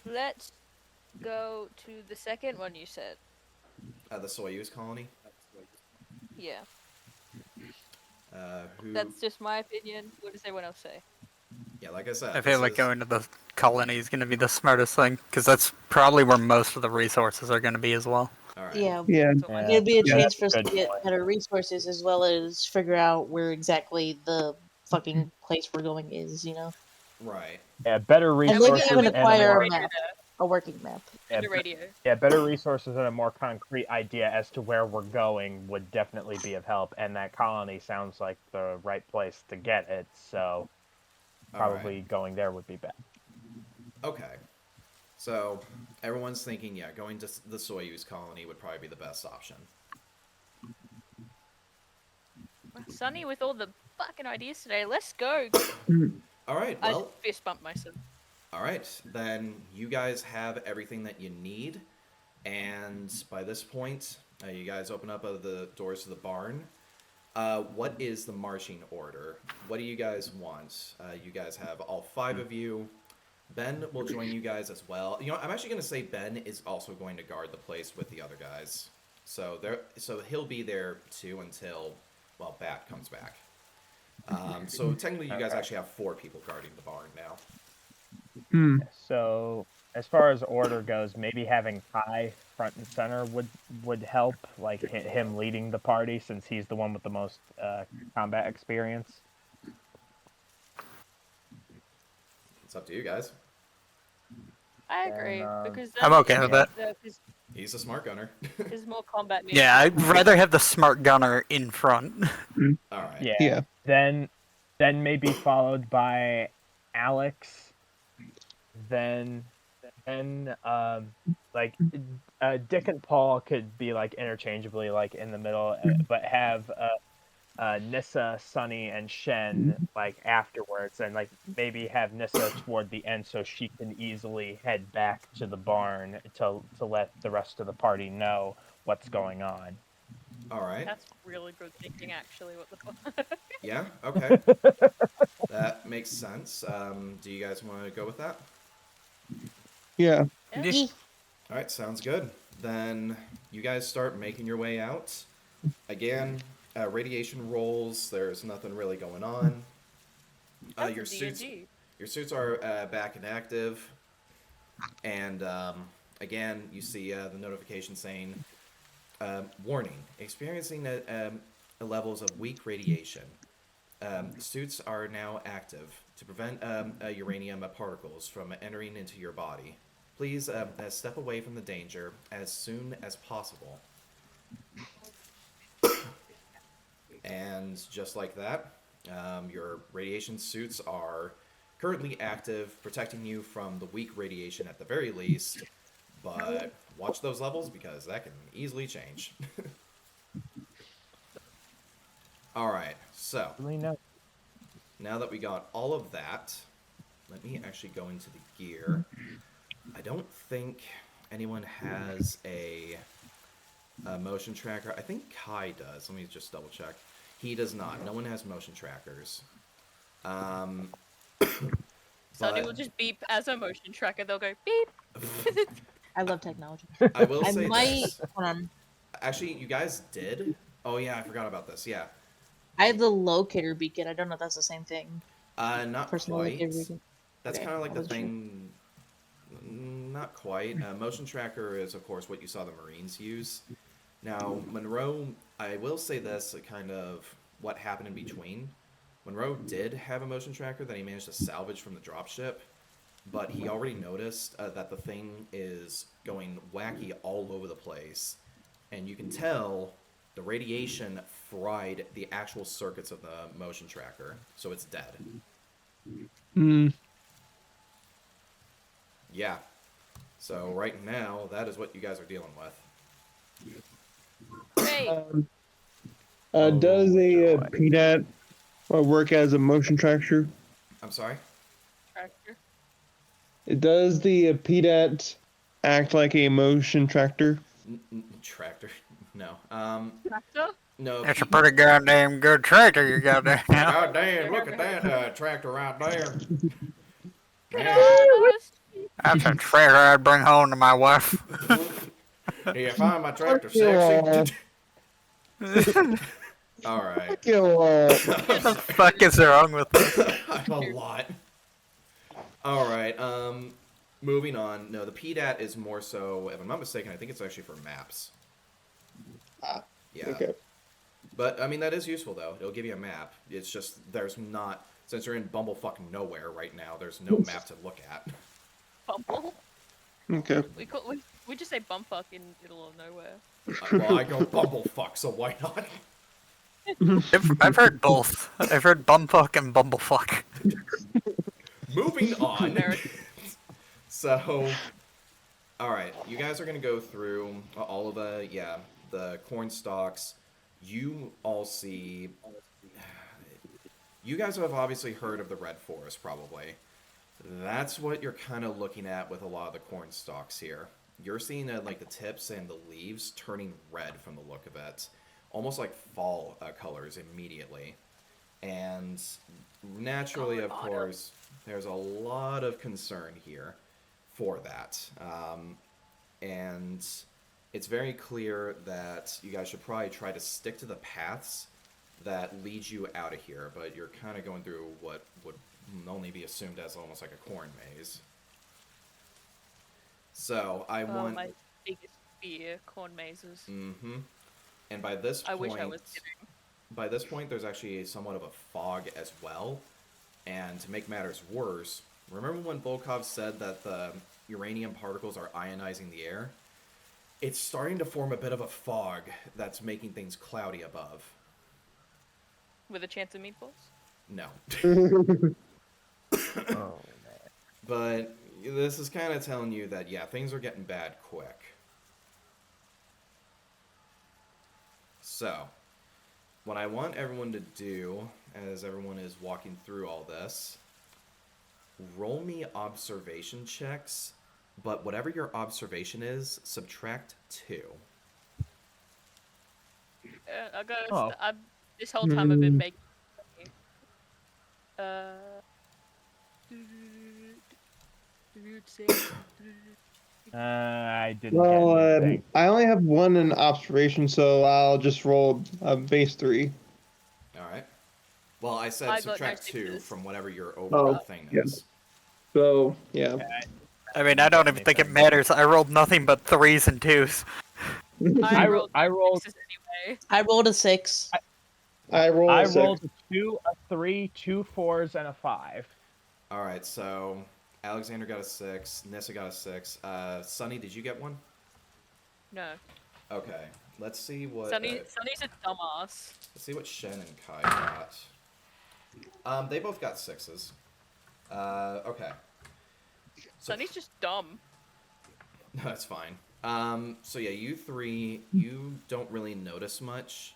Let's go to the second one you said. The Soyuz colony? Yeah. Who? That's just my opinion. What does everyone else say? Yeah, like I said, I feel this like is- going to the colony is going to be the smartest thing, because that's probably where most of the resources are going to be as well. All right. Yeah. Yeah. That's what my- It'd be a Yeah, chance for us to good get point. better resources as well as figure out where exactly the fucking place we're going is, Right. Yeah, better And resources maybe even and a acquire more, a map, a working map. yeah, The radio. better resources and a more concrete idea as to where we're going would definitely be of help. And that colony sounds like the right place to get it, so All right. probably going there would be best. Okay. So, everyone's thinking, going to the Soyuz colony would probably be the best option. Sunny with all the fucking ideas today. Let's go. All right, I well, fist bumped myself. all right. Then you guys have everything that you need. And by this point, you guys open up the doors to the barn. What is the marching order? What do you guys want? You guys have all 5 of you. Ben will join you guys as well. I'm actually going to say Ben is also going to guard the place with the other guys. So he'll be there too until, Bat comes back. So technically you guys Okay. actually have 4 people guarding the barn now. Hmm. So as far as order goes, maybe having Kai front and center would help, like him leading the party since he's the one with the most combat experience. It's up to you guys. I agree And, because I'm okay with that. He's a smart gunner. There's more combat. Yeah, I'd rather have the smart gunner in front. All right. Yeah. Then maybe followed by Alex. Then like Dick and Paul could be like interchangeably like in the middle, but have Nissa, Sunny, and Shen like afterwards, and like maybe have Nissa toward the end so she can easily head back to the barn to let the rest of the party know what's going on. All right. That's really good thinking, actually. What the fuck? Yeah. Okay. That makes sense. Do you guys want to go with that? Yeah. Yeah. All right. Sounds good. Then you guys start making your way out. Again, radiation rolls. There's nothing really going on. That's Your a suits. D&D. Your suits are back and active. And again, you see the notification saying, warning, experiencing levels of weak radiation. Suits are now active to prevent uranium particles from entering into your body. Please step away from the danger as soon as possible. And just like that, your radiation suits are currently active, protecting you from the weak radiation at the very least. But watch those levels because that can easily change. Alright, so now that we got all of that, let me actually go into the gear. I don't think anyone has a motion tracker. I think Kai does. Let me just double check. He does not. No one has motion trackers. Sunny will just beep as a motion tracker. They'll go beep. I love technology. I will I say might. this. Hold on. Actually, you guys did? Oh yeah, I forgot about this. Yeah. I have the locator beacon. I don't know if that's the same thing. Not Personal quite. locator beacon. That's Okay, kind of like I the wasn't sure. thing. Not quite. Motion tracker is, of course, what you saw the Marines use. Now, Monroe, I will say this, kind of what happened in between. Monroe did have a motion tracker that he managed to salvage from the dropship, but he already noticed that the thing is going wacky all over the place, and you can tell the radiation fried the actual circuits of the motion tracker, so it's dead. Yeah. So right now, that is what you guys are dealing with. Hey. Does a PDAT work as a motion tracker? I'm sorry? Tractor. Does the PDAT act like a motion tractor? Tractor? No. Tractor? No. That's a pretty goddamn good tractor you got there now. God damn, look at that tractor right there. That's a tractor I'd bring home to my wife. Do you find my tractor sexy? Alright. What the fuck is wrong with this? I'm a lot. Alright, moving on. No, the PDAT is more so, if I'm not mistaken, I think it's actually for maps. Yeah. Okay. But, I mean, that is useful, though. It'll give you a map. It's just, there's not, since you're in bumblefuck nowhere right now, there's no map to look at. Bumble? Okay. We just say bumfuck in middle of nowhere. Well, I go bumblefuck, so why not? I've heard both. I've heard bumfuck and bumblefuck. Moving on. American. So, alright, you guys are going to go through all of the corn stalks. You all see... You guys have obviously heard of the Red Forest, probably. That's what you're kind of looking at with a lot of the corn stalks here. You're seeing like the tips and the leaves turning red from the look of it. Almost like fall colors immediately. And naturally, of course, there's a lot of concern here for that. And it's very clear that you guys should probably try to stick to the paths that lead you out of here, but you're kind of going through what would only be assumed as almost like a corn maze. So I want. my biggest fear, corn mazes. Mm-hmm. And by this I point, wish I was kidding. by this point, there's actually somewhat of a fog as well. And to make matters worse, remember when Volkov said that the uranium particles are ionizing the air? It's starting to form a bit of a fog that's making things cloudy above. With a chance of meatballs? No. Oh man. But this is kind of telling you that, yeah, things are getting bad quick. So, what I want everyone to do, as everyone is walking through all this, roll me observation checks, but whatever your observation is, subtract 2. I gotta. Oh. This whole time I've been making. I didn't Well, get anything. I only have 1 in observation, so I'll just roll base 3. Alright. Well, I said I got subtract no 2 sixes. from whatever your overall thing yeah. is. So, yeah. I mean, I don't even think it matters. I rolled nothing but 3s and 2s. I rolled. I rolled. Sixes anyway. I rolled a 6. I rolled I a 6. rolled a 2, a 3, 2 4s, and a 5. Alright, so Alexander got a 6, Nissa got a 6. Sunny, did you get one? No. Okay, let's see what. Sunny's a dumbass. Let's see what Shen and Kai got. They both got 6s. Okay. So, Sunny's just dumb. no, that's fine. So yeah, you three, you don't really notice much.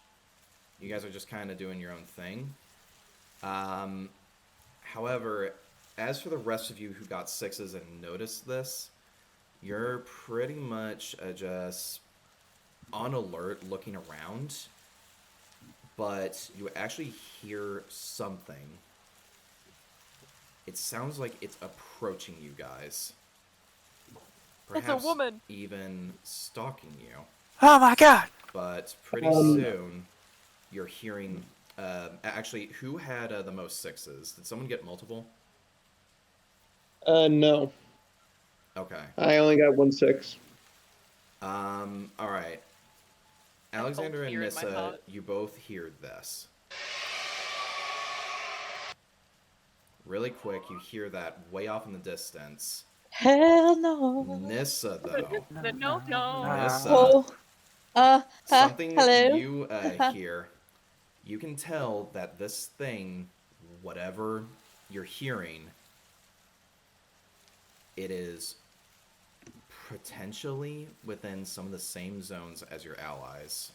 You guys are just kind of doing your own thing. However, as for the rest of you who got 6s and noticed this, you're pretty much just on alert looking around, but you actually hear something. It sounds like it's approaching you guys. It's a woman. Even stalking you. Oh my god! But pretty soon, you're hearing. Actually, who had the most 6s? Did someone get multiple? No. Okay. I only got 1 6. All right. Alexander and fear in my Nissa, heart. you both hear this. Really quick, you hear that way off in the distance. Hell no. Nissa, though. No. Nissa. Oh. Something Hello? you hear. You can tell that this thing, whatever you're hearing, it is potentially within some of the same zones as your allies.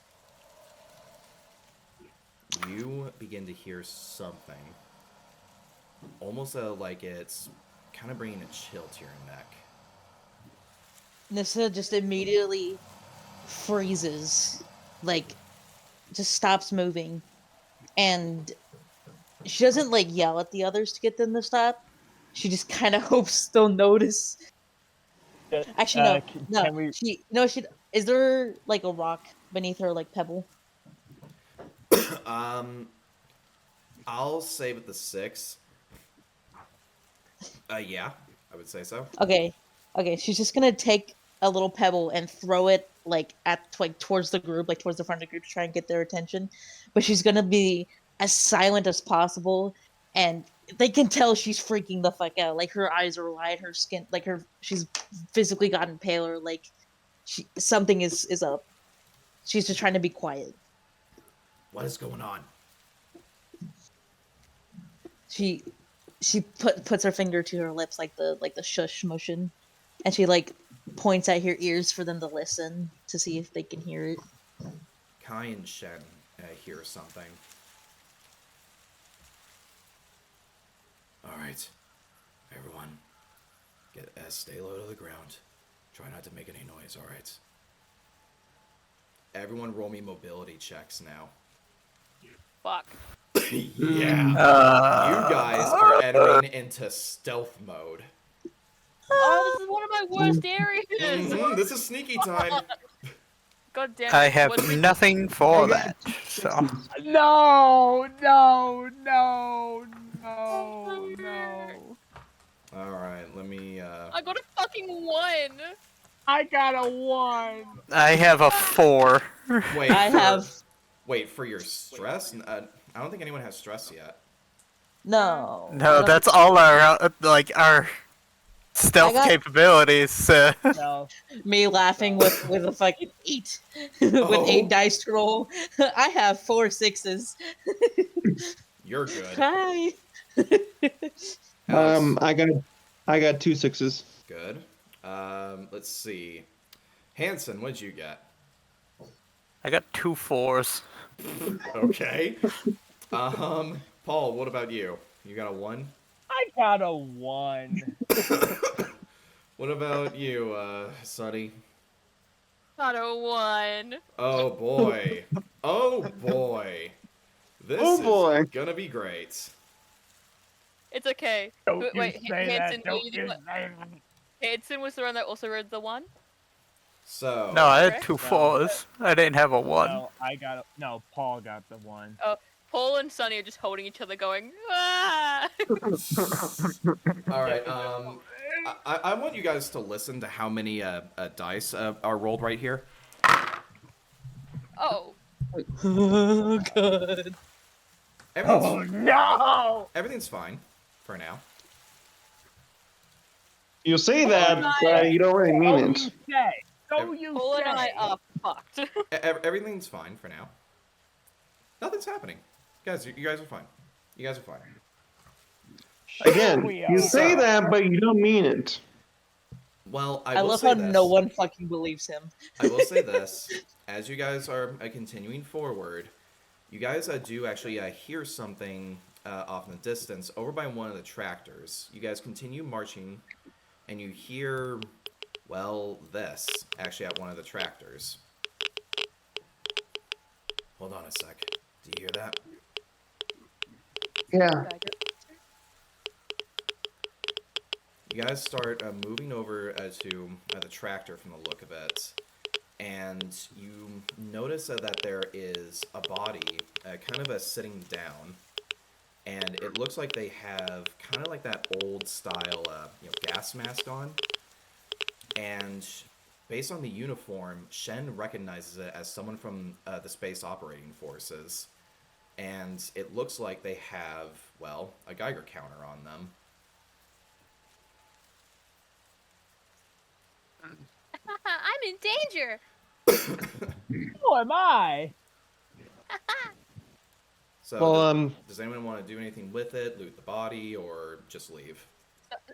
You begin to hear something. Almost like it's kind of bringing a chill to your neck. Nissa just immediately freezes, like, just stops moving, and she doesn't like yell at the others to get them to stop. She just kind of hopes they'll notice. Actually, no. Can we... She is there like a rock beneath her, like pebble? I'll say with the 6. Yeah, I would say so. Okay. She's just gonna take a little pebble and throw it towards the group, like towards the front of the group, to try and get their attention. But she's gonna be as silent as possible, and they can tell she's freaking the fuck out. Like her eyes are wide, her skin, she's physically gotten paler. Like something is up. She's just trying to be quiet. What is going on? She puts her finger to her lips, like the shush motion, and she like points at her ears for them to listen to see if they can hear it. Kai and Shen hear something. Alright, everyone, stay low to the ground. Try not to make any noise, alright? Everyone roll me mobility checks now. Fuck. Yeah. You guys are entering into stealth mode. Oh, this is one of my worst areas. Mhm, this is sneaky time. God damn it. I have What do we- nothing for that. So No. Alright, let me I got a fucking 1. I got a 1. I have a 4. Wait, I have Wait, for your stress? I don't think anyone has stress yet. no. I No, don't- that's all our stealth got- capabilities. No. me laughing with a fucking 8 with Oh. 8 dice to roll. I have 4 6s. You're good. Hi. Alex, I got 2 6s. good. Let's see. Hanson, what'd you get? I got 2 4s. Okay. Paul, what about you? You got a 1? I got a 1. What about you, Sonny? Not a 1. Oh boy. Oh boy. This Oh, boy. is gonna be great. It's okay. Don't Wait, you say Hanson, that. Don't you you did say Hanson was the one that also read the 1? So No, I had correct? 2 4s. I didn't have a 1. No, Paul got the 1. Paul and Sunny are just holding each other going, ah! alright, I want you guys to listen to how many dice are rolled right here. Oh, Oh god. Everything's, No! everything's fine for now. You say that, but you don't really mean So it. you say. So you Paul say. and I are fucked. Everything's fine for now. Nothing's happening. Guys, you guys are fine. You guys are fine. Again, We you are. say that, but you don't mean it. Well, I I will love say how this. no one fucking believes him. I will say this. As you guys are continuing forward, you guys do actually hear something off in the distance over by one of the tractors. You guys continue marching, and you hear, well, this actually at one of the tractors. Hold on a sec. Do you hear that? Yeah. You guys start moving over to the tractor from the look of it, and you notice that there is a body kind of sitting down, and it looks like they have kind of like that old style gas mask on, and based on the uniform, Shen recognizes it as someone from the Space Operating Forces, and it looks like they have, well, a Geiger counter on them. I'm in danger. Who am I? So, Well, does anyone want to do anything with it, loot the body, or just leave?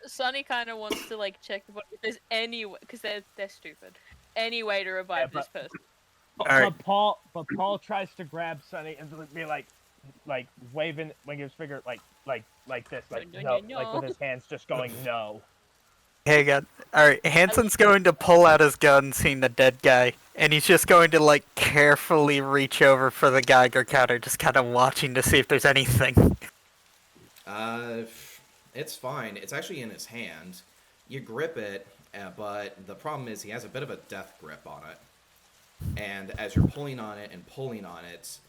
Sunny kind of wants to like check the body if there's any way, because they're stupid. Any way to revive Yeah, this person. Alright. But Paul tries to grab Sonny and be like waving when his finger like this, like No, no, no, no. like with his hands just going no. Hey, God. Alright, Hanson's going to pull out his gun, seeing the dead guy, and he's just going to, like, carefully reach over for the Geiger counter, just kind of watching to see if there's anything. It's fine. It's actually in his hand. You grip it, but the problem is he has a bit of a death grip on it. And as you're pulling on it and pulling on it,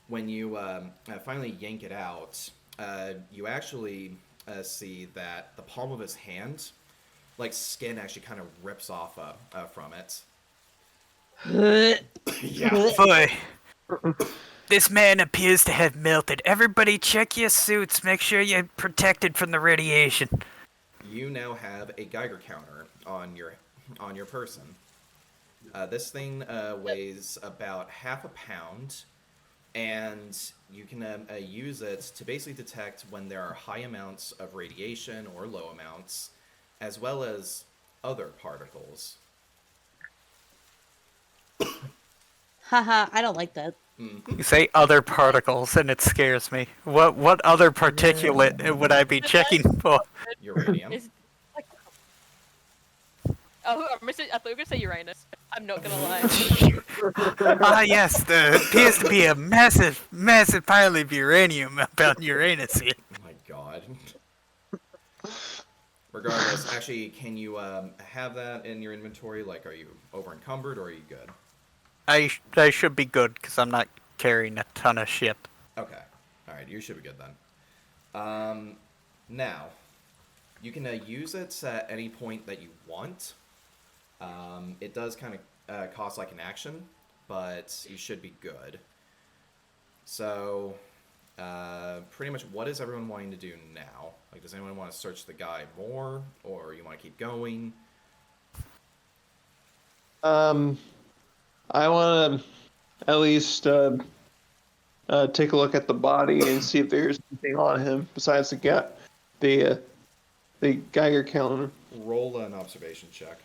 when you finally yank it out, you actually see that the palm of his hand, like skin, actually kind of rips off from it. Yeah. Boy, this man appears to have melted. Everybody check your suits. Make sure you're protected from the radiation. You now have a Geiger counter on your person. This thing weighs about half a pound, and you can use it to basically detect when there are high amounts of radiation or low amounts, as well as other particles. Haha, I don't like that. You say other particles, and it scares me. What other particulate would I be checking for? Uranium. Is like, oh, I thought you were gonna say Uranus. I'm not gonna lie. Ah, yes, there appears to be a massive pile of uranium about Uranus here. Oh my god. Regardless, actually, can you have that in your inventory? Like, are you over encumbered or are you good? I should be good, because I'm not carrying a ton of shit. Okay. Alright, you should be good then. Now, you can use it at any point that you want. It does kind of cost like an action, but you should be good. So, pretty much, what is everyone wanting to do now? Like, does anyone want to search the guy more, or you want to keep going? I want to at least take a look at the body and see if there's anything on him besides the Geiger counter. Roll an observation check.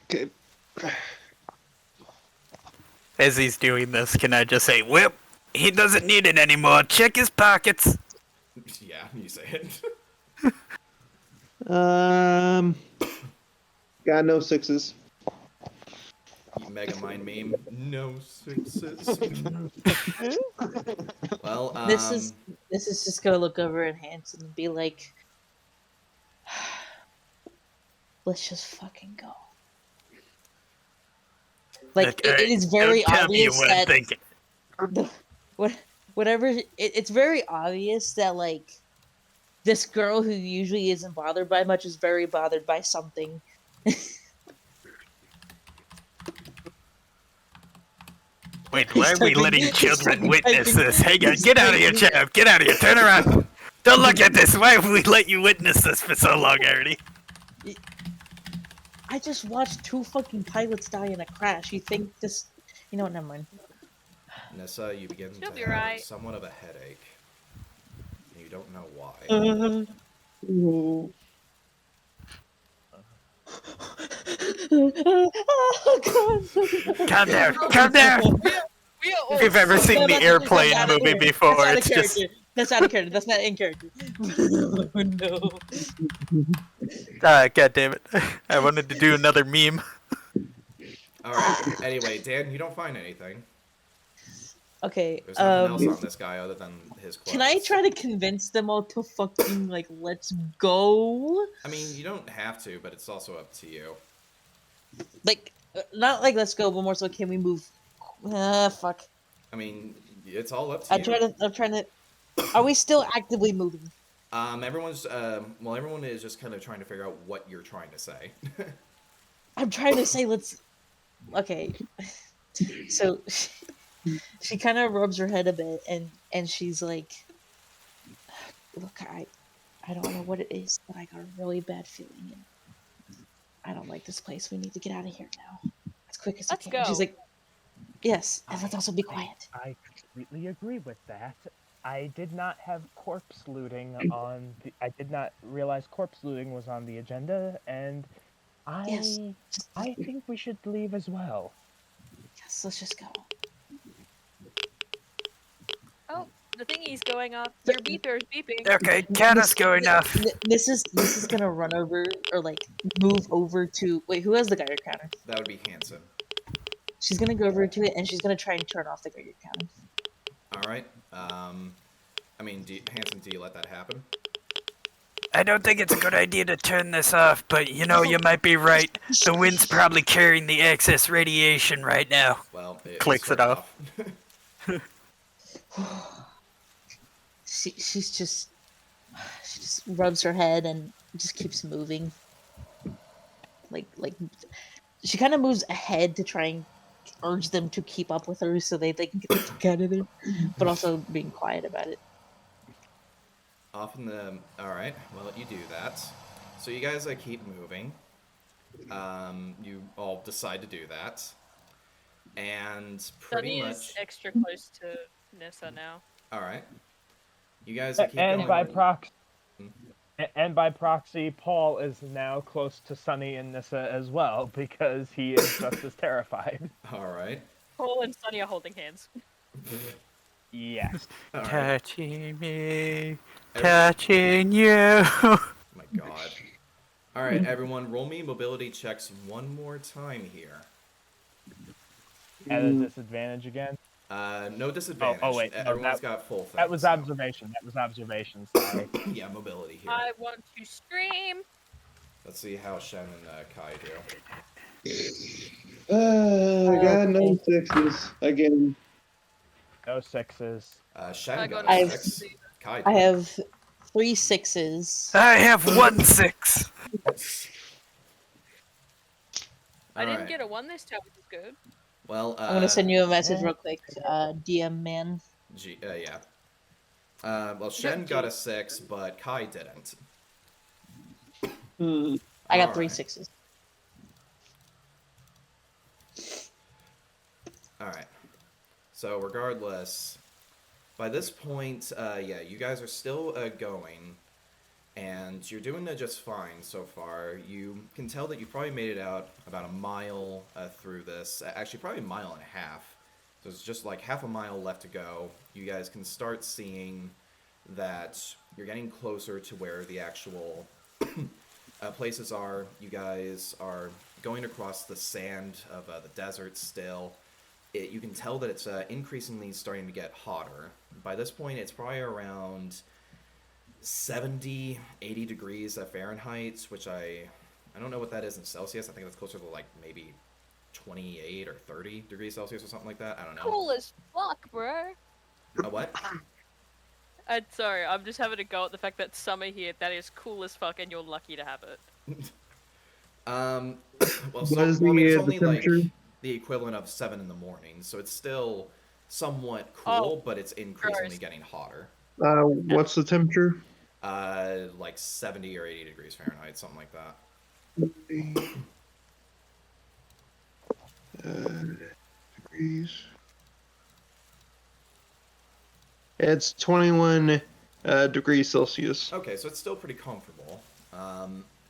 Okay. As he's doing this, can I just say, "Well, he doesn't need it anymore. Check his pockets." Yeah, you say it. Got no sixes. You Mega Mind meme. No sixes. Well, This is just gonna look over at Hanson and be like, let's just fucking go. Like it is very Don't tell me you obvious weren't that thinking. it's very obvious that like this girl who usually isn't bothered by much is very bothered by something. Wait, why are we letting he's children typing- witness this? Hang on, get out of here, champ. Get out of here. Turn around. Don't look at this. Why have we let you witness this for so long already? I just watched 2 fucking pilots die in a crash. You think this? You know what? Never mind. Nessa, you begin She'll to be have right. somewhat of a headache. You don't know why. Oh god! Calm down. Calm down. If you've ever seen the airplane movie before, it's just... That's out of character. That's not in character. Oh, no. God damn it. I wanted to do another meme. Alright, anyway, Dan, you don't find anything. Okay. There's nothing else on this guy other than his clothes. Can I try to convince them all to fucking like let's go? I mean, you don't have to, but it's also up to you. Like, not like let's go, but more so can we move? Fuck. I mean, it's all up to you. I'm trying to. Are we still actively moving? Everyone's everyone is just kind of trying to figure out what you're trying to say. I'm trying to say let's. Okay. So she kind of rubs her head a bit, and she's like, "Look, I don't know what it is, but I got a really bad feeling, and I don't like this place. We need to get out of here now, as quick as Let's we can." go. She's like, "Yes, and let's also be quiet." I completely agree with that. I did not have corpse looting on the. I did not realize corpse looting was on the agenda, and Yes. I think we should leave as well. Yes, let's just go. Oh, the thingy's going off. Your beeper's beeping. Okay, Candace going off. This is gonna run over or like move over to. Wait, who has the Geiger counter? That would be Hanson. She's gonna go over to it and she's gonna try and turn off the Geiger counter. Alright. I mean, Hanson, do you let that happen? I don't think it's a good idea to turn this off, but you know, you might be right. The wind's probably carrying the excess radiation right now. Well, Clicks it turned off. She just rubs her head and just keeps moving. Like she kind of moves ahead to try and urge them to keep up with her so they can get the fuck out of there, but also being quiet about it. Off in the... Alright, well, you do that. So you guys keep moving. You all decide to do that. And pretty Sunny much... is extra close to Nissa now. Alright. You guys keep And going. by proxy, and by proxy, Paul is now close to Sunny and Nissa as well because he is just as terrified. Alright. Cole and Sunny are holding hands. Yes. Alright. Touching me, touching you. Oh my god. Alright, everyone, roll me mobility checks one more time here. At a disadvantage again. No disadvantage. Oh, wait, no, Everyone's got full things. That was so- observation. Sorry. Yeah, mobility here. I want to scream. Let's see how Shen and Kai do. I got no sixes again. No sixes. Shen I got got a a 6. six. Kai I did. have 3 6s. I have 1 6. I didn't Alright. get a 1 this time, which is good. Well, I'm gonna send you a message real quick, DM man. Yeah. Well, Shen got a 6, but Kai didn't. I got 3 Alright. 6s. Alright. So, regardless, by this point, yeah, you guys are still going, and you're doing just fine so far. You can tell that you probably made it out about a mile through this. Actually, probably a mile and a half. So it's just like half a mile left to go. You guys can start seeing that you're getting closer to where the actual places are. You guys are going across the sand of the desert still. You can tell that it's increasingly starting to get hotter. By this point, it's probably around 70, 80 degrees Fahrenheit, which I don't know what that is in Celsius. I think that's closer to like maybe 28 or 30 degrees Celsius or something like that. I don't know. Cool as fuck, bro. What? Sorry, I'm just having a go at the fact that summer here, that is cool as fuck, and you're lucky to have it. Well, What so, is well, I mean, the, it's the only like temperature? the equivalent of 7 in the morning, so it's still somewhat cool, but it's increasingly getting hotter. What's the temperature? Like 70 or 80 degrees Fahrenheit, something like that. Degrees. It's 21 degrees Celsius. Okay, so it's still pretty comfortable.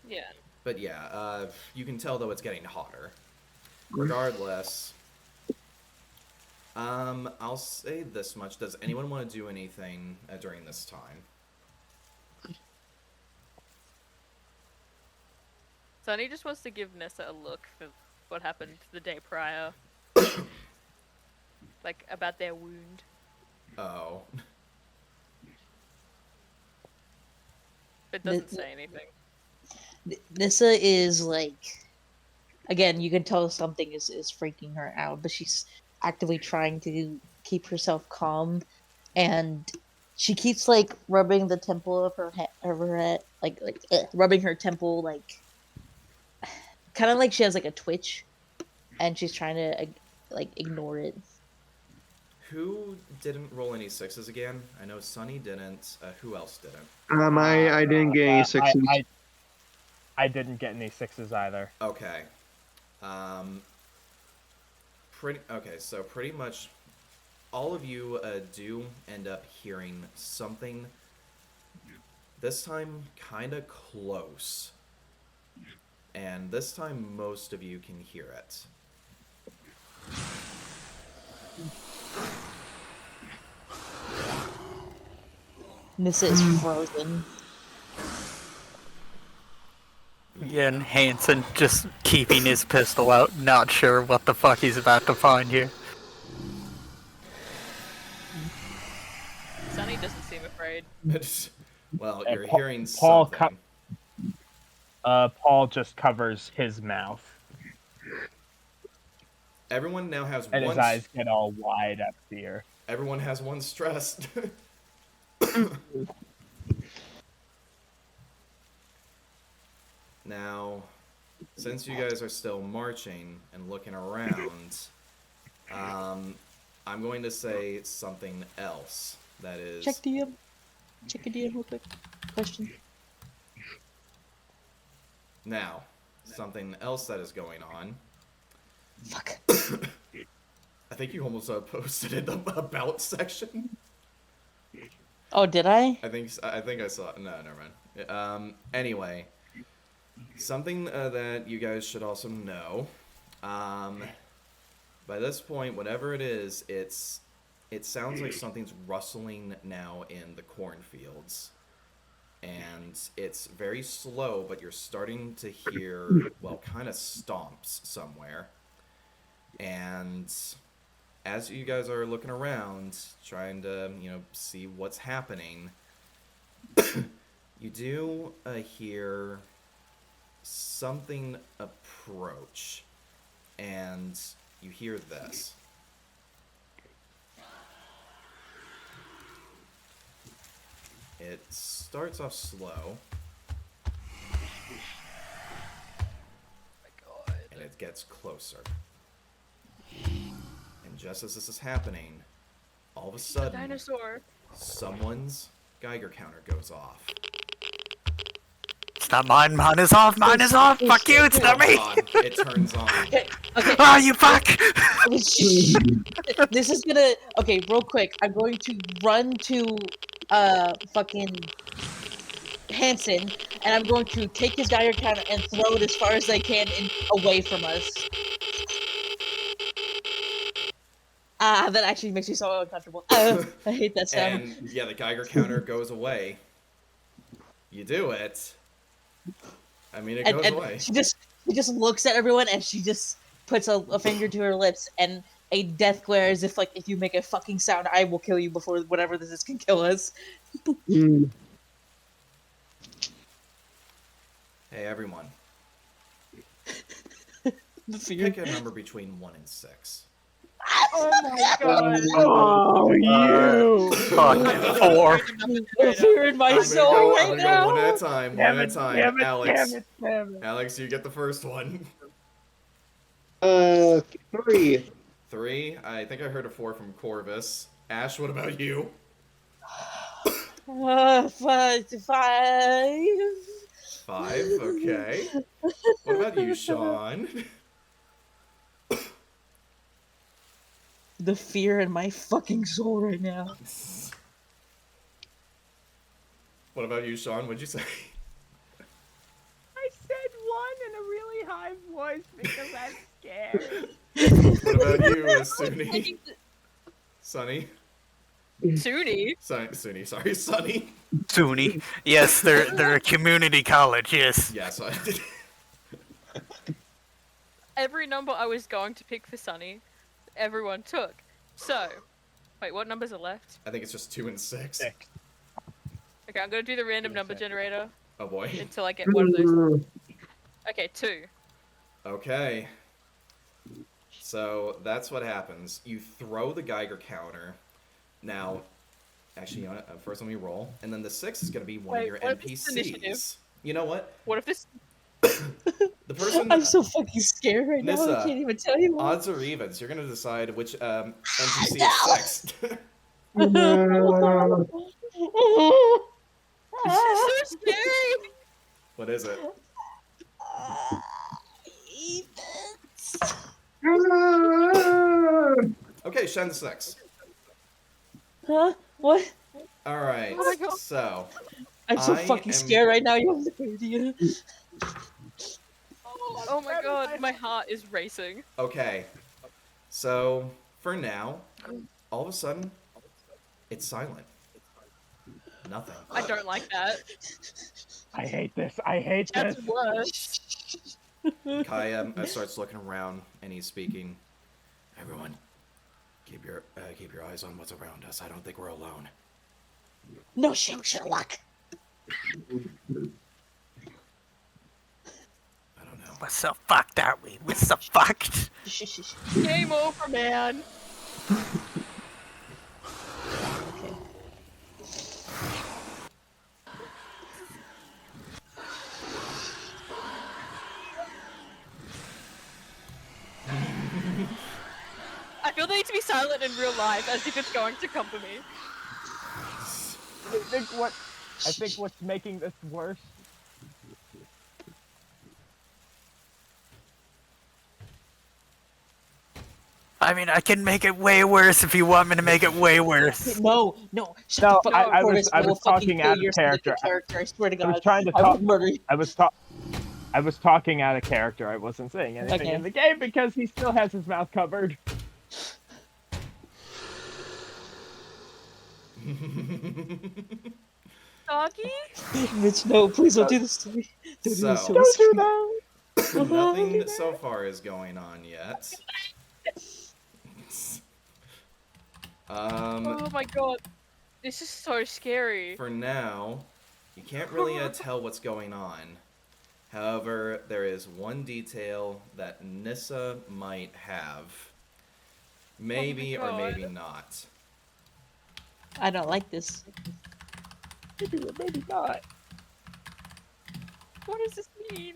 Yeah. But yeah, you can tell though it's getting hotter. Regardless, I'll say this much. Does anyone want to do anything during this time? Sunny just wants to give Nessa a look for what happened the day prior. Like, about their wound. Oh. But doesn't say anything. Nissa is like, again, you can tell something is freaking her out, but she's actively trying to keep herself calm, and she keeps like rubbing the temple of her head, rubbing her temple, like kind of like she has like a twitch, and she's trying to like ignore it. Who didn't roll any 6s again? I know Sunny didn't. Who else didn't? I didn't get any 6s. I didn't get any 6s either. Okay. So pretty much all of you do end up hearing something, this time kind of close. And this time most of you can hear it. Nissa is frozen. Yeah, and Hanson just keeping his pistol out, not sure what the fuck he's about to find here. Sunny doesn't seem afraid. Well, And you're Paul- hearing Paul something. Paul just covers his mouth, Everyone now has and one. his eyes get all wide at fear. Everyone has one stress. Now, since you guys are still marching and looking around, I'm going to say something else. That is. Check DM. Check a DM real quick. Question. Now, something else that is going on. Fuck. I think you almost posted in the about section. Oh, did I? I think I saw. No, never mind. Anyway, something that you guys should also know. By this point, whatever it is, it sounds like something's rustling now in the cornfields, and it's very slow. But you're starting to hear, well, kind of stomps somewhere, and as you guys are looking around, trying to, see what's happening, you do hear something approach, and you hear this. It starts off slow. Oh my god. And and it gets closer. And just as this is happening, all of a sudden, Dinosaur. someone's Geiger counter goes off. It's not mine. Mine is off. Mine is off. Fuck you. It's not me. It turns on. Okay. Okay. Ah, you fuck. This is gonna. Okay, real quick. I'm going to run to fucking Hanson, and I'm going to take his Geiger counter and throw it as far as I can away from us. That actually makes me so uncomfortable. I hate that sound. And yeah, the Geiger counter goes away. You do it. I mean, it goes away. She just looks at everyone and she just puts a finger to her lips and a death glare as if like, if you make a fucking sound, I will kill you before whatever this is can kill us. Mm. Hey, everyone. The fear. Pick a number between 1 and 6. Oh my god. Oh, you! Fuck. 4. The fear in my soul right I'm gonna now. go one at a time. Damn it, Alex. damn it. Alex, you get the first one. 3. 3. I think I heard a 4 from Corvus. Ash, what about you? 5. 5. Okay. What about you, Sean? The fear in my fucking soul right now. What about you, Sean? What'd you say? I said 1 in a really high voice because I'm scared. What about you, Suni? Sunny? Suni. Suni, sorry, Sunny. SUNY. Yes, they're a community college. Yes. Yeah, so Every number I was going to pick for Sunny, everyone took. So, wait, what numbers are left? I think it's just 2 and 6. Okay, I'm gonna do the random number generator Oh boy. until I get one of those. Okay, 2. Okay. So that's what happens. You throw the Geiger counter. Now, actually, you know what? First let me roll. And then the 6 is going to be one of Wait, your what is initiative? NPCs. You know what? What if this? The person... I'm so fucking scared right now. Nissa, I can't even tell you. Odds or evens. You're going to decide which NPC is 6. This is so scary. What is it? Okay, Shen 6. Huh? What? Alright, Oh my God. so... I'm so I fucking am- scared right now. You have no idea. Oh my god, my heart is racing. Okay. So, for now, all of a sudden, it's silent. Nothing. I don't like that. I hate this. I hate this. That's worse. Kai starts looking around, and he's speaking. Everyone, keep your eyes on what's around us. I don't think we're alone. No shit, Sherlock. I don't know. We're so fucked, aren't we? We're so fucked. Game over, man. Okay. I feel they need to be silent in real life as if it's going to come for me. I think what's making this worse. I mean, I can make it way worse if you want me to make it way worse. No, shut No, the fuck I up, was- Corvus. I will was fucking talking kill out of your character. I swear to God. I was trying to I will talk. murder you. I was talking out of character. I wasn't saying anything Okay. in the game because he still has his mouth covered. Doggy? Mitch, no, please don't do this to me. Don't do this to So- us. Don't do that. Nothing so far is going on yet. Oh my god. This is so scary. For now, you can't really tell what's going on. However, there is one detail that Nissa might have. Maybe or God. maybe not. I don't like this. Maybe or maybe not. What does this mean?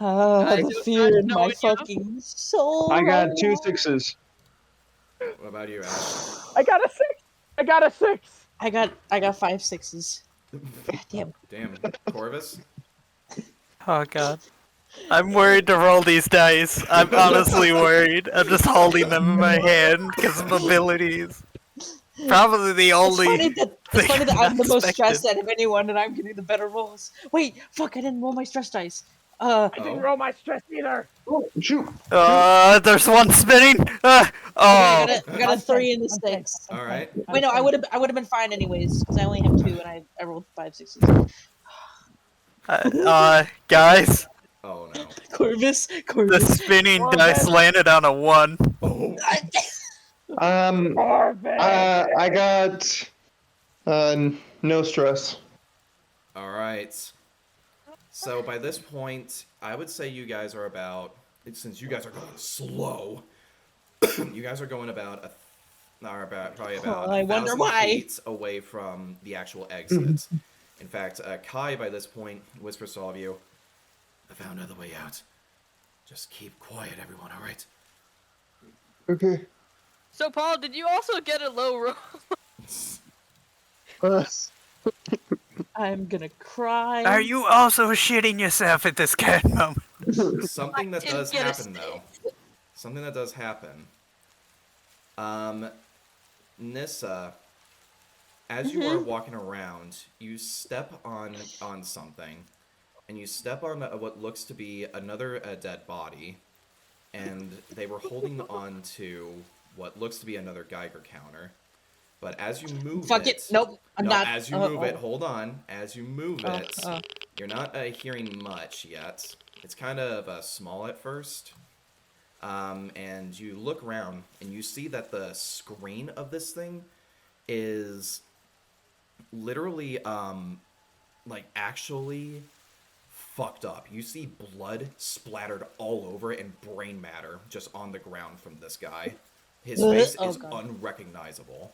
I The don't fear in know my you. fucking soul. I got right 2 now. 6s. What about you, Ash? I got a 6. I got a 6. I got 5 6s. God damn. Damn, Corvus. Oh god. I'm worried to roll these dice. I'm honestly worried. I'm just holding them in my hand because of abilities. Probably the It's only funny that thing I'm the most unexpected. stressed out of anyone, and I'm getting the better rolls. Wait, fuck! I didn't roll my stress dice. I didn't roll my stress either. Oh, shoot. There's one spinning. Okay, Oh, I got a 3 and a 6. All right. Wait, no, I would have been fine anyways because I only have 2 and I rolled 5 6s. guys, Oh no. Corvus. the spinning dice landed on a 1. Oh. I got no stress. All right. So by this point, I would say you guys are about, since you guys are going slow, you guys are going probably about I wonder 1,000 why. feet away from the actual exit. In fact, Kai by this point whispers to all of you, "I found another way out. Just keep quiet, everyone. All right." Okay. So, Paul, did you also get a low roll? I'm gonna cry. Are you also shitting yourself at this kind of moment? Something that didn't does get a happen, though. Something that does happen. Nissa, as you are walking around, you step on something, and you step on what looks to be another dead body, and they were holding on to what looks to be another Geiger counter. But as you move Fuck it. Nope. I'm not. As you move it, hold on. As you move it, oh. you're not hearing much yet. It's kind of small at first. And you look around and you see that the screen of this thing is literally, like actually fucked up. You see blood splattered all over it and brain matter just on the ground from this guy. His face is unrecognizable.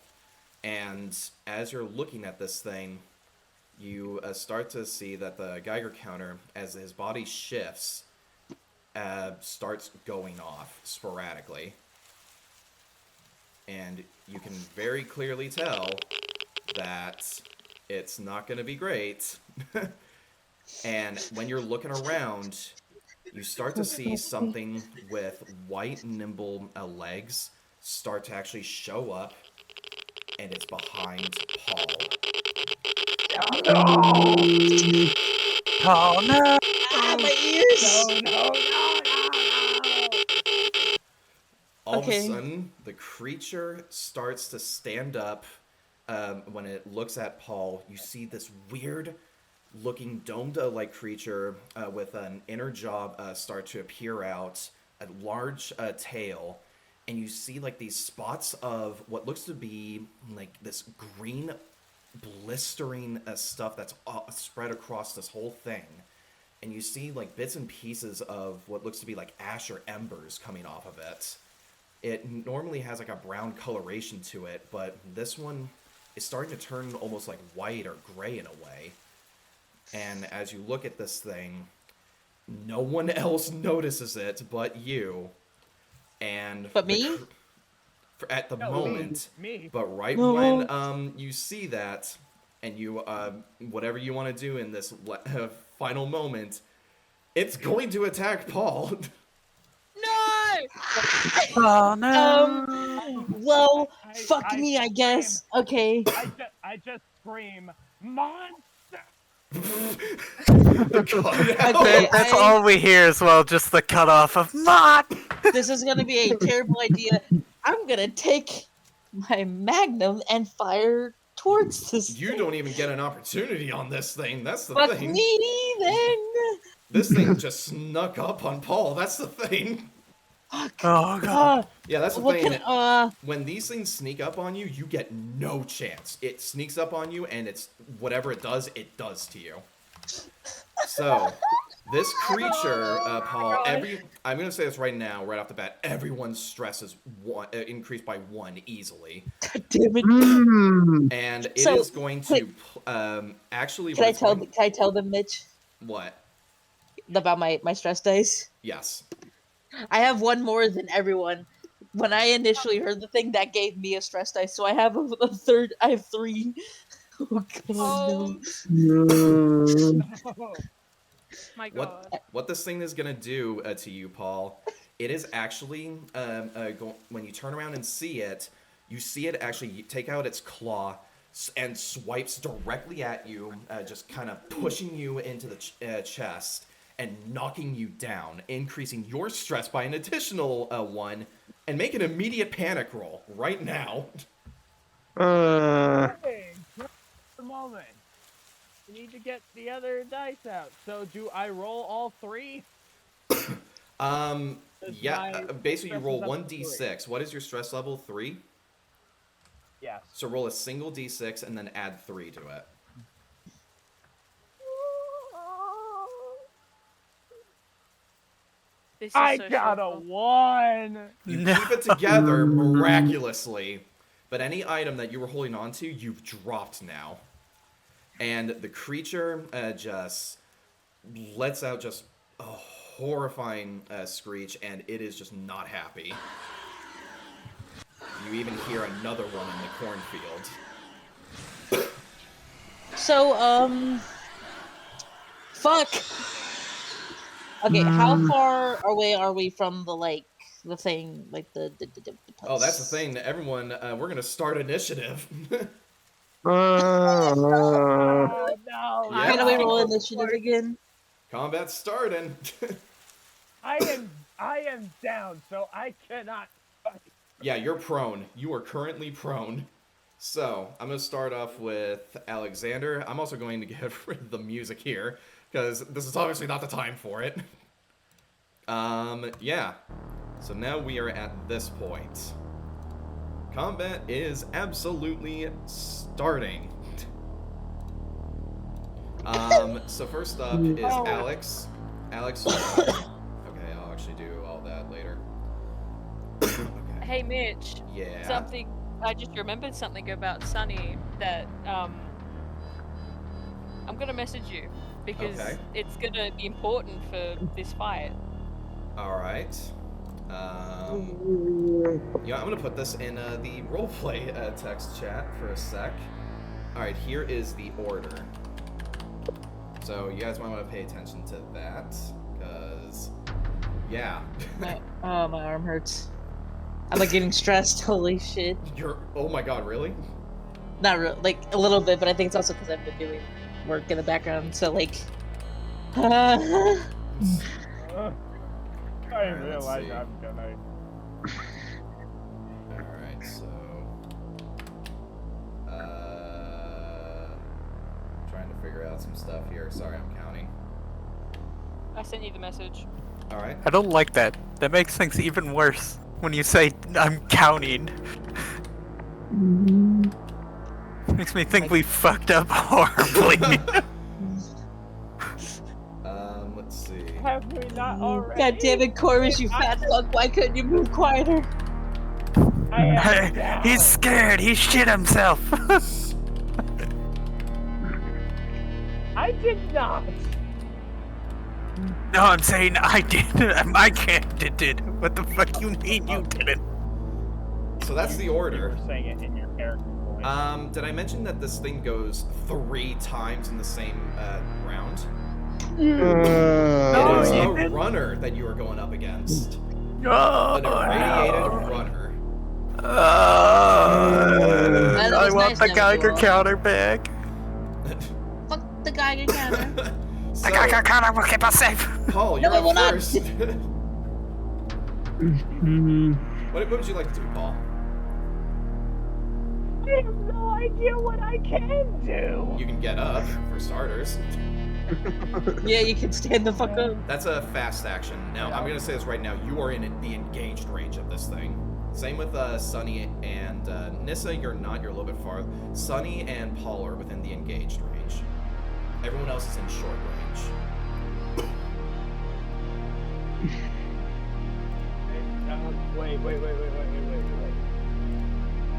And as you're looking at this thing, you start to see that the Geiger counter, as his body shifts, starts going off sporadically. And you can very clearly tell that it's not going to be great. And when you're looking around, you start to see something with white, nimble legs start to actually show up, and it's behind Paul. Oh no! Ah, my ears. All of a sudden, the creature starts to stand up. When it looks at Paul, you see this weird-looking domed-like creature with an inner jaw start to appear out, a large tail, and you see like these spots of what looks to be like this green, blistering stuff that's spread across this whole thing. And you see like bits and pieces of what looks to be like ash or embers coming off of it. It normally has like a brown coloration to it, but this one is starting to turn almost like white or gray in a way. And as you look at this thing, no one else notices it but you. And But me? At the moment. Me. But right when you see that, and you whatever you want to do in this final moment, it's going to attack Paul. No! Oh no! Well, fuck me, I guess. Okay. I just scream, monster! That's all we hear as well, just the cutoff of "Mott!" This is gonna be a terrible idea. I'm gonna take my magnum and fire towards this. You don't even get an opportunity on this thing. That's the Fuck thing. me then. This thing just snuck up on Paul. That's the thing. Fuck. Oh god! Yeah, that's the What thing. can When these things sneak up on you, you get no chance. It sneaks up on you, and it's whatever it does to you. So, this creature, Paul, I'm gonna say this right now, right off the bat. Everyone's stress is increased by 1 easily, God damn it. and it So, is going to actually. Can I tell them, Mitch? What? about my stress dice? Yes. I have one more than everyone. When I initially heard the thing, that gave me a stress dice, so I have a third. I have 3. Oh god, Oh no. my god. What this thing is gonna do to you, Paul? It is actually when you turn around and see it, you see it actually take out its claw and swipes directly at you, just kind of pushing you into the chest and knocking you down, increasing your stress by an additional 1, and make an immediate panic roll right now. Hey, just a moment. You need to get the other dice out. So do I roll all 3? Yeah, basically you roll stress level 1d6. What is your stress level? 3? Yes. So roll a single d6 and then add 3 to it. This is I so got a stressful. 1. You keep it together miraculously, but any item that you were holding on to, you've dropped now. And the creature just lets out just a horrifying screech, and it is just not happy. You even hear another one in the cornfield. So, fuck. Okay, how far away are we from the thing, like the place? Oh, that's the thing. Everyone, we're gonna start initiative. Oh no. Yeah. How do we roll initiative again? Combat's starting. I am down, so I cannot fight. Yeah, you're prone. You are currently prone. So, I'm going to start off with Alexander. I'm also going to get rid of the music here, because this is obviously not the time for it. Yeah. So now we are at this point. Combat is absolutely starting. So first up is Alex. Alex, okay, I'll actually do all that later. Okay. Hey Mitch. Yeah. Something I just remembered something about Sunny that I'm gonna message you because Okay. it's gonna be important for this fight. Alright. Yeah, I'm gonna put this in the roleplay text chat for a sec. Alright, here is the order. So you guys might want to pay attention to that, because, yeah. My arm hurts. I'm like getting stressed. Holy shit. Oh my god, really? Not real, like a little bit, but I think it's also because I've been doing work in the background. So like, I Alright, let's realize see. I'm gonna. Alright, so... trying to figure out some stuff here. Sorry, I'm counting. I sent you the message. Alright. I don't like that. That makes things even worse when you say I'm counting. Makes me think we fucked up horribly. Let's see. Have we not already? God damn it, Corvus, you fat fuck! Why couldn't you move quieter? I am down. He's scared. He shit himself. I did not. No, I'm saying I did. My character did. What the fuck you mean you didn't? So that's the You order. were saying it in your character voice. Did I mention that this thing goes 3 times in the same round? No, It is you a didn't. runner that you are going up against. Oh, An irradiated runner. That I was want nice the knowing Geiger you all. counter back. Fuck the Geiger counter. The Geiger counter will keep us safe. Paul, No, you're it will up not. first. What would you like to do, Paul? I have no idea what I can do. You can get up, for starters. Yeah, you can stand the fuck up. That's a fast action. Now, I'm gonna say this right now. You are in the engaged range of this thing. Same with Sunny and Nissa. You're not. You're a little bit far. Sunny and Paul are within the engaged range. Everyone else is in short range. Wait.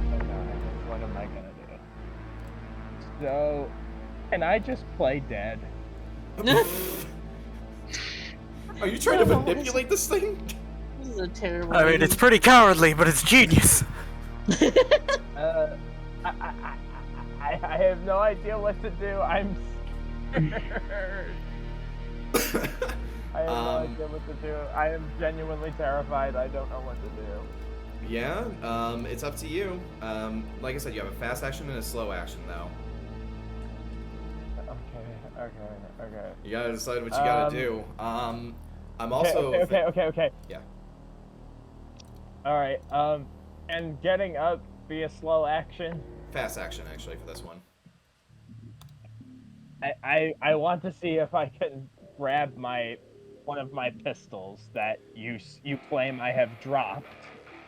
Oh god, what am I gonna do? So, can I just play dead? Are you trying to manipulate this thing? This is a terrible. I mean, it's pretty cowardly, but it's genius. I have no idea what to do. I'm scared. I have no idea what to do. I am genuinely terrified. I don't know what to do. Yeah, it's up to you. Like I said, you have a fast action and a slow action, though. Okay. You gotta decide what you gotta do. I'm also... Okay. Yeah. Alright, and getting up be a slow action? Fast action, actually, for this one. I want to see if I can grab one of my pistols that you claim I have dropped.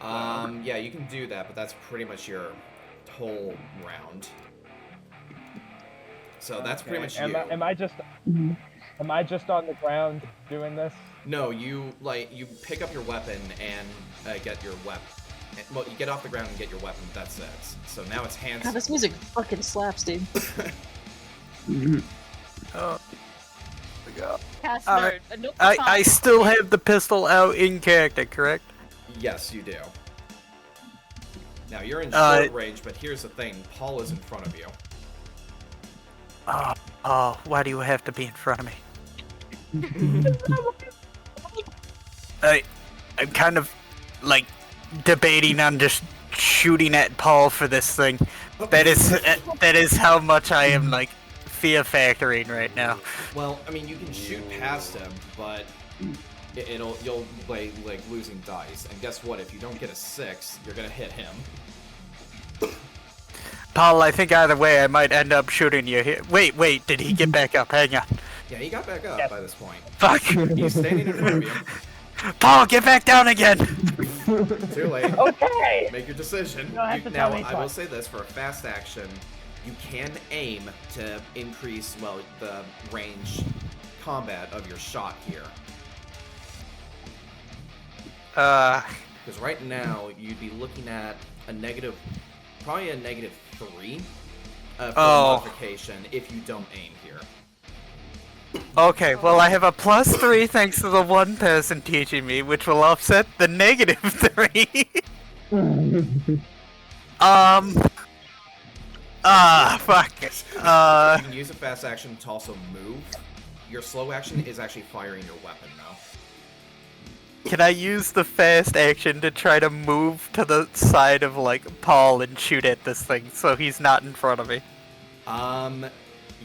Yeah, you can do that, but that's pretty much your whole round. So that's pretty much you. Am I just on the ground doing this? No, you pick up your weapon and get your weapon. Well, you get off the ground and get your weapon. That's it. So now it's hands. God, this music fucking slaps, dude. Oh. Cast Alright. nerd. Nope, I still have the pistol out in character, correct? Yes, you do. Now you're in short range, but here's the thing: Paul is in front of you. Oh, why do you have to be in front of me? I'm kind of, like, debating on just shooting at Paul for this thing. That is how much I am, like, fear factoring right now. Well, I mean, you can shoot past him, but you'll play like losing dice. And guess what? If you don't get a 6, you're gonna hit him. Paul, I think either way I might end up shooting you here. Wait, did he get back up? Hang on. Yeah, he got back up by this point. Fuck! He's standing in front of you. Paul, get back down again! Too late. Okay! Make your decision. You don't have to Now, tell me I will twice. say this, for a fast action, you can aim to increase, well, the range combat of your shot here. Because right now, you'd be looking at probably a -3 for modification if you don't aim here. Okay, well I have a +3 thanks to the one person teaching me, which will offset the -3. Fuck. You can use a fast action to also move. Your slow action is actually firing your weapon, though. Can I use the fast action to try to move to the side of, like, Paul and shoot at this thing so he's not in front of me?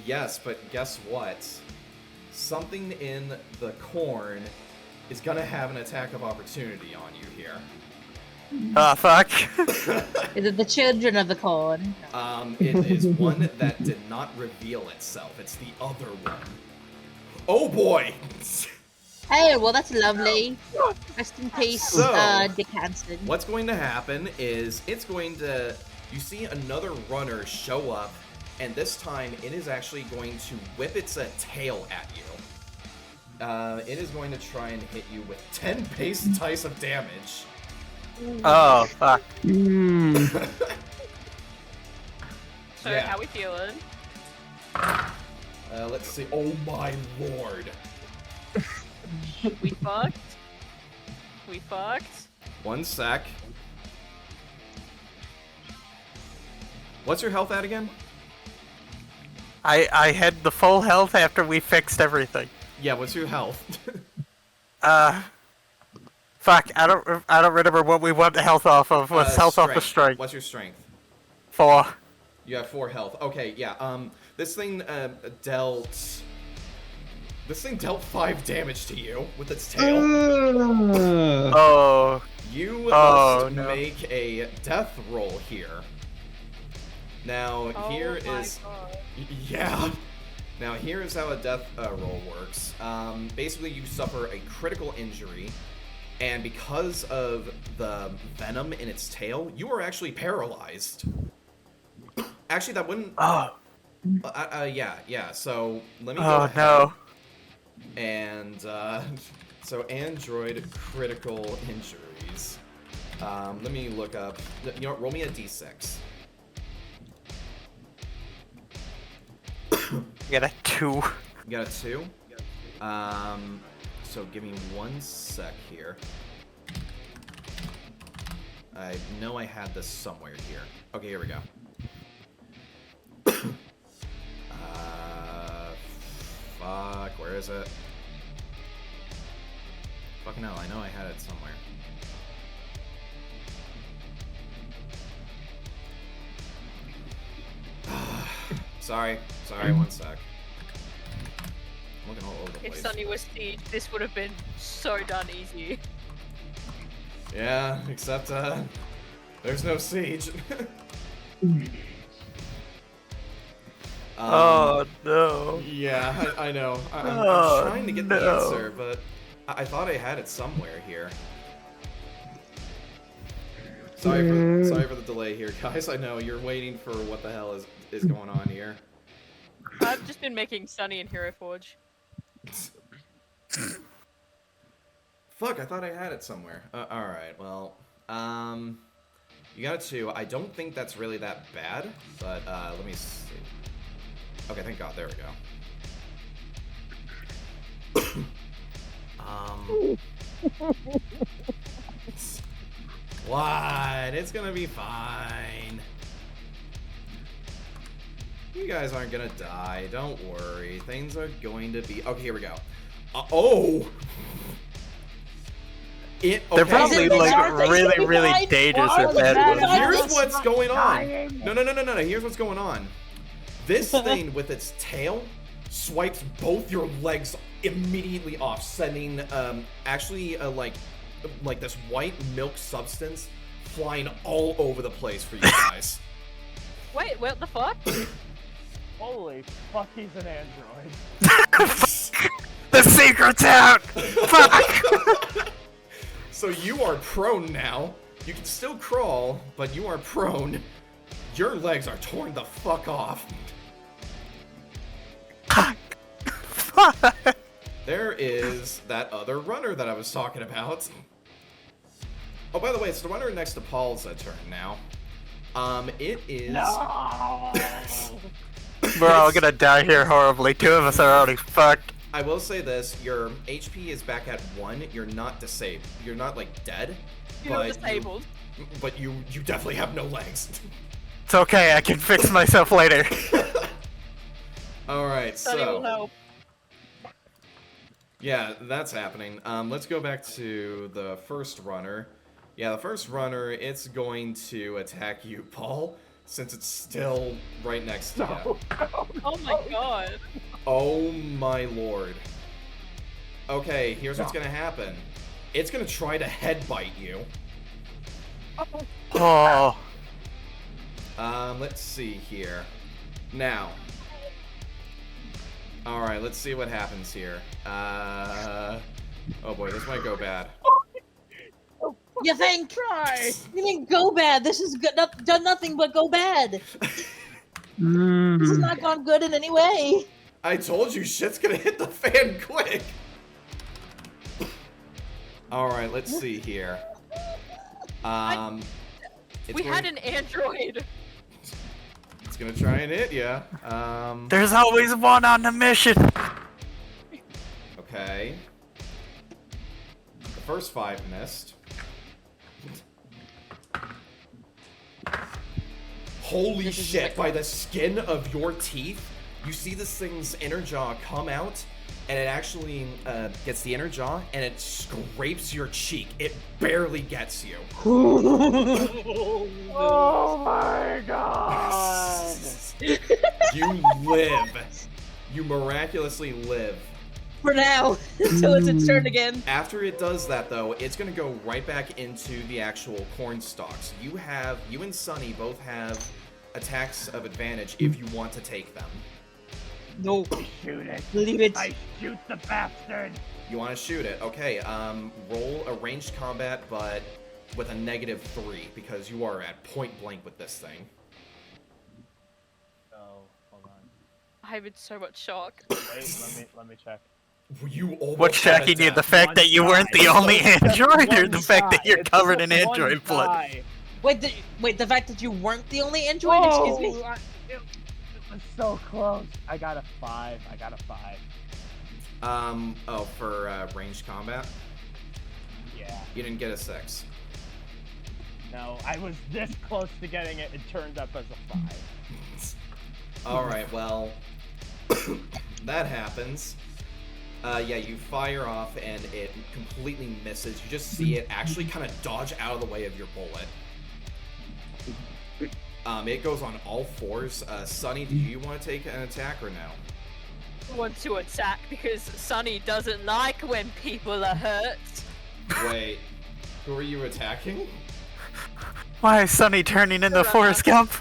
Yes, but guess what? Something in the corn is gonna have an attack of opportunity on you here. Fuck. Is it the children of the corn? It is one that did not reveal itself. It's the other one. Oh boy! Hey, well that's lovely. Rest in peace, So, Dick Hansen. What's going to happen is you see another runner show up, and this time it is actually going to whip its tail at you. It is going to try and hit you with 10 base dice of damage. Oh, fuck. So, Yeah. how we feeling? Let's see. Oh my lord. We fucked? We fucked? One sec. What's your health at again? I had the full health after we fixed everything. Yeah, what's your health? Fuck, I don't remember what we want the health off of. What's health off the strength? What's your strength? 4. You have 4 health. Okay, yeah. This thing dealt 5 damage to you with its tail. Oh. You Oh, must no. make a death roll here. Now here Oh my is God. yeah. Now here is how a death roll works. Basically, you suffer a critical injury, and because of the venom in its tail, you are actually paralyzed. Actually, that wouldn't. Oh. Yeah. So let me go Oh, ahead. no. And so Android critical injuries. Let me look up. You know what? Roll me a d6. I got a 2. You got a 2. So so give me 1 sec here. I know I had this somewhere here. Okay, here we go. Fuck, where is it? Fucking hell, I know I had it somewhere. Sorry, 1 sec. I'm looking all over the place. If Sunny was siege, this would have been so done easy. Yeah, except, there's no siege. Oh no. Yeah, I know. I'm trying to get the answer, but I thought I had it somewhere here. Sorry for the delay here, guys. I know you're waiting for what the hell is going on here. I've just been making Sunny and Hero Forge. Fuck, I thought I had it somewhere. Alright, well, you got a 2. I don't think that's really that bad, but, let me see. Okay, thank God, there we go. What? It's gonna be fine. You guys aren't gonna die, don't worry. Things are going to be... Okay, here we go. Oh! Okay. They're probably like really dangerous with that. Here's what's going on. No. Here's what's going on. This thing with its tail swipes both your legs immediately off, sending actually like this white milk substance flying all over the place for you guys. Wait, what the fuck? Holy fuck, he's an android. The secret's out! Fuck! So you are prone now. You can still crawl, but you are prone. Your legs are torn the fuck off. There is that other runner that I was talking about. Oh, by the way, it's the runner next to Paul's turn now. It is... No! We're all gonna die here horribly. 2 of us are already fucked. I will say this, your HP is back at 1. You're not disabled. You're not, like, dead. You're not disabled. But you definitely have no legs. It's okay, I can fix myself later. Alright, Sunny will so... help. Yeah, that's happening. Let's go back to the first runner. Yeah, the first runner, it's going to attack you, Paul, since it's still right next to you. Oh my god. Oh my lord. Okay, here's what's gonna happen. It's gonna try to headbutt you. Oh. Let's see here. Now. Alright, let's see what happens here. Oh boy, this might go bad. You think? Try. You think go bad? This has done nothing but go bad. This has not gone good in any way. I told you shit's gonna hit the fan quick. Alright, let's see here. We had an android. It's gonna try and hit ya. There's always one on the mission. Okay. The first 5 missed. Holy shit, by the skin of your teeth, you see this thing's inner jaw come out, and it actually gets the inner jaw, and it scrapes your cheek. It barely gets you. Oh my god! You live. You miraculously live. For now, until it's its turn again. After it does that, though, it's gonna go right back into the actual corn stalks. You and Sunny both have attacks of advantage if you want to take them. No. Shoot it. Leave it. I shoot the bastard. You want to shoot it? Okay. Roll a ranged combat, but with a -3 because you are at point blank with this thing. Oh, hold on. I'm in so much shock. Wait, let me check. You almost What's had a shocking you? The death. fact that you weren't the only android, or the fact that you're covered in android blood? Wait, the fact that you weren't the only android? Excuse me. It was so close. I got a 5. For ranged combat, Yeah. you didn't get a 6. No, I was this close to getting it. It turned up as a 5. Alright, well, that happens. Yeah, you fire off and it completely misses. You just see it actually kind of dodge out of the way of your bullet. It goes on all 4s. Sunny, do you want to take an attack or no? I want to attack because Sunny doesn't like when people are hurt. Wait, who are you attacking? Why is Sunny turning into Forrest Gump?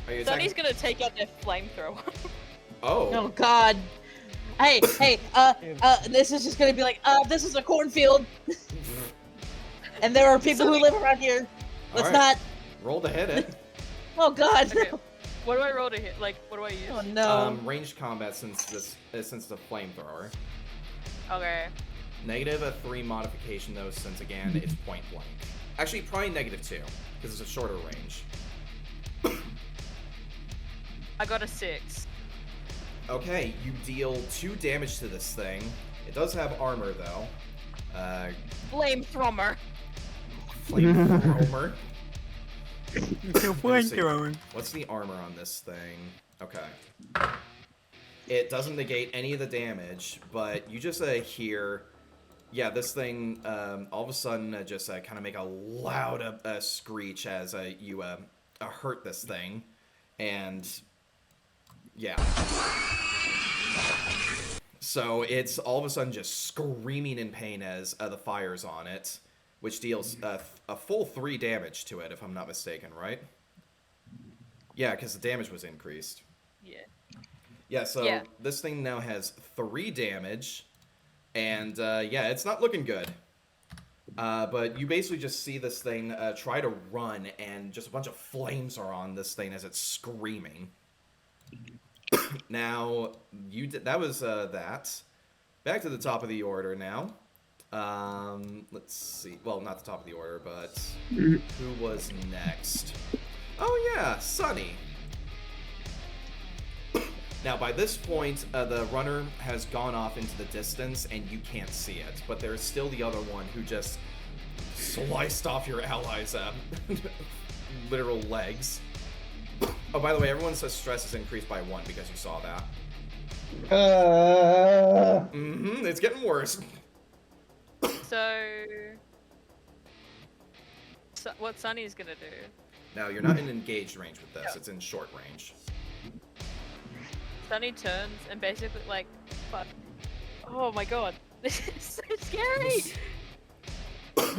Are you attacking? Sunny's gonna take out their flamethrower. Oh. Oh God. Hey, this is just gonna be like, this is a cornfield, and there are people who live around here. Let's Alright. not. Roll to hit it. Oh God. Okay. What do I roll to hit? Like, what do I use? Oh no. Ranged combat since it's a flamethrower. Okay. -3 modification though, since again it's point blank. Actually, probably -2 because it's a shorter range. I got a 6. Okay, you deal 2 damage to this thing. It does have armor though. Flamethrower. Flamethrower. Flamethrower. What's the armor on this thing? Okay. It doesn't negate any of the damage, but you just hear, yeah, this thing all of a sudden just kind of make a loud screech as you hurt this thing, and yeah. So it's all of a sudden just screaming in pain as the fire's on it, which deals a full 3 damage to it, if I'm not mistaken, right? Yeah, because the damage was increased. Yeah. Yeah, so Yeah. this thing now has 3 damage, and yeah, it's not looking good. But you basically just see this thing try to run, and just a bunch of flames are on this thing as it's screaming. Now, that was that. Back to the top of the order now. Let's see. Well, not the top of the order, but who was next? Oh yeah, Sunny. Now, by this point, the runner has gone off into the distance, and you can't see it. But there's still the other one who just sliced off your allies' literal legs. Oh, by the way, everyone's stress is increased by 1 because you saw that. It's getting worse. So what Sunny's gonna do? Now, you're not in engaged range with this. It's in short range. Sunny turns and basically like, fuck. Oh my god, this is so scary. Wait,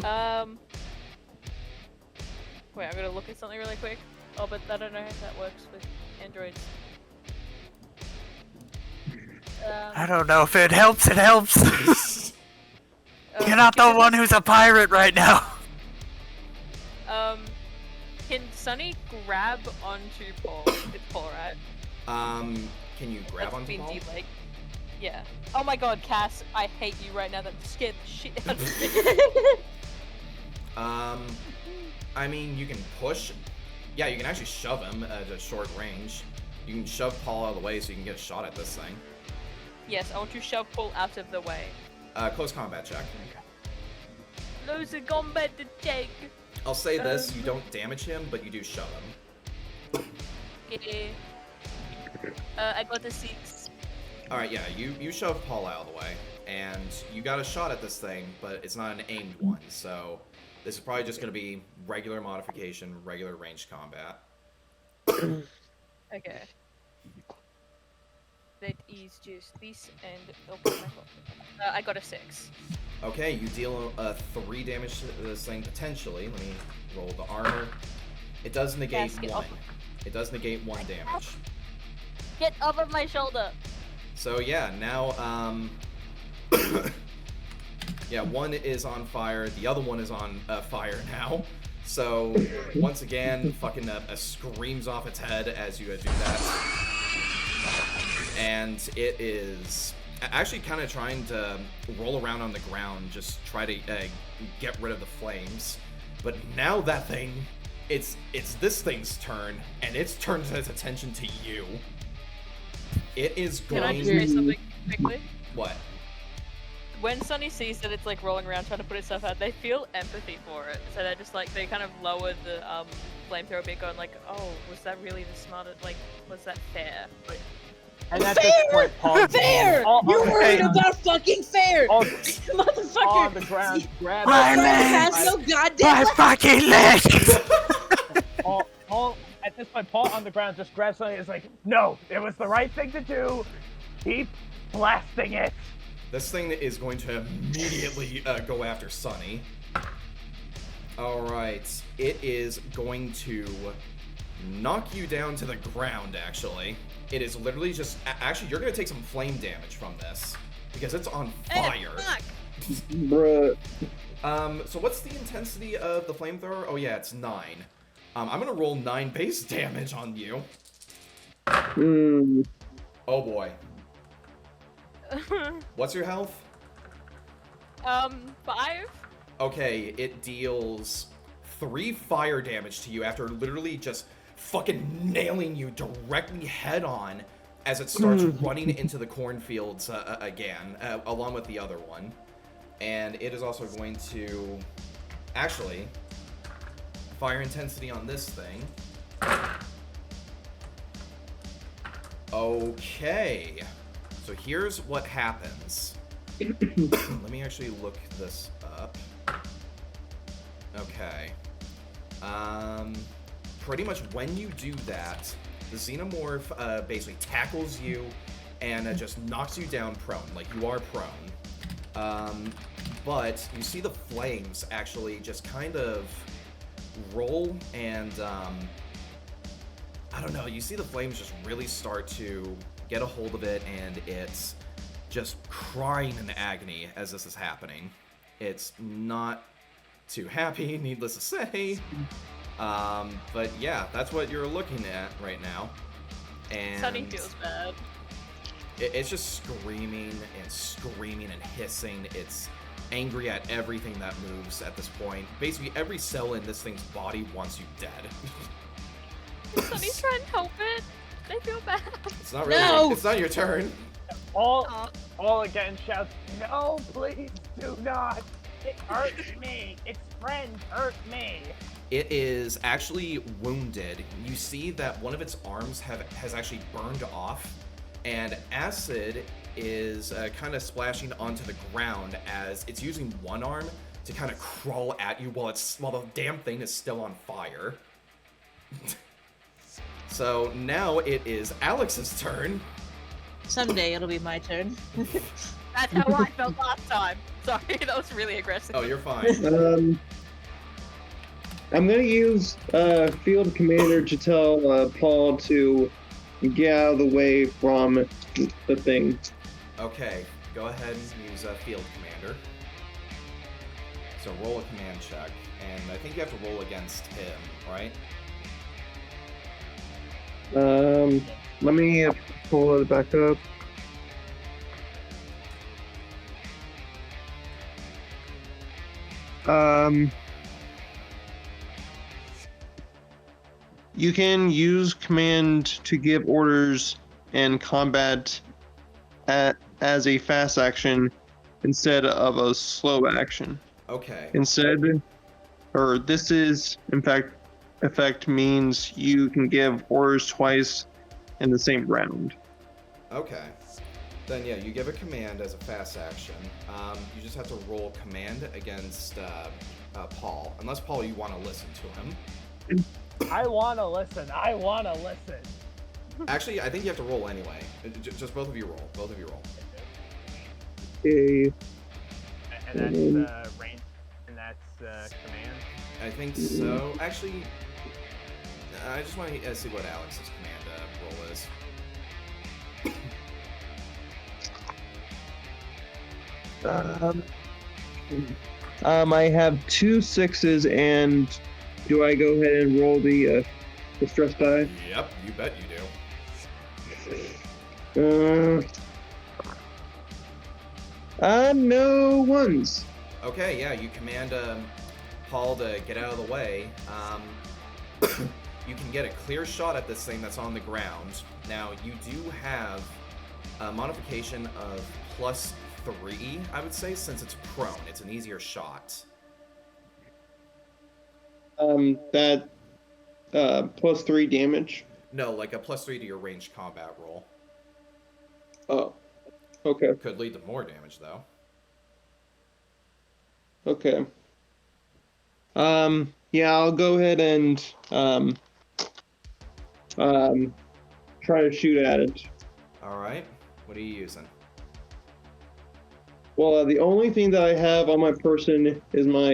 I'm gonna look at something really quick. Oh, but I don't know how that works with androids. I don't know if it helps. It helps. You're not the one who's a pirate right now. Can Sunny grab onto Paul? It's Paul, right? Can you grab onto been Paul? delayed. Yeah. Oh my god, Cass, I hate you right now. That scared the shit out of me. I mean, you can push. Yeah, you can actually shove him at a short range. You can shove Paul out of the way so you can get a shot at this thing. Yes, I want to shove Paul out of the way. Close combat check. Lose a combat to take. I'll say this, you don't damage him, but you do shove him. Okay. I got a 6. Alright, yeah, you shove Paul out of the way, and you got a shot at this thing, but it's not an aimed one, so this is probably just going to be regular modification, regular ranged combat. Okay. That is just this and open my phone. I got a 6. Okay, you deal 3 damage to this thing potentially. Let me roll the armor. It does negate Yes, get 1. off. It does negate 1 damage. Get off of my shoulder. So yeah, now yeah, one is on fire, the other one is on fire now. So once again, fucking screams off its head as you do that. And it is actually kind of trying to roll around on the ground, just try to get rid of the flames. But now that thing, it's this thing's turn, and it's turned its attention to you. It is Can I going. just say something? quickly. What? When Sunny sees that it's like rolling around trying to put itself out, they feel empathy for it. So they're just like, they kind of lower the flamethrower bit, going like, oh, was that really the smartest, like, was that fair? And at this point, Paul... Fair! You're worried about fucking fair! Motherfucker! Paul on the ground grabs... My has legs! no goddamn My fucking legs! Paul, at this point, Paul on the ground just grabs something and is like, no, it was the right thing to do. Keep blasting it. This thing is going to immediately go after Sunny. Alright, it is going to knock you down to the ground, actually. It is literally just... Actually, you're going to take some flame damage from this, because it's on fire. Bruh. So what's the intensity of the flamethrower? Oh yeah, it's 9. I'm going to roll 9 base damage on you. Oh boy. What's your health? 5. Okay, it deals 3 fire damage to you after literally just fucking nailing you directly head on as it starts running into the cornfields again, along with the other one. And it is also going to... Actually, fire intensity on this thing. Okay. So here's what happens. Let me actually look this up. Okay. Pretty much when you do that, the xenomorph basically tackles you and just knocks you down prone, like you are prone. But you see the flames actually just kind of roll and, I don't know, you see the flames just really start to get a hold of it, and it's just crying in agony as this is happening. It's not too happy, needless to say. But yeah, that's what you're looking at right now. And Sunny feels bad. It's just screaming and hissing. It's angry at everything that moves at this point. Basically, every cell in this thing's body wants you dead. Sunny's trying to help it. They feel bad. It's not really. No! It's not your turn. All again shouts, no, please do not. It hurts me. Its friends hurt me. It is actually wounded. You see that one of its arms has actually burned off, and acid is kind of splashing onto the ground as it's using one arm to kind of crawl at you while the damn thing is still on fire. So now it is Alex's turn. Someday it'll be my turn. That's how I felt last time. Sorry, that was really aggressive. Oh, you're fine. I'm gonna use Field Commander to tell Paul to get out of the way from the thing. Okay, go ahead and use Field Commander. So roll a command check, and I think you have to roll against him, right? Let me pull it back up. You can use command to give orders and combat as a fast action instead of a slow action. Okay. Instead, or this is, in fact, effect means you can give orders twice in the same round. Okay. Then yeah, you give a command as a fast action. You just have to roll command against Paul. Unless, Paul, you want to listen to him. I want to listen. I want to listen. Actually, I think you have to roll anyway. Just both of you roll. Both of you roll. Okay. And that's range, and that's command. I think so. Actually, I just want to see what Alex's command roll is. I have 2 6s, and do I go ahead and roll the stress die? Yep, you bet you do. No ones. Okay, yeah, you command Paul to get out of the way. You can get a clear shot at this thing that's on the ground. Now, you do have a modification of +3, I would say, since it's prone. It's an easier shot. That +3 damage. No, like a +3 to your ranged combat roll. Oh, okay. Could lead to more damage, though. Okay. Yeah, I'll go ahead and try to shoot at it. All right. What are you using? Well, the only thing that I have on my person is my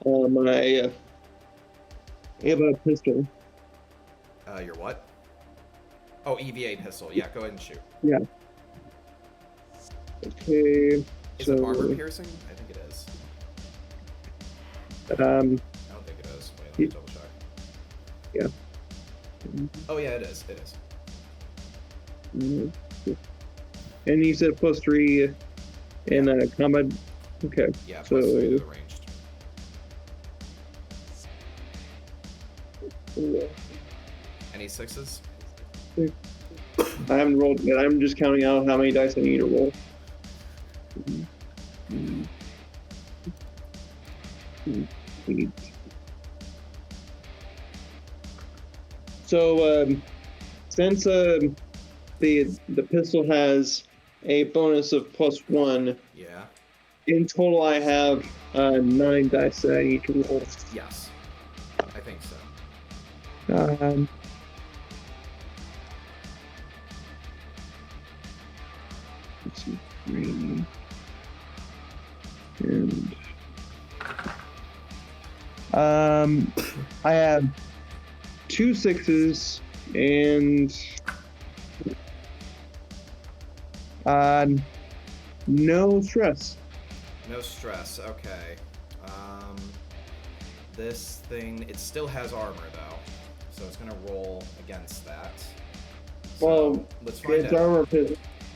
I have a pistol. Your what? Oh, EVA pistol. Yeah, go ahead and shoot. Yeah. Okay. Is so, it armor piercing? I think it is. Um. I don't think it is. Wait, let me double check. Yeah. Oh yeah, it is. It is. And you said +3 in combat. Okay. Yeah, So. +3 to the ranged. Any sixes? I haven't rolled yet. I'm just counting out how many dice I need to roll. Eight. So, since the pistol has a bonus of +1, Yeah. in total I have 9 dice that I need to roll. Yes. I think so. Let's see, 3 and I have 2 6s and no stress. No stress. Okay. This thing, it still has armor though, so it's gonna roll against that. So, Well, let's find it's out.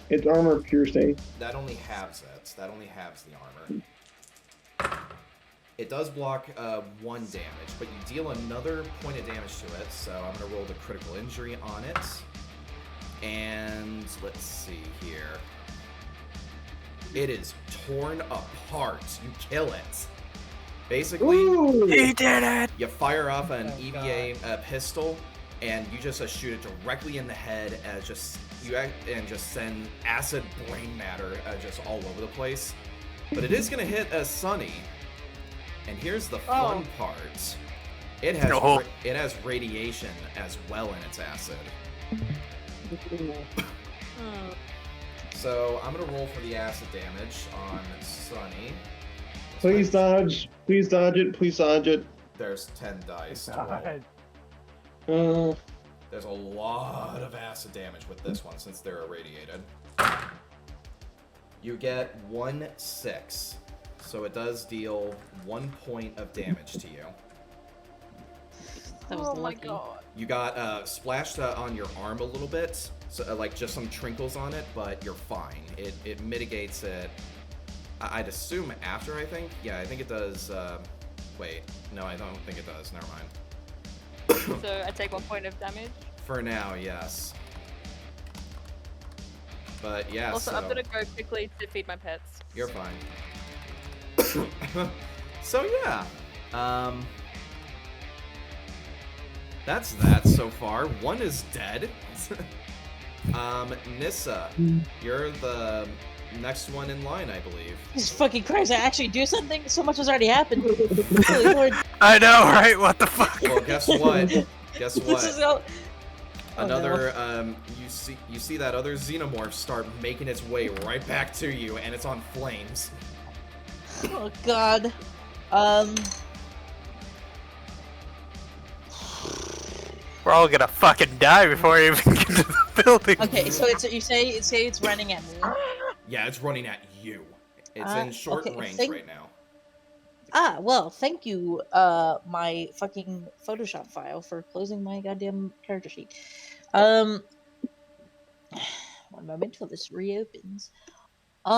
it's armor piercing. That only halves it. That only halves the armor. It does block 1 damage, but you deal another point of damage to it, so I'm gonna roll the critical injury on it. And let's see here. It is torn apart. You kill it. Basically, Ooh! He did it! you fire off an Oh, EVA pistol, and you just shoot it directly in the head, and just send acid brain matter just all over the place. But it is gonna hit Sunny, and here's the fun part: it has Oh. it has radiation as well in its acid. So I'm gonna roll for the acid damage on Sunny. Please dodge. Please dodge it. Please dodge it. There's 10 dice. To God. roll. There's a lot of acid damage with this one since they're irradiated. You get 1 6, so it does deal 1 point of damage to you. That was Oh my lucky. god. You got splashed on your arm a little bit, so like just some trinkles on it, but you're fine. It mitigates it. I'd assume after, I think. Yeah, I think it does. Wait, no, I don't think it does. Never mind. So I take 1 point of damage. For now, yes. But yeah, Also, so I'm gonna go quickly to feed my pets. you're fine. So yeah, that's that so far. 1 is dead. Nissa, you're the next one in line, I believe. Jesus fucking Christ, I actually do something? So much has already happened. Holy Lord. I know, right? What the fuck? Well, guess what? Guess This is what? all... Another, you see that other xenomorph start making its way right back to you, and it's on flames. Oh god. We're all gonna fucking die before we even get to the building. Okay, so you say it's running at me. Yeah, it's running at you. It's in short okay, range thank- right now. Ah, well, thank you, my fucking Photoshop file for closing my goddamn character sheet. One moment till this reopens. Okay,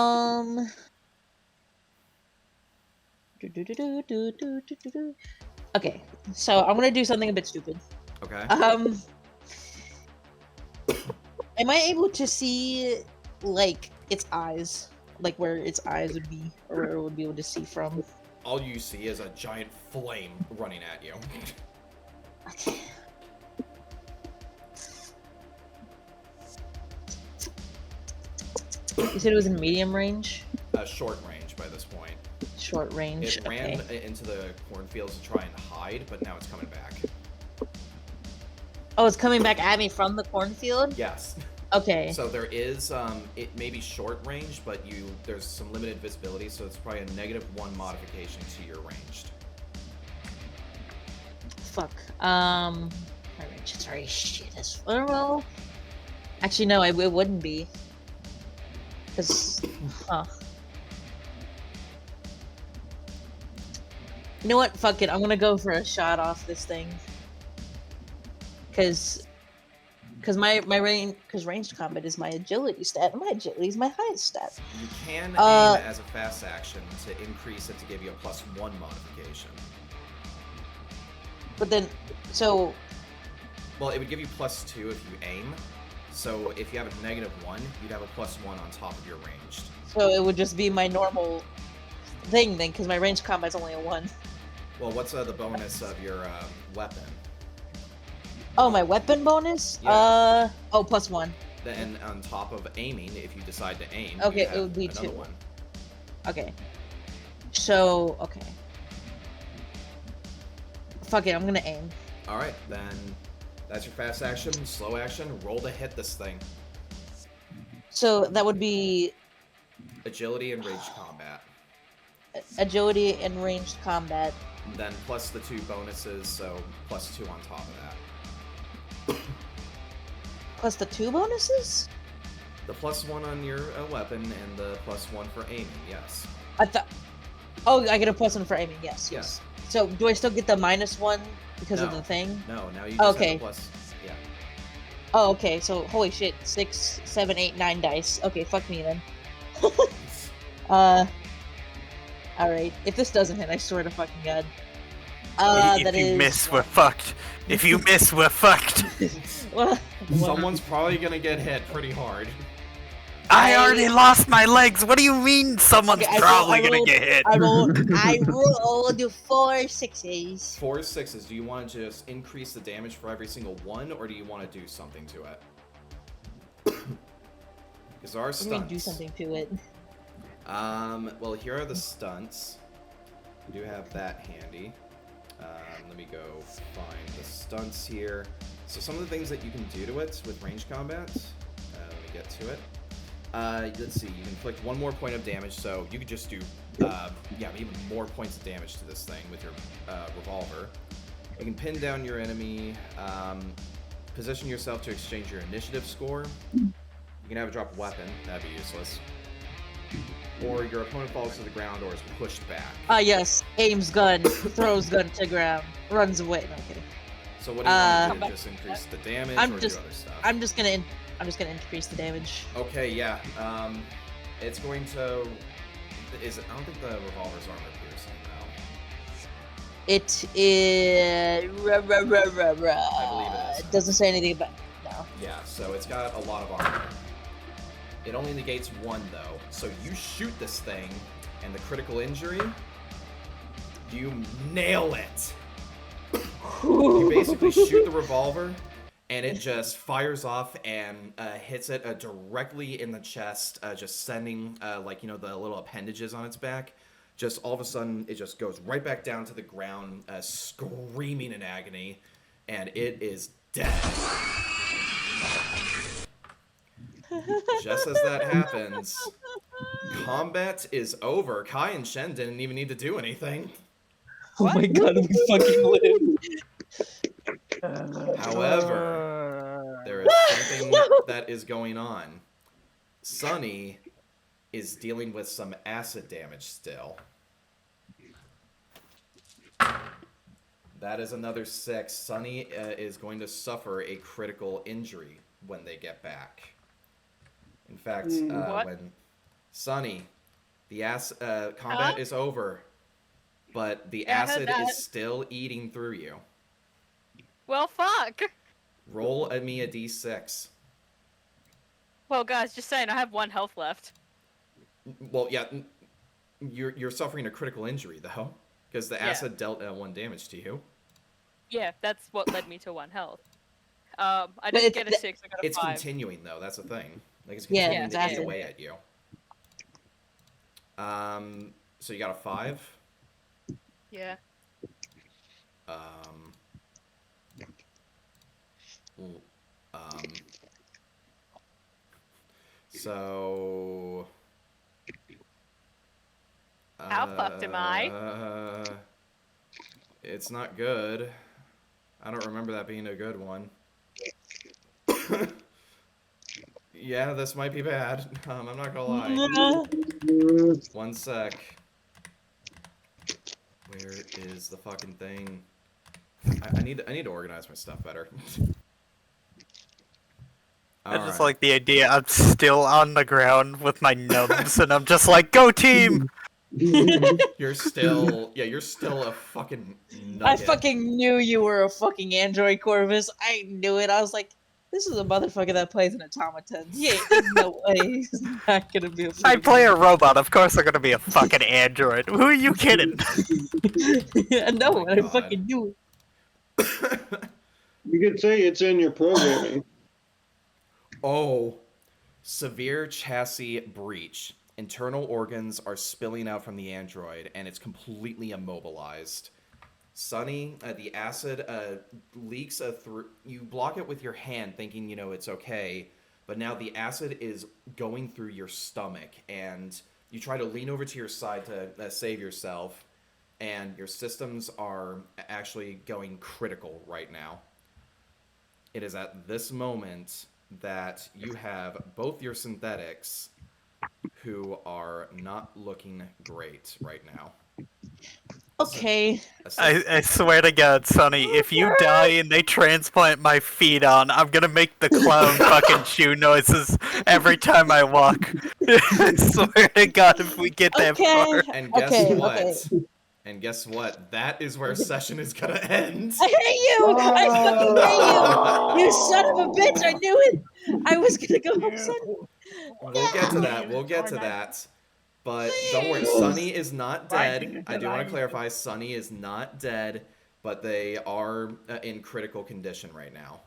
so I'm gonna do something a bit stupid. Okay. Am I able to see, like, its eyes? Like, where its eyes would be, or where it would be able to see from? All you see is a giant flame running at you. Okay. You said it was in medium range? Short range by this point. Short range, It ran okay. into the cornfields to try and hide, but now it's coming back. Oh, it's coming back at me from the cornfield? Yes. Okay. So there is, it may be short range, but there's some limited visibility, so it's probably a -1 modification to your ranged. Fuck. My range is already shit as well. Actually, no, it wouldn't be. Cause, huh. You know what? Fuck it. I'm gonna go for a shot off this thing. Cause my range, ranged combat is my agility stat, and my agility is my highest stat. You can aim as a fast action to increase it to give you a +1 modification. But then, so Well, it would give you +2 if you aim. So if you have a -1, you'd have a +1 on top of your ranged. so it would just be my normal thing then, because my ranged combat's only a 1. Well, what's the bonus of your weapon? Oh, my weapon bonus? Yeah. Oh, +1. Then on top of aiming, if you decide to aim, Okay, you it have would be another 2. one. Okay. So, okay. Fuck it, I'm gonna aim. All right, then that's your fast action. Slow action. Roll to hit this thing. So that would be Agility and ranged combat. agility and ranged combat. Then plus the 2 bonuses, so +2 on top of that. Plus the 2 bonuses? The +1 on your weapon and the +1 for aiming. Yes. I thought. Oh, I get a +1 for aiming. Yes. Yes. So do I still get the -1 because of No. the thing? No. Now you just Okay. have a plus. Yeah. Oh, okay. So holy shit, 6, 7, 8, 9 dice. Okay, fuck me then. All right. If this doesn't hit, I swear to fucking god. If That you is. miss, we're fucked. If you miss, we're fucked. Well, Someone's probably gonna get hit pretty hard. I already lost my legs. What do you mean someone's Okay, probably gonna rolled- get hit? I rolled 4 6s. 4 6s. Do you want to just increase the damage for every single one, or do you want to do something to it? Because there are Let stunts. me do something to it. Well, here are the stunts. We do have that handy. Let me go find the stunts here. So some of the things that you can do to it with ranged combat. Let me get to it. Let's see. You can inflict 1 more point of damage, so you could just do, even more points of damage to this thing with your revolver. You can pin down your enemy. Position yourself to exchange your initiative score. You can have a drop weapon. That'd be useless. Or your opponent falls to the ground or is pushed back. Yes. Aims gun, throws gun to ground, runs away. No, I'm kidding. So what do you want to Uh, do? Just increase the damage I'm or just- do other stuff? I'm just gonna increase the damage. Okay, yeah. It's going to. Is it? I don't think the revolver's armor piercing though. It is. I believe it is. It doesn't say anything about. No. Yeah, so it's got a lot of armor. It only negates 1 though. So you shoot this thing, and the critical injury, you nail it. You basically shoot the revolver, and it just fires off and hits it directly in the chest, just sending the little appendages on its back. Just all of a sudden, it just goes right back down to the ground, screaming in agony, and it is dead. Just as that happens, combat is over. Kai and Shen didn't even need to do anything. Oh my god, we fucking lived. However, there is something that is going on. Sunny is dealing with some acid damage still. That is another 6. Sunny is going to suffer a critical injury when they get back. In fact, when Sunny, the combat is over, but the Yeah, I heard acid that. is still eating through you. Well, fuck. Roll me a d6. Well, guys, just saying, I have 1 health left. Well, yeah, you're suffering a critical injury though, because the acid dealt 1 damage to you. Yeah, that's what led me to 1 health. I didn't get a 6, I got a 5. It's continuing though. That's the thing. Like it's Yeah, continuing to eat exactly. away at you. So you got a 5. Yeah. So. How fucked am I? It's not good. I don't remember that being a good one. Yeah, this might be bad. I'm not gonna lie. 1 sec. Where is the fucking thing? I need to organize my stuff better. I just like the idea I'm still on the ground with my nubs, and I'm just like, go team! You're still a fucking nugget. I fucking knew you were a fucking android, Corvus. I knew it. I was like, this is a motherfucker that plays an automaton. Yeah, there's no way he's not gonna be a I fucking... play a robot, of course they're gonna be a fucking android. Who are you kidding? Yeah, no, Oh my I God. fucking knew it. You could say it's in your programming. Oh, severe chassis breach. Internal organs are spilling out from the android, and it's completely immobilized. Sunny, the acid leaks through. You block it with your hand, thinking it's okay, but now the acid is going through your stomach, and you try to lean over to your side to save yourself, and your systems are actually going critical right now. It is at this moment that you have both your synthetics who are not looking great right now. Okay. I swear to God, Sonny, if you die and they transplant my feet on, I'm gonna make the clown fucking shoe noises every time I walk. I swear to God, if we get that far. And guess Okay, what? okay. And guess what? That is where session is gonna end. I hate you! I fucking hate you! You son of a bitch! I knew it! I was gonna go home Sunday. We'll get to that. We'll get to that. But don't worry, Sunny is not dead. I do want to clarify, Sunny is not dead, but they are in critical condition right now.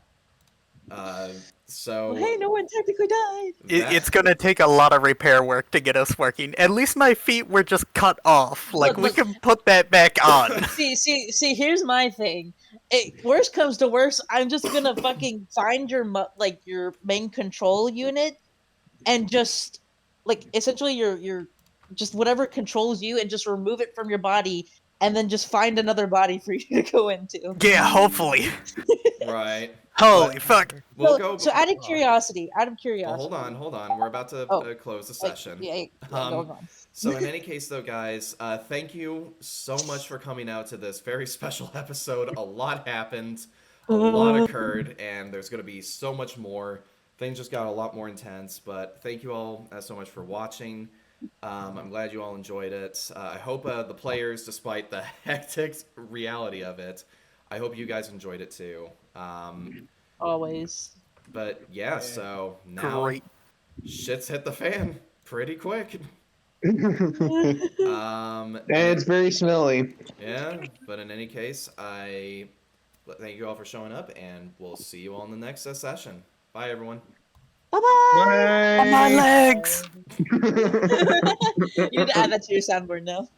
So... Well, hey, no one technically died. It's gonna take a lot of repair work to get us working. At least my feet were just cut off. Like, we can put that back on. See, here's my thing. Worst comes to worst, I'm just gonna fucking find your main control unit and just, like, essentially your just whatever controls you and just remove it from your body and then just find another body for you to go into. Yeah, hopefully. Right. Holy fuck. We'll go... So out of curiosity. Well, hold on. We're about to close the session. Yeah, go on. So in any case, though, guys, thank you so much for coming out to this very special episode. A lot happened, a lot occurred, and there's going to be so much more. Things just got a lot more intense, but thank you all so much for watching. I'm glad you all enjoyed it. I hope the players, despite the hectic reality of it, I hope you guys enjoyed it too. Always. But yeah, so now shit's hit the fan pretty quick. And it's very smelly. Yeah, but in any case, I thank you all for showing up, and we'll see you all in the next session. Bye, everyone. Bye-bye! Bye. On my legs! You need to add that to your soundboard now.